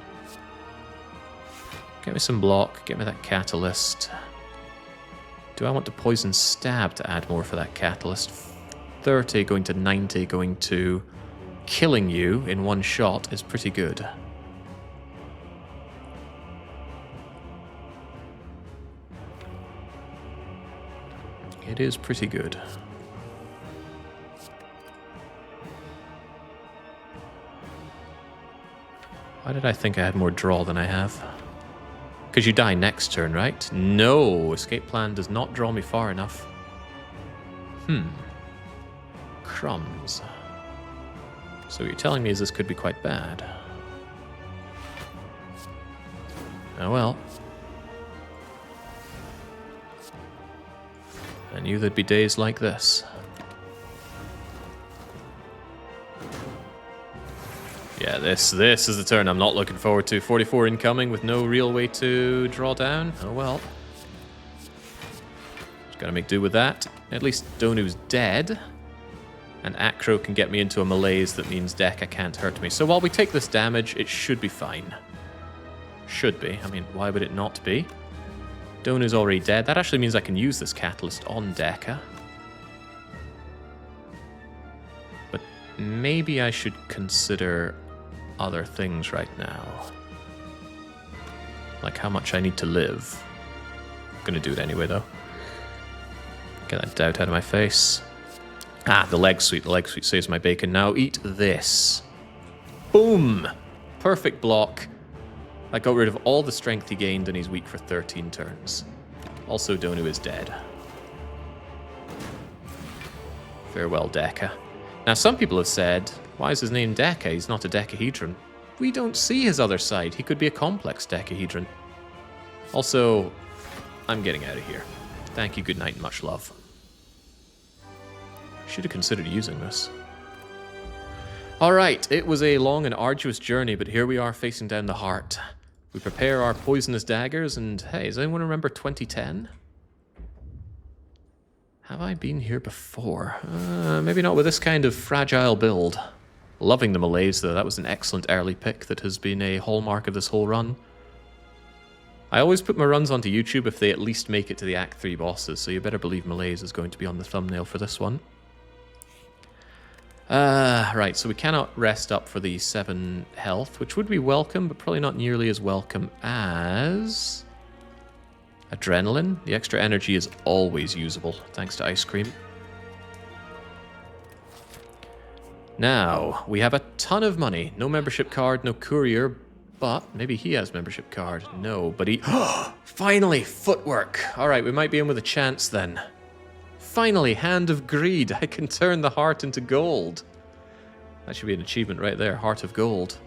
Get me some block, get me that Catalyst. Do I want to Poison Stab to add more for that Catalyst? 30 going to 90 going to killing you in one shot is pretty good. It is pretty good. Why did I think I had more draw than I have? Because you die next turn, right? No, escape plan does not draw me far enough. Crumbs. So what you're telling me is this could be quite bad. Oh well. I knew there'd be days like this. Yeah, this is the turn I'm not looking forward to. 44 incoming with no real way to draw down. Oh well. Just gotta make do with that. At least Donu's dead. And Acro can get me into a malaise that means Deca can't hurt me. So while we take this damage, it should be fine. Should be. I mean, why would it not be? Donu's already dead. That actually means I can use this Catalyst on Deca. But maybe I should consider other things right now. Like how much I need to live. I'm gonna do it anyway, though. Get that doubt out of my face. Ah, the leg sweet. The leg sweet saves my bacon. Now eat this. Boom! Perfect block. I got rid of all the strength he gained, and he's weak for 13 turns. Also, Donu is dead. Farewell, Deca. Now, some people have said, why is his name Deca? He's not a decahedron. We don't see his other side. He could be a complex decahedron. Also, I'm getting out of here. Thank you, good night, and much love. Should have considered using this. Alright, it was a long and arduous journey, but here we are facing down the heart. We prepare our poisonous daggers, and hey, does anyone remember 2010? Have I been here before? Maybe not with this kind of fragile build. Loving the melees, though. That was an excellent early pick that has been a hallmark of this whole run. I always put my runs onto YouTube if they at least make it to the Act 3 bosses, so you better believe melees is going to be on the thumbnail for this one. Right, so we cannot rest up for the 7 health, which would be welcome, but probably not nearly as welcome as adrenaline. The extra energy is always usable, thanks to ice cream. Now, we have a ton of money. No membership card, no courier, but maybe he has membership card. No, but he... Finally, footwork. Alright, we might be in with a chance then. Finally, Hand of Greed. I can turn the heart into gold. That should be an achievement right there, Heart of Gold.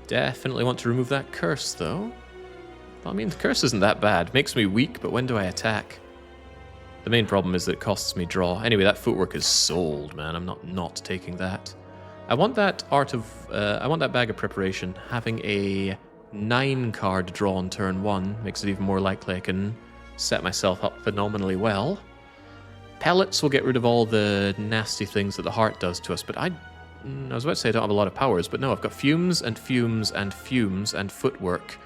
Definitely want to remove that curse, though. I mean, the curse isn't that bad. Makes me weak, but when do I attack? The main problem is that it costs me draw. Anyway, that footwork is sold, man. I'm not taking that. I want that I want that bag of preparation. Having a 9-card draw on turn 1 makes it even more likely I can set myself up phenomenally well. Pellets will get rid of all the nasty things that the heart does to us, but I was about to say I don't have a lot of powers, but no, I've got fumes and fumes and fumes and footwork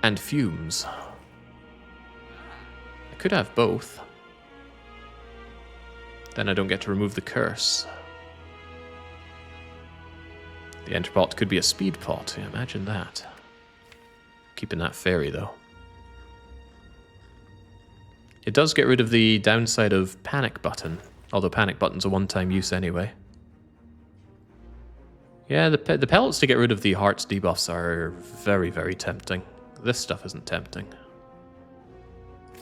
and fumes. I could have both. Then I don't get to remove the curse. The enter pot could be a speed pot, yeah, imagine that. Keeping that fairy, though. It does get rid of the downside of panic button, although panic button's a one-time use anyway. Yeah, the pellets to get rid of the heart's debuffs are very, very tempting. This stuff isn't tempting.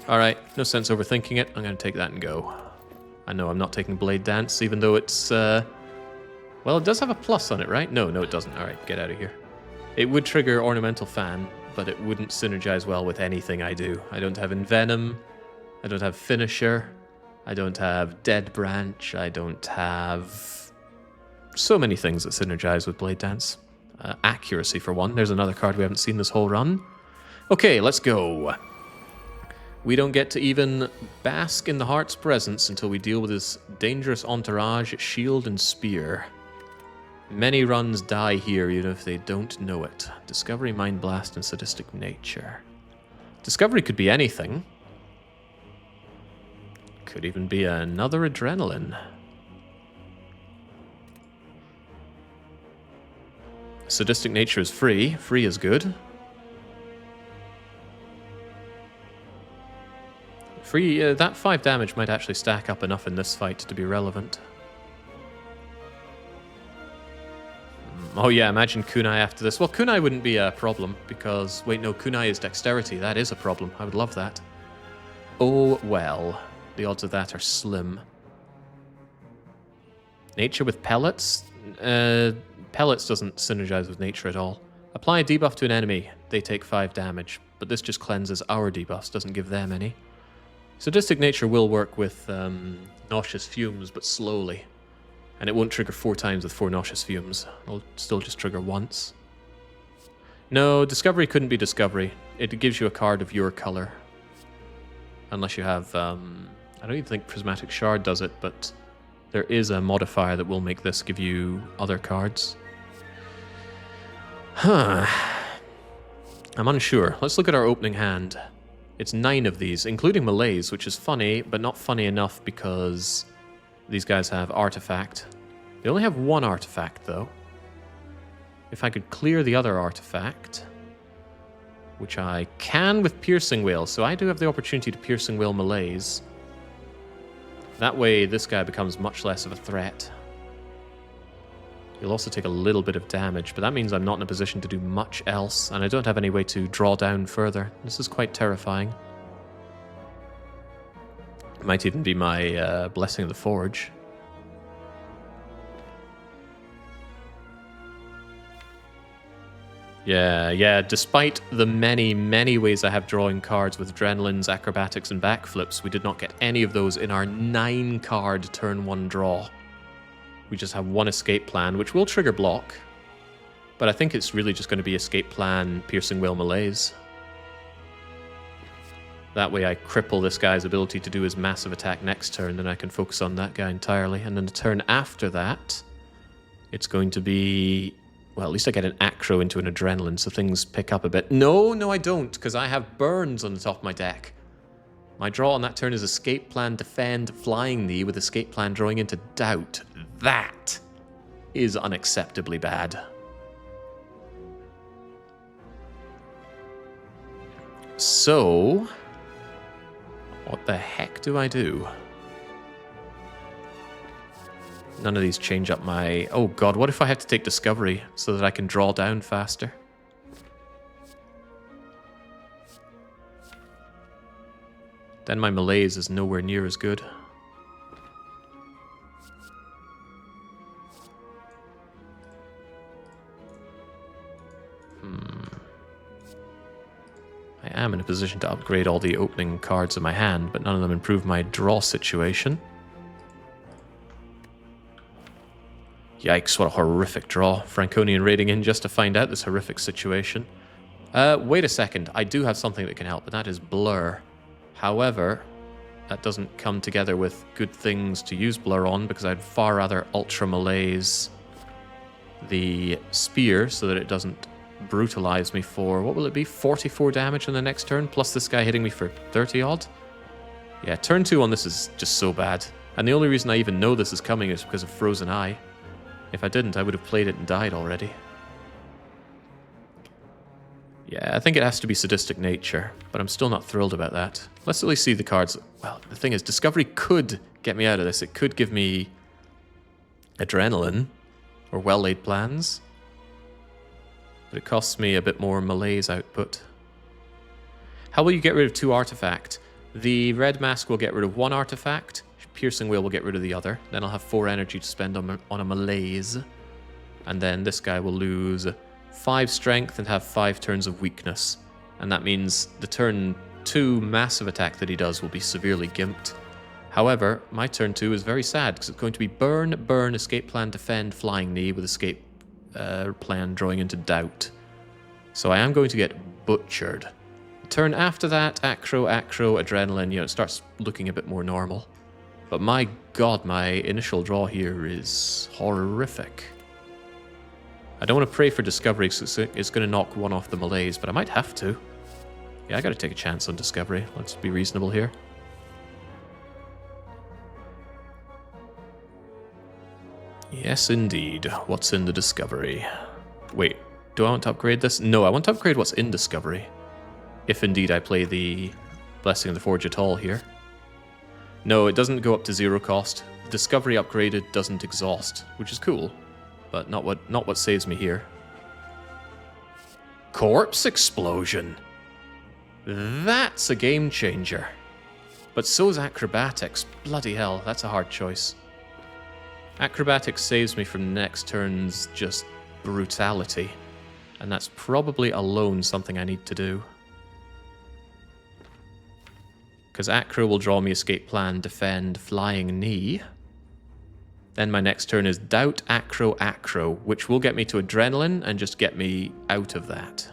Alright, no sense overthinking it. I'm going to take that and go. I know I'm not taking Blade Dance, even though it's... well, it does have a plus on it, right? No, it doesn't. Alright, get out of here. It would trigger Ornamental Fan, but it wouldn't synergize well with anything I do. I don't have Envenom. I don't have Finisher. I don't have Dead Branch. I don't have so many things that synergize with Blade Dance. Accuracy, for one. There's another card we haven't seen this whole run. Okay, let's go. We don't get to even bask in the heart's presence until we deal with his dangerous entourage, shield, and spear. Many runs die here, even if they don't know it. Discovery, Mind Blast, and Sadistic Nature. Discovery could be anything. Could even be another adrenaline. Sadistic Nature is free. Free is good. Free, that 5 damage might actually stack up enough in this fight to be relevant. Oh yeah, imagine Kunai after this. Well, Kunai wouldn't be a problem, because... Wait, no, Kunai is dexterity. That is a problem. I would love that. Oh, well. The odds of that are slim. Nature with pellets? Pellets doesn't synergize with nature at all. Apply a debuff to an enemy. They take 5 damage. But this just cleanses our debuffs, doesn't give them any. Sadistic Nature will work with nauseous fumes, but slowly. And it won't trigger 4 times with 4 nauseous fumes. It'll still just trigger once. No, Discovery couldn't be Discovery. It gives you a card of your color. Unless you have... I don't even think Prismatic Shard does it, but there is a modifier that will make this give you other cards. Huh. I'm unsure. Let's look at our opening hand. It's 9 of these, including melees, which is funny, but not funny enough because these guys have Artifact. They only have 1 Artifact, though. If I could clear the other Artifact, which I can with Piercing Wail, so I do have the opportunity to Piercing Wail melees. That way, this guy becomes much less of a threat. He'll also take a little bit of damage, but that means I'm not in a position to do much else, and I don't have any way to draw down further. This is quite terrifying. It might even be my Blessing of the Forge. Yeah, despite the many ways I have drawing cards with adrenalines, acrobatics, and backflips, we did not get any of those in our 9-card turn 1 draw. We just have one escape plan, which will trigger block, but I think it's really just going to be escape plan, piercing whale malaise. That way I cripple this guy's ability to do his massive attack next turn, then I can focus on that guy entirely. And then the turn after that, it's going to be... Well, at least I get an acro into an adrenaline, so things pick up a bit. No, I don't, because I have burns on the top of my deck. My draw on that turn is escape plan, defend, flying knee, with escape plan drawing into doubt. That is unacceptably bad. So, what the heck do I do? None of these change up my... Oh god, what if I have to take Discovery so that I can draw down faster? Then my malaise is nowhere near as good. I am in a position to upgrade all the opening cards in my hand, but none of them improve my draw situation. Yikes, what a horrific draw. Franconian raiding in just to find out this horrific situation. Wait a second, I do have something that can help, and that is Blur. However, that doesn't come together with good things to use Blur on, because I'd far rather Ultra Malaise the Spear so that it doesn't brutalize me for, what will it be, 44 damage in the next turn, plus this guy hitting me for 30 odd? Yeah, turn 2 on this is just so bad. And the only reason I even know this is coming is because of Frozen Eye. If I didn't, I would have played it and died already. Yeah, I think it has to be Sadistic Nature, but I'm still not thrilled about that. Let's at least see the cards. Well, the thing is, Discovery could get me out of this. It could give me Adrenaline, or Well-Laid Plans, but it costs me a bit more Malaise output. How will you get rid of 2 artifact? The Red Mask will get rid of 1 artifact, Piercing Whale will get rid of the other, then I'll have 4 energy to spend on a Malaise, and then this guy will lose 5 strength and have 5 turns of weakness, and that means the turn 2 massive attack that he does will be severely gimped. However, my turn 2 is very sad, because it's going to be burn, burn, escape plan, defend, flying knee, with escape plan drawing into doubt. So I am going to get butchered. The turn after that, acro, adrenaline, it starts looking a bit more normal. But my god, my initial draw here is horrific. I don't want to pray for Discovery, because it's going to knock 1 off the Malaise, but I might have to. Yeah, I got to take a chance on Discovery. Let's be reasonable here. Yes, indeed. What's in the Discovery? Wait, do I want to upgrade this? No, I want to upgrade what's in Discovery. If indeed I play the Blessing of the Forge at all here. No, it doesn't go up to 0 cost. Discovery upgraded doesn't exhaust, which is cool, but not what saves me here. Corpse Explosion! That's a game changer. But so's Acrobatics. Bloody hell, that's a hard choice. Acrobatics saves me from next turn's just brutality, and that's probably alone something I need to do. Because Acro will draw me escape plan, defend, flying knee. Then my next turn is doubt, acro, which will get me to adrenaline and just get me out of that.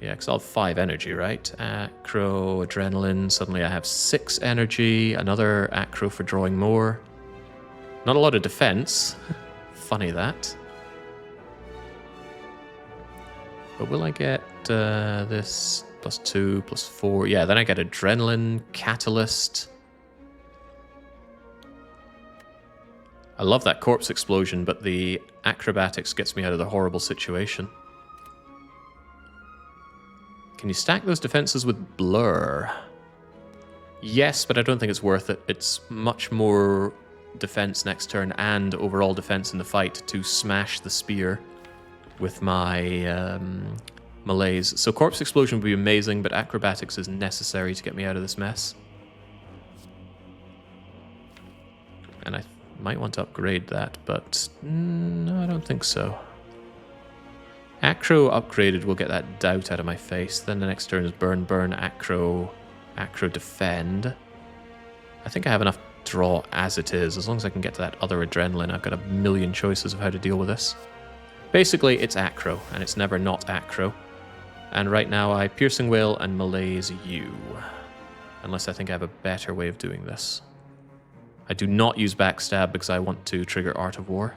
Yeah, because I'll have 5 energy, right? Acro, adrenaline, suddenly I have 6 energy, another acro for drawing more. Not a lot of defense. Funny that. But will I get this... +2, +4. Yeah, then I get Adrenaline, Catalyst. I love that Corpse Explosion, but the Acrobatics gets me out of the horrible situation. Can you stack those defenses with Blur? Yes, but I don't think it's worth it. It's much more defense next turn and overall defense in the fight to smash the spear with my melees. So Corpse Explosion would be amazing, but Acrobatics is necessary to get me out of this mess. And I might want to upgrade that, but no, I don't think so. Acro upgraded will get that doubt out of my face. Then the next turn is burn, burn, acro, acro defend. I think I have enough draw as it is. As long as I can get to that other adrenaline, I've got a million choices of how to deal with this. Basically, it's acro, and it's never not acro. And right now I Piercing Wail and Malaise you. Unless I think I have a better way of doing this. I do not use Backstab because I want to trigger Art of War.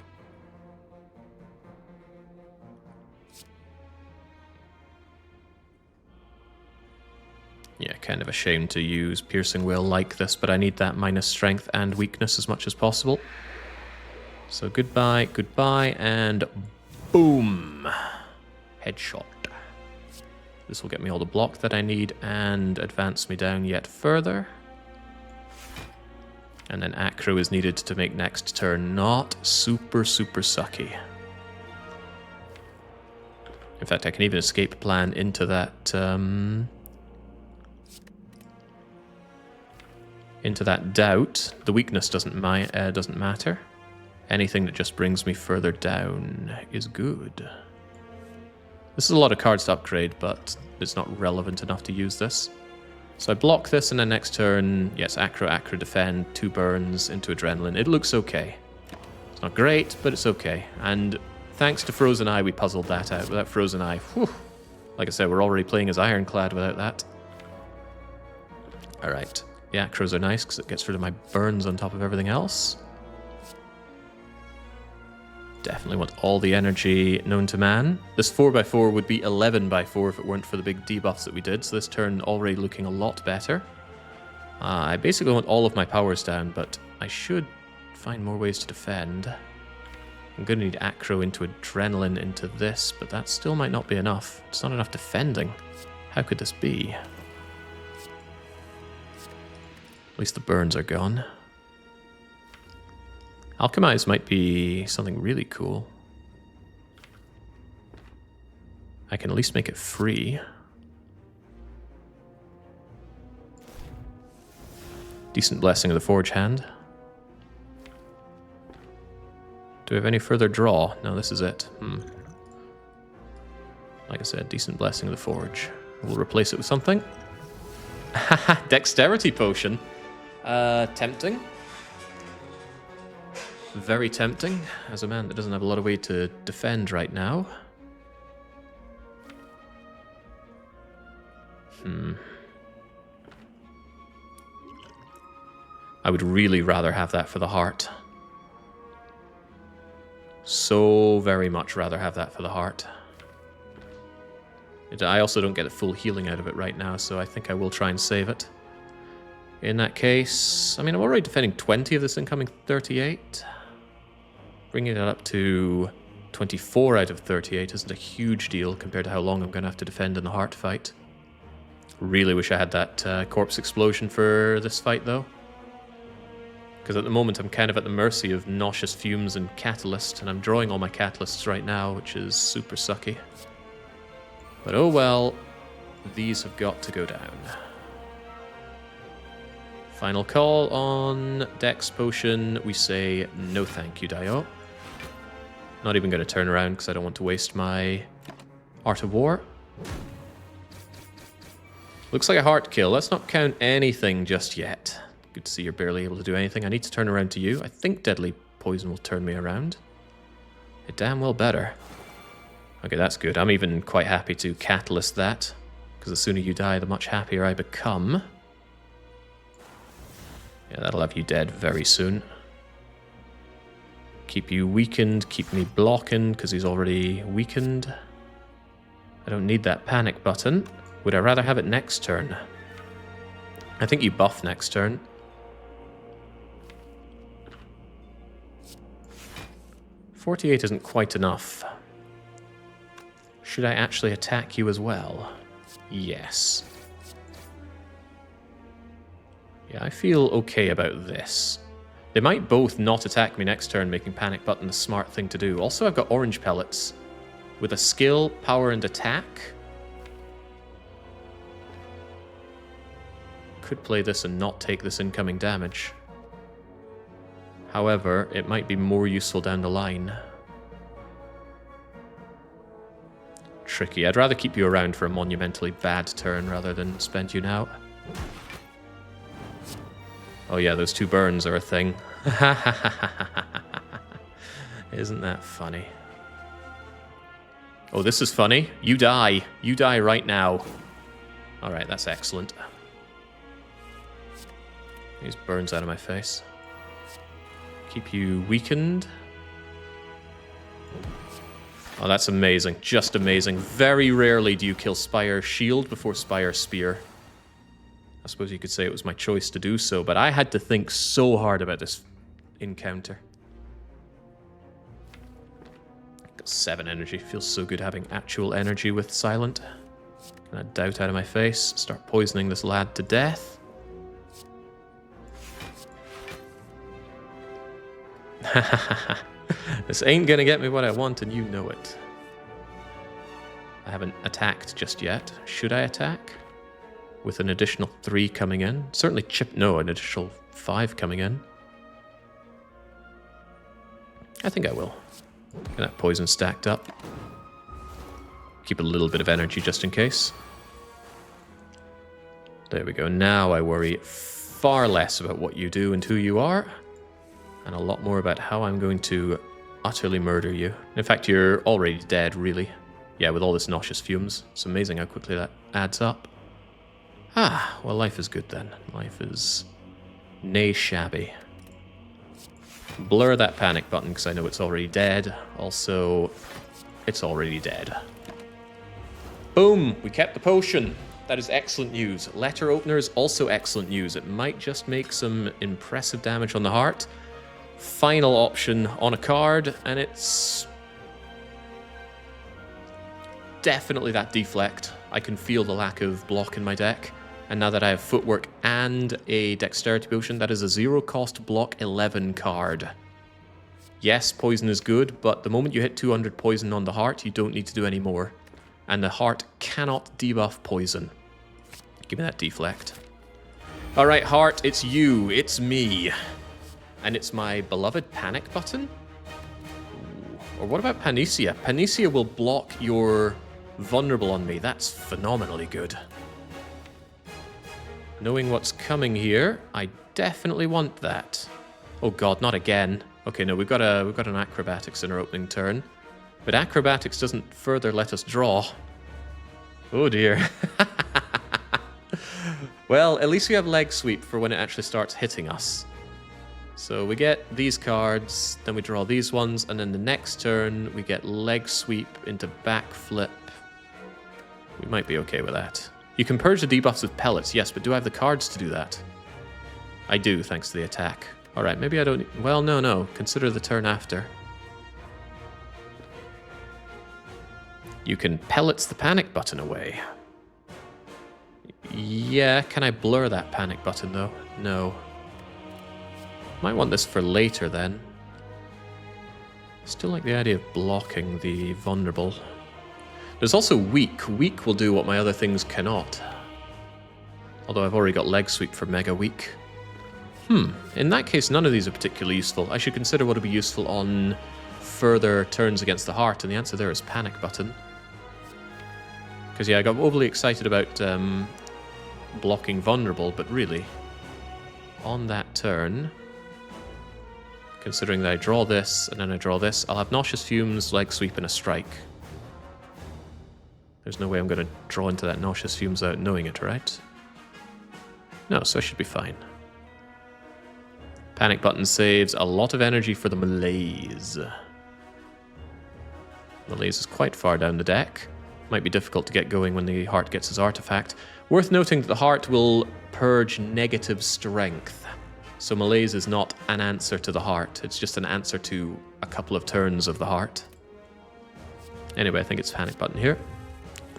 Yeah, kind of ashamed to use Piercing Wail like this, but I need that minus strength and weakness as much as possible. So goodbye, goodbye, and boom! Headshot. This will get me all the block that I need and advance me down yet further. And then Acro is needed to make next turn not super, super sucky. In fact, I can even escape plan into that... into that doubt. The weakness doesn't matter. Anything that just brings me further down is good. This is a lot of cards to upgrade, but it's not relevant enough to use this. So I block this, and then next turn, yes, Acro, Acro, defend, 2 burns into Adrenaline. It looks okay. It's not great, but it's okay. And thanks to Frozen Eye, we puzzled that out. Without Frozen Eye, whew, like I said, we're already playing as Ironclad without that. Alright. The Acros are nice because it gets rid of my burns on top of everything else. Definitely want all the energy known to man. This 4x4 would be 11x4 if it weren't for the big debuffs that we did, so this turn already looking a lot better. I basically want all of my powers down, but I should find more ways to defend. I'm going to need Acro into Adrenaline into this, but that still might not be enough. It's not enough defending. How could this be? At least the burns are gone. Alchemize might be something really cool. I can at least make it free. Decent Blessing of the Forge hand. Do we have any further draw? No, this is it. Like I said, Decent Blessing of the Forge. We'll replace it with something. Dexterity Potion. Tempting. Very tempting, as a man that doesn't have a lot of way to defend right now. I would really rather have that for the heart. So very much rather have that for the heart. I also don't get a full healing out of it right now, so I think I will try and save it. In that case, I mean, I'm already defending 20 of this incoming 38. Bringing it up to 24 out of 38 isn't a huge deal compared to how long I'm going to have to defend in the heart fight. Really wish I had that corpse explosion for this fight, though. Because at the moment I'm kind of at the mercy of nauseous fumes and catalyst, and I'm drawing all my catalysts right now, which is super sucky. But oh well, these have got to go down. Final call on Dex Potion. We say no thank you, Dio. Not even going to turn around because I don't want to waste my Art of War. Looks like a heart kill. Let's not count anything just yet. Good to see you're barely able to do anything. I need to turn around to you. I think Deadly Poison will turn me around. It damn well better. Okay, that's good. I'm even quite happy to catalyst that, because the sooner you die, the much happier I become. Yeah, that'll have you dead very soon. Keep you weakened, keep me blocking, because he's already weakened. I don't need that panic button. Would I rather have it next turn? I think you buff next turn. .48 isn't quite enough. Should I actually attack you as well? Yes. Yeah, I feel okay about this. They might both not attack me next turn, making panic button the smart thing to do. Also, I've got orange pellets with a skill, power, and attack. Could play this and not take this incoming damage. However, it might be more useful down the line. Tricky. I'd rather keep you around for a monumentally bad turn rather than spend you now. Oh yeah, those 2 burns are a thing. Isn't that funny? Oh, this is funny. You die. You die right now. Alright, that's excellent. These burns out of my face. Keep you weakened. Oh, that's amazing. Just amazing. Very rarely do you kill Spire Shield before Spire Spear. I suppose you could say it was my choice to do so, but I had to think so hard about this encounter. Got 7 energy. Feels so good having actual energy with Silent. Get that doubt out of my face. Start poisoning this lad to death. This ain't gonna get me what I want, and you know it. I haven't attacked just yet. Should I attack? With an additional 3 coming in. Certainly an additional 5 coming in. I think I will. Get that poison stacked up. Keep a little bit of energy just in case. There we go. Now I worry far less about what you do and who you are, and a lot more about how I'm going to utterly murder you. In fact, you're already dead, really. Yeah, with all this nauseous fumes. It's amazing how quickly that adds up. Ah, well, life is good then. Life is nay shabby. Blur that panic button because I know it's already dead. Also, it's already dead. Boom! We kept the potion. That is excellent news. Letter opener is also excellent news. It might just make some impressive damage on the heart. Final option on a card, and it's definitely that deflect. I can feel the lack of block in my deck. And now that I have footwork and a dexterity potion, that is a 0-cost block 11 card. Yes, poison is good, but the moment you hit 200 poison on the heart, you don't need to do any more. And the heart cannot debuff poison. Give me that deflect. Alright, heart, it's you, it's me. And it's my beloved panic button? Ooh. Or what about Panacea? Panacea will block your vulnerable on me. That's phenomenally good. Knowing what's coming here, I definitely want that. Oh god, not again. Okay, no, we've got an acrobatics in our opening turn. But acrobatics doesn't further let us draw. Oh dear. Well, at least we have leg sweep for when it actually starts hitting us. So we get these cards, then we draw these ones, and then the next turn we get leg sweep into backflip. We might be okay with that. You can purge the debuffs with pellets, yes, but do I have the cards to do that? I do, thanks to the attack. Alright, maybe I don't... Well, no. Consider the turn after. You can pellets the panic button away. Yeah, can I blur that panic button, though? No. Might want this for later, then. Still like the idea of blocking the vulnerable. There's also weak. Weak will do what my other things cannot. Although I've already got leg sweep for mega weak. In that case, none of these are particularly useful. I should consider what would be useful on further turns against the heart, and the answer there is panic button. Because yeah, I got overly excited about blocking vulnerable, but really, on that turn, considering that I draw this, and then I draw this, I'll have nauseous fumes, leg sweep, and a strike. There's no way I'm going to draw into that nauseous fumes without knowing it, right? No, so I should be fine. Panic button saves a lot of energy for the malaise. Malaise is quite far down the deck. Might be difficult to get going when the heart gets his artifact. Worth noting that the heart will purge negative strength. So malaise is not an answer to the heart. It's just an answer to a couple of turns of the heart. Anyway, I think it's panic button here.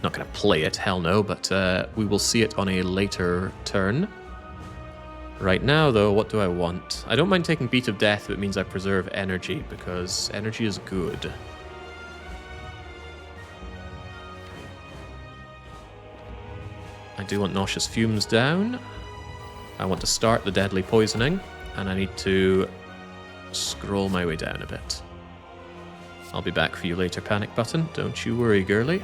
Not going to play it, hell no, but we will see it on a later turn. Right now, though, what do I want? I don't mind taking Beat of Death if it means I preserve energy, because energy is good. I do want Nauseous Fumes down. I want to start the Deadly Poisoning, and I need to scroll my way down a bit. I'll be back for you later, Panic Button. Don't you worry, girly.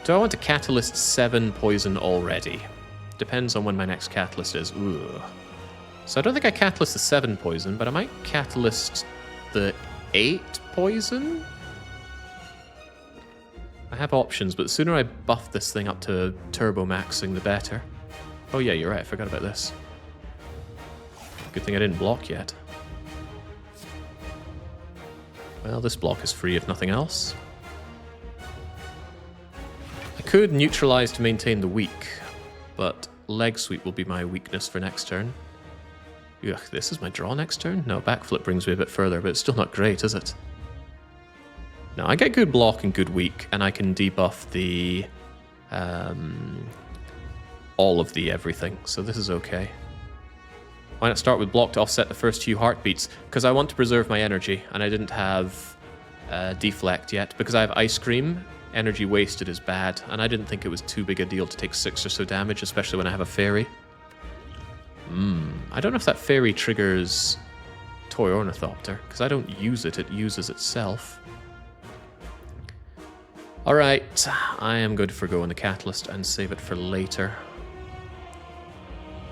Do I want to Catalyst 7 poison already? Depends on when my next Catalyst is. Ooh. So I don't think I Catalyst the 7 poison, but I might Catalyst the 8 poison? I have options, but the sooner I buff this thing up to turbo maxing, the better. Oh yeah, you're right, I forgot about this. Good thing I didn't block yet. Well, this block is free if nothing else. I could neutralize to maintain the weak, but leg sweep will be my weakness for next turn. Ugh, this is my draw next turn? No, backflip brings me a bit further, but it's still not great, is it? No, I get good block and good weak, and I can debuff the... all of the everything, so this is okay. Why not start with block to offset the first few heartbeats? Because I want to preserve my energy, and I didn't have deflect yet. Because I have Ice Cream, energy wasted is bad, and I didn't think it was too big a deal to take 6 or so damage, especially when I have a fairy. I don't know if that fairy triggers Toy Ornithopter, because I don't use it, it uses itself. Alright, I am going to forgo on the Catalyst and save it for later.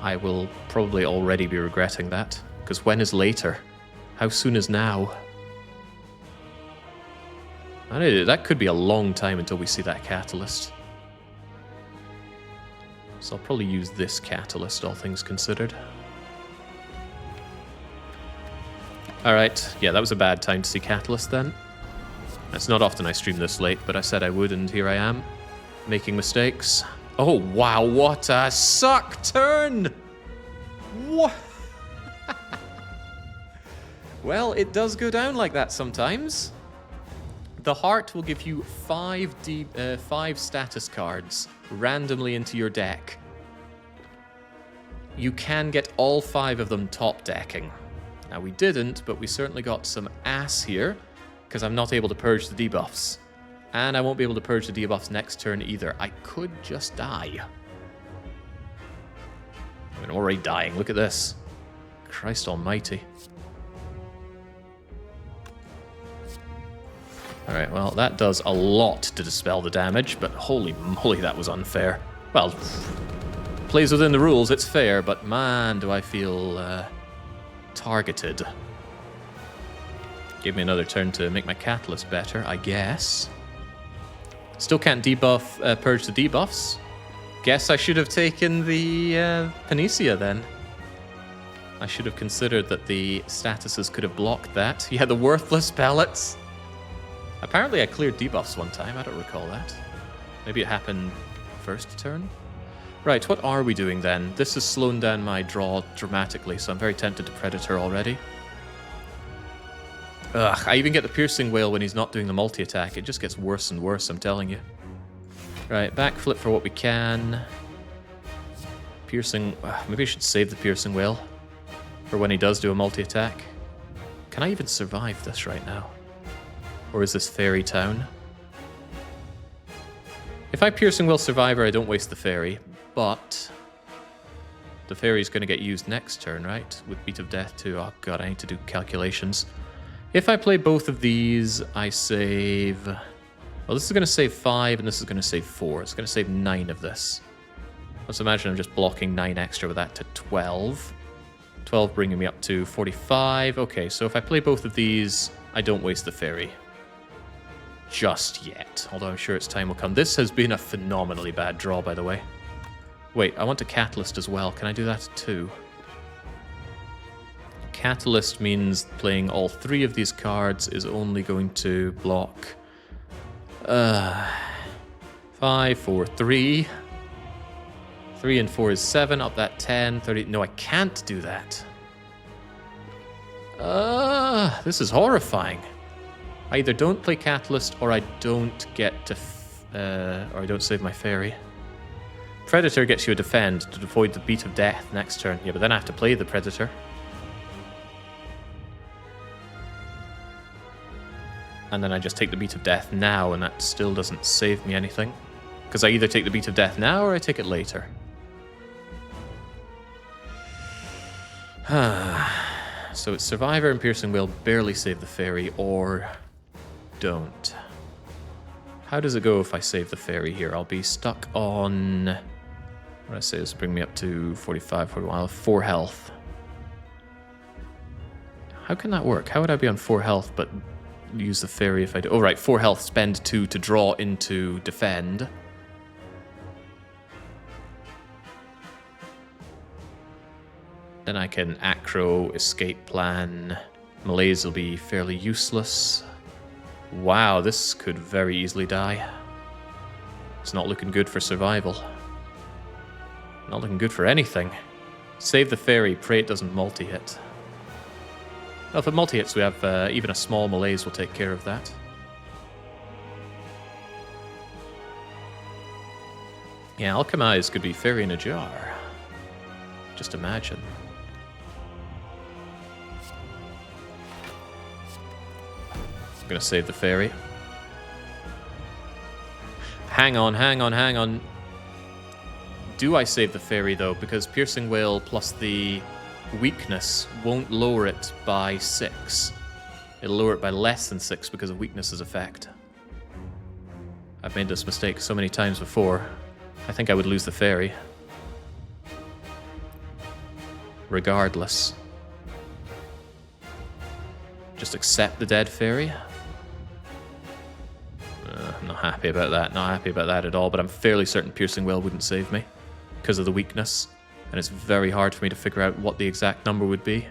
I will probably already be regretting that, because when is later? How soon is now? That could be a long time until we see that Catalyst. So I'll probably use this Catalyst, all things considered. Alright, yeah, that was a bad time to see Catalyst then. It's not often I stream this late, but I said I would, and here I am, making mistakes. Oh, wow, what a suck turn! What? Well, it does go down like that sometimes. The heart will give you 5 status cards randomly into your deck. You can get all 5 of them top decking. Now, we didn't, but we certainly got some ass here, because I'm not able to purge the debuffs. And I won't be able to purge the debuffs next turn either. I could just die. I mean, already dying. Look at this. Christ almighty. Alright, well, that does a lot to dispel the damage, but holy moly, that was unfair. Well, plays within the rules, it's fair, but man, do I feel targeted. Give me another turn to make my Catalyst better, I guess. Still can't debuff, purge the debuffs. Guess I should have taken the Panacea then. I should have considered that the statuses could have blocked that. Yeah, the worthless pellets. Apparently I cleared debuffs one time, I don't recall that. Maybe it happened first turn? Right, what are we doing then? This has slowed down my draw dramatically, so I'm very tempted to Predator already. Ugh, I even get the Piercing Wail when he's not doing the multi-attack. It just gets worse and worse, I'm telling you. Right, backflip for what we can. Piercing... maybe I should save the Piercing Wail for when he does do a multi-attack. Can I even survive this right now? Or is this Fairy Town? If I Piercing Wail Survivor, I don't waste the Fairy, but... the Fairy's going to get used next turn, right? With Beat of Death too. Oh god, I need to do calculations. If I play both of these, I save... well, this is going to save 5, and this is going to save 4. It's going to save 9 of this. Let's imagine I'm just blocking 9 extra with that to 12. 12 bringing me up to 45. Okay, so if I play both of these, I don't waste the Fairy. Just yet. Although I'm sure its time will come. This has been a phenomenally bad draw, by the way. Wait, I want a Catalyst as well. Can I do that too? Catalyst means playing all 3 of these cards is only going to block 5, 4, 3. 3 and 4 is 7, up that 10, 30. No, I can't do that. This is horrifying. I either don't play Catalyst or I don't get to... or I don't save my Fairy. Predator gets you a defend to avoid the beat of death next turn. Yeah, but then I have to play the Predator. And then I just take the beat of death now, and that still doesn't save me anything. Because I either take the beat of death now, or I take it later. So it's Survivor and Piercing will barely save the Fairy, or don't. How does it go if I save the Fairy here? I'll be stuck on... What did I say? This will bring me up to 45, 41. I'll have 4 health. How can that work? How would I be on 4 health, but use the Fairy if I do? Oh, right, 4 health, spend 2 to draw into defend. Then I can acro, escape plan. Malaise will be fairly useless. Wow, this could very easily die. It's not looking good for survival. Not looking good for anything. Save the Fairy, pray it doesn't multi-hit. Well, if it multi-hits, we have even a small Malaise will take care of that. Yeah, Alchemize could be Fairy in a jar. Just imagine. I'm gonna save the Fairy. Hang on, hang on, hang on. Do I save the Fairy, though? Because Piercing Wail plus the weakness won't lower it by 6. It'll lower it by less than 6 because of weakness's effect. I've made this mistake so many times before. I think I would lose the Fairy. Regardless. Just accept the dead Fairy. I'm not happy about that. Not happy about that at all, but I'm fairly certain Piercing Wail wouldn't save me because of the weakness. And it's very hard for me to figure out what the exact number would be.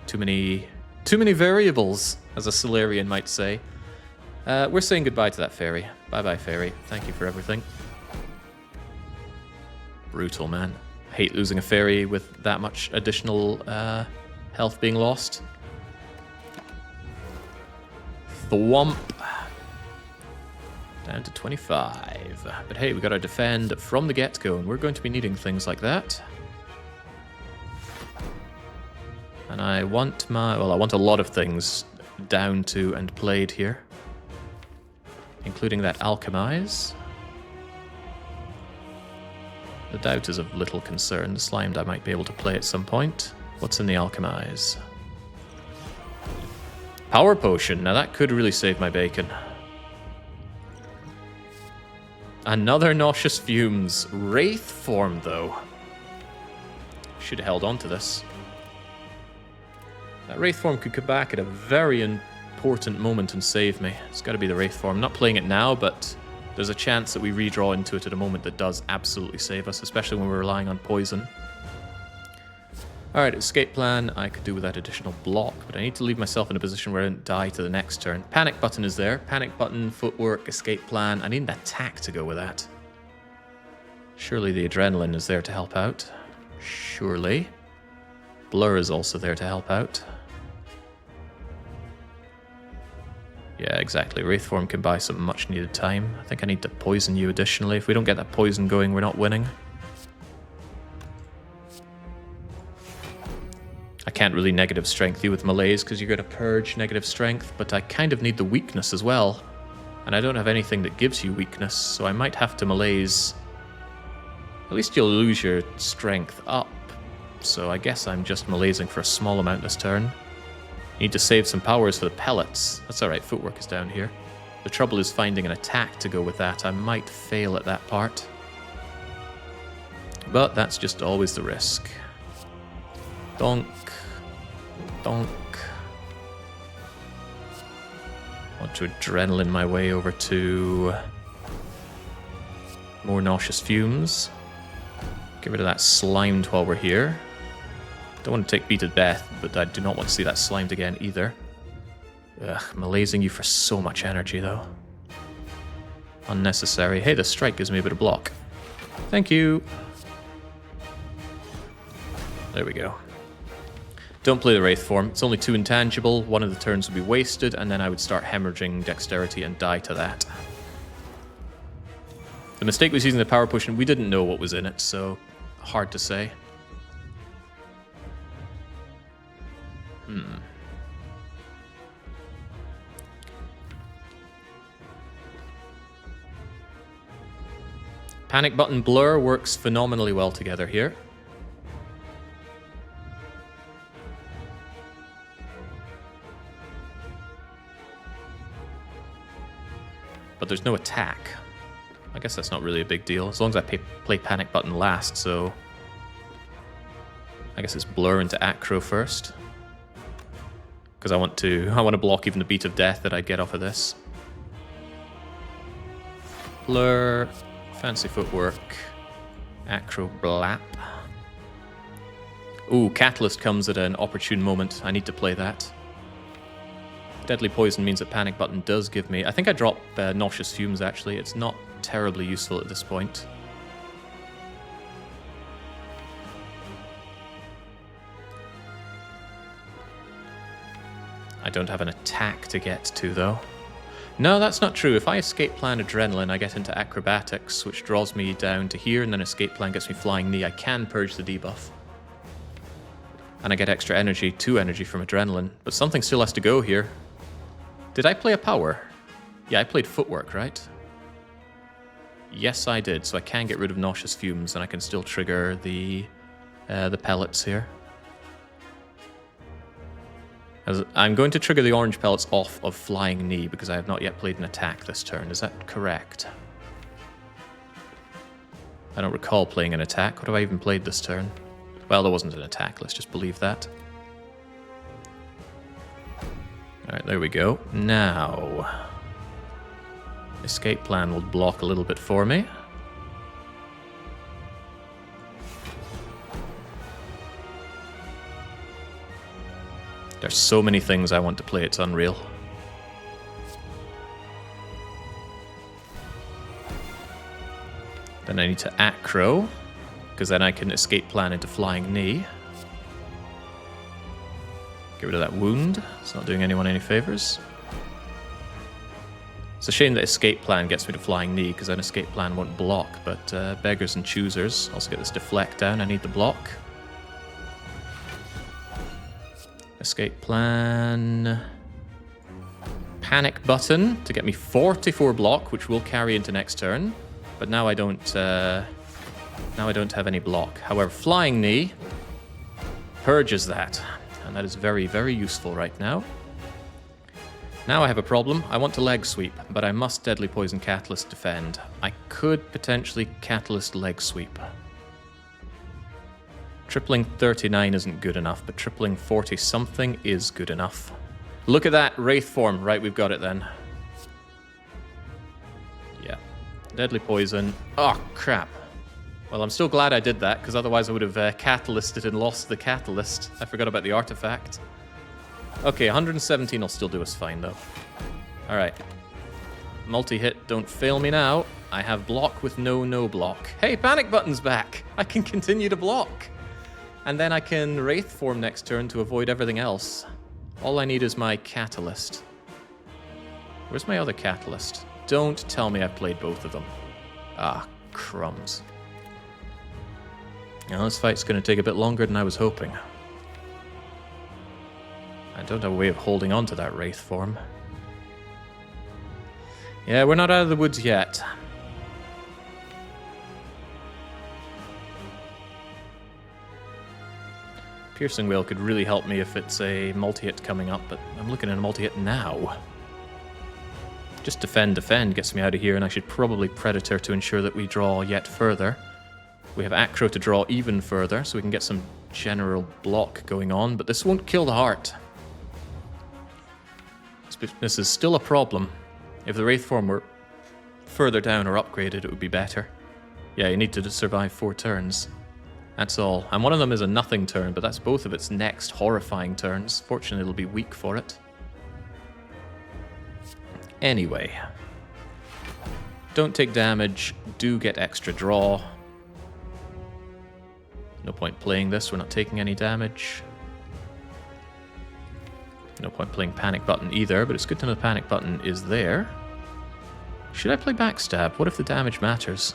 Too many variables, as a Solarian might say. We're saying goodbye to that Fairy. Bye-bye, Fairy. Thank you for everything. Brutal, man. Hate losing a Fairy with that much additional health being lost. Thwomp. Down to 25. But hey, we got our defend from the get-go, and we're going to be needing things like that. And I want my... Well, I want a lot of things down to and played here. Including that Alchemize. The Doubt is of little concern. The Slimed I might be able to play at some point. What's in the Alchemize? Power Potion. Now that could really save my bacon. Another Nauseous Fumes. Wraith form, though. Should have held on to this. That Wraith form could come back at a very important moment and save me. It's got to be the Wraith form. I'm not playing it now, but there's a chance that we redraw into it at a moment that does absolutely save us, especially when we're relying on poison. Alright, escape plan. I could do with that additional block, but I need to leave myself in a position where I don't die to the next turn. Panic button is there. Panic button, footwork, escape plan. I need an attack to go with that. Surely the adrenaline is there to help out. Surely. Blur is also there to help out. Yeah, exactly. Wraith form can buy some much needed time. I think I need to poison you additionally. If we don't get that poison going, we're not winning. I can't really negative strength you with Malaise because you're going to purge negative strength, but I kind of need the weakness as well. And I don't have anything that gives you weakness, so I might have to Malaise. At least you'll lose your strength up, so I guess I'm just Malaising for a small amount this turn. Need to save some powers for the pellets. That's alright, footwork is down here. The trouble is finding an attack to go with that. I might fail at that part. But that's just always the risk. Donk. Donk. Want to adrenaline my way over to more Nauseous Fumes. Get rid of that Slimed while we're here. Don't want to take Beat of Death, but I do not want to see that Slimed again either. Ugh, Malaising you for so much energy though. Unnecessary. Hey, the strike gives me a bit of block. Thank you. There we go. Don't play the Wraith form. It's only 2 intangible. One of the turns would be wasted, and then I would start hemorrhaging dexterity and die to that. The mistake was using the power potion. We didn't know what was in it, so hard to say. Panic button blur works phenomenally well together here. But there's no attack. I guess that's not really a big deal, as long as I play panic button last, so... I guess it's blur into acro first. Because I want to block even the beat of death that I get off of this. Blur, fancy footwork, acro blap. Ooh, Catalyst comes at an opportune moment. I need to play that. Deadly Poison means that Panic Button does give me... I think I drop Nauseous Fumes, actually. It's not terribly useful at this point. I don't have an attack to get to, though. No, that's not true. If I Escape Plan Adrenaline, I get into Acrobatics, which draws me down to here, and then Escape Plan gets me Flying Knee. I can purge the debuff. And I get extra energy, 2 energy from Adrenaline. But something still has to go here. Did I play a power? Yeah, I played Footwork, right? Yes, I did. So I can get rid of Nauseous Fumes, and I can still trigger the pellets here. I'm going to trigger the orange pellets off of Flying Knee because I have not yet played an attack this turn. Is that correct? I don't recall playing an attack. What have I even played this turn? Well, there wasn't an attack. Let's just believe that. Alright, there we go. Now... Escape Plan will block a little bit for me. There's so many things I want to play, it's unreal. Then I need to acro, because then I can Escape Plan into Flying Knee. Get rid of that wound. It's not doing anyone any favors. It's a shame that Escape Plan gets me to Flying Knee, because then Escape Plan won't block, but Beggars and Choosers. Also get this Deflect down, I need the block. Escape Plan... Panic Button to get me 44 block, which will carry into next turn. But now I don't have any block. However, Flying Knee purges that. And that is very, very useful right now. Now I have a problem. I want to leg sweep, but I must Deadly Poison Catalyst defend. I could potentially Catalyst leg sweep. Tripling 39 isn't good enough, but tripling 40-something is good enough. Look at that, Wraith form. Right, we've got it then. Yeah. Deadly Poison. Oh, crap. Well, I'm still glad I did that, because otherwise I would have catalysted and lost the catalyst. I forgot about the artifact. Okay, 117 will still do us fine, though. Alright. Multi-hit, don't fail me now. I have block with no block. Hey, Panic Button's back! I can continue to block! And then I can Wraith form next turn to avoid everything else. All I need is my Catalyst. Where's my other Catalyst? Don't tell me I've played both of them. Ah, crumbs. Now this fight's going to take a bit longer than I was hoping. I don't have a way of holding on to that Wraith form. Yeah, we're not out of the woods yet. Piercing Wail could really help me if it's a multi-hit coming up, but I'm looking at a multi-hit now. Just defend gets me out of here, and I should probably Predator to ensure that we draw yet further. We have Acro to draw even further, so we can get some general block going on, but this won't kill the heart. This is still a problem. If the Wraith form were further down or upgraded, it would be better. Yeah, you need to survive 4 turns. That's all. And one of them is a nothing turn, but that's both of its next horrifying turns. Fortunately, it'll be weak for it. Anyway. Don't take damage. Do get extra draw. No point playing this. We're not taking any damage. No point playing Panic Button either, but it's good to know the Panic Button is there. Should I play backstab? What if the damage matters?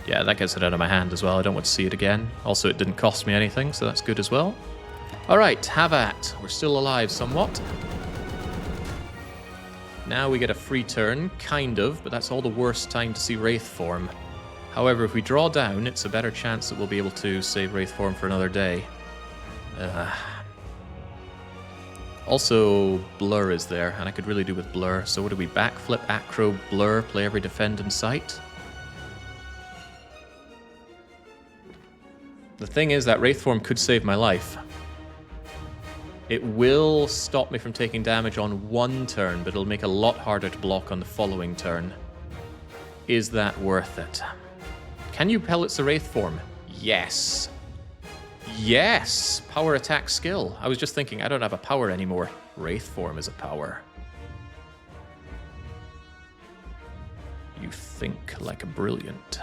Yeah, that gets it out of my hand as well. I don't want to see it again. Also, it didn't cost me anything, so that's good as well. Alright, have at. We're still alive somewhat. Now we get a free turn, kind of, but that's all the worst time to see Wraith form. However, if we draw down, it's a better chance that we'll be able to save Wraith form for another day. Also, Blur is there, and I could really do with Blur. So what do we? Backflip, Acro, Blur, play every defend in sight? The thing is that Wraith form could save my life. It will stop me from taking damage on one turn, but it'll make it a lot harder to block on the following turn. Is that worth it? Can you pellets the Wraith form? Yes. Yes! Power attack skill. I was just thinking, I don't have a power anymore. Wraith form is a power. You think like a brilliant.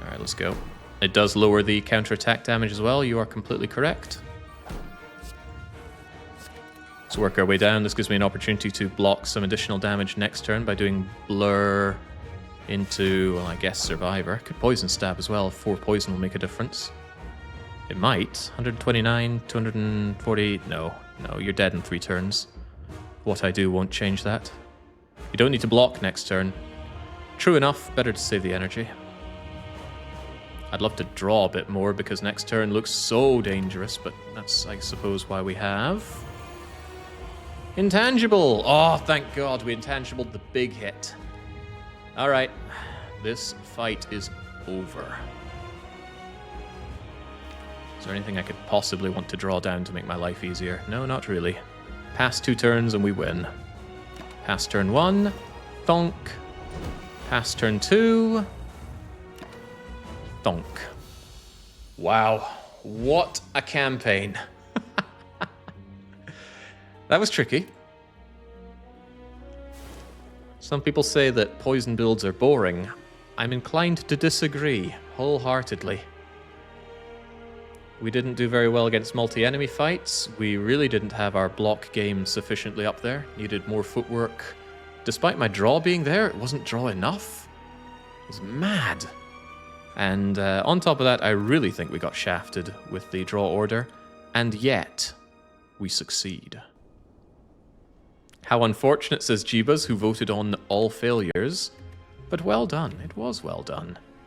Alright, let's go. It does lower the counterattack damage as well, you are completely correct. Let's work our way down. This gives me an opportunity to block some additional damage next turn by doing Blur into, well, I guess Survivor. Could Poison Stab as well, 4 poison will make a difference. It might. 129, 240, no, you're dead in 3 turns. What I do won't change that. You don't need to block next turn. True enough, better to save the energy. I'd love to draw a bit more because next turn looks so dangerous, but that's, I suppose, why we have... Intangible! Oh, thank God we intangibled the big hit. Alright, this fight is over. Is there anything I could possibly want to draw down to make my life easier? No, not really. Pass 2 turns and we win. Pass turn 1, thonk. Pass turn 2... Donk. Wow, what a campaign. That was tricky. Some people say that poison builds are boring. I'm inclined to disagree, wholeheartedly. We didn't do very well against multi-enemy fights. We really didn't have our block game sufficiently up there. Needed more footwork. Despite my draw being there, it wasn't draw enough. It was mad. And on top of that, I really think we got shafted with the draw order, and yet we succeed. How unfortunate, says Jeebus, who voted on all failures, but well done. It was well done.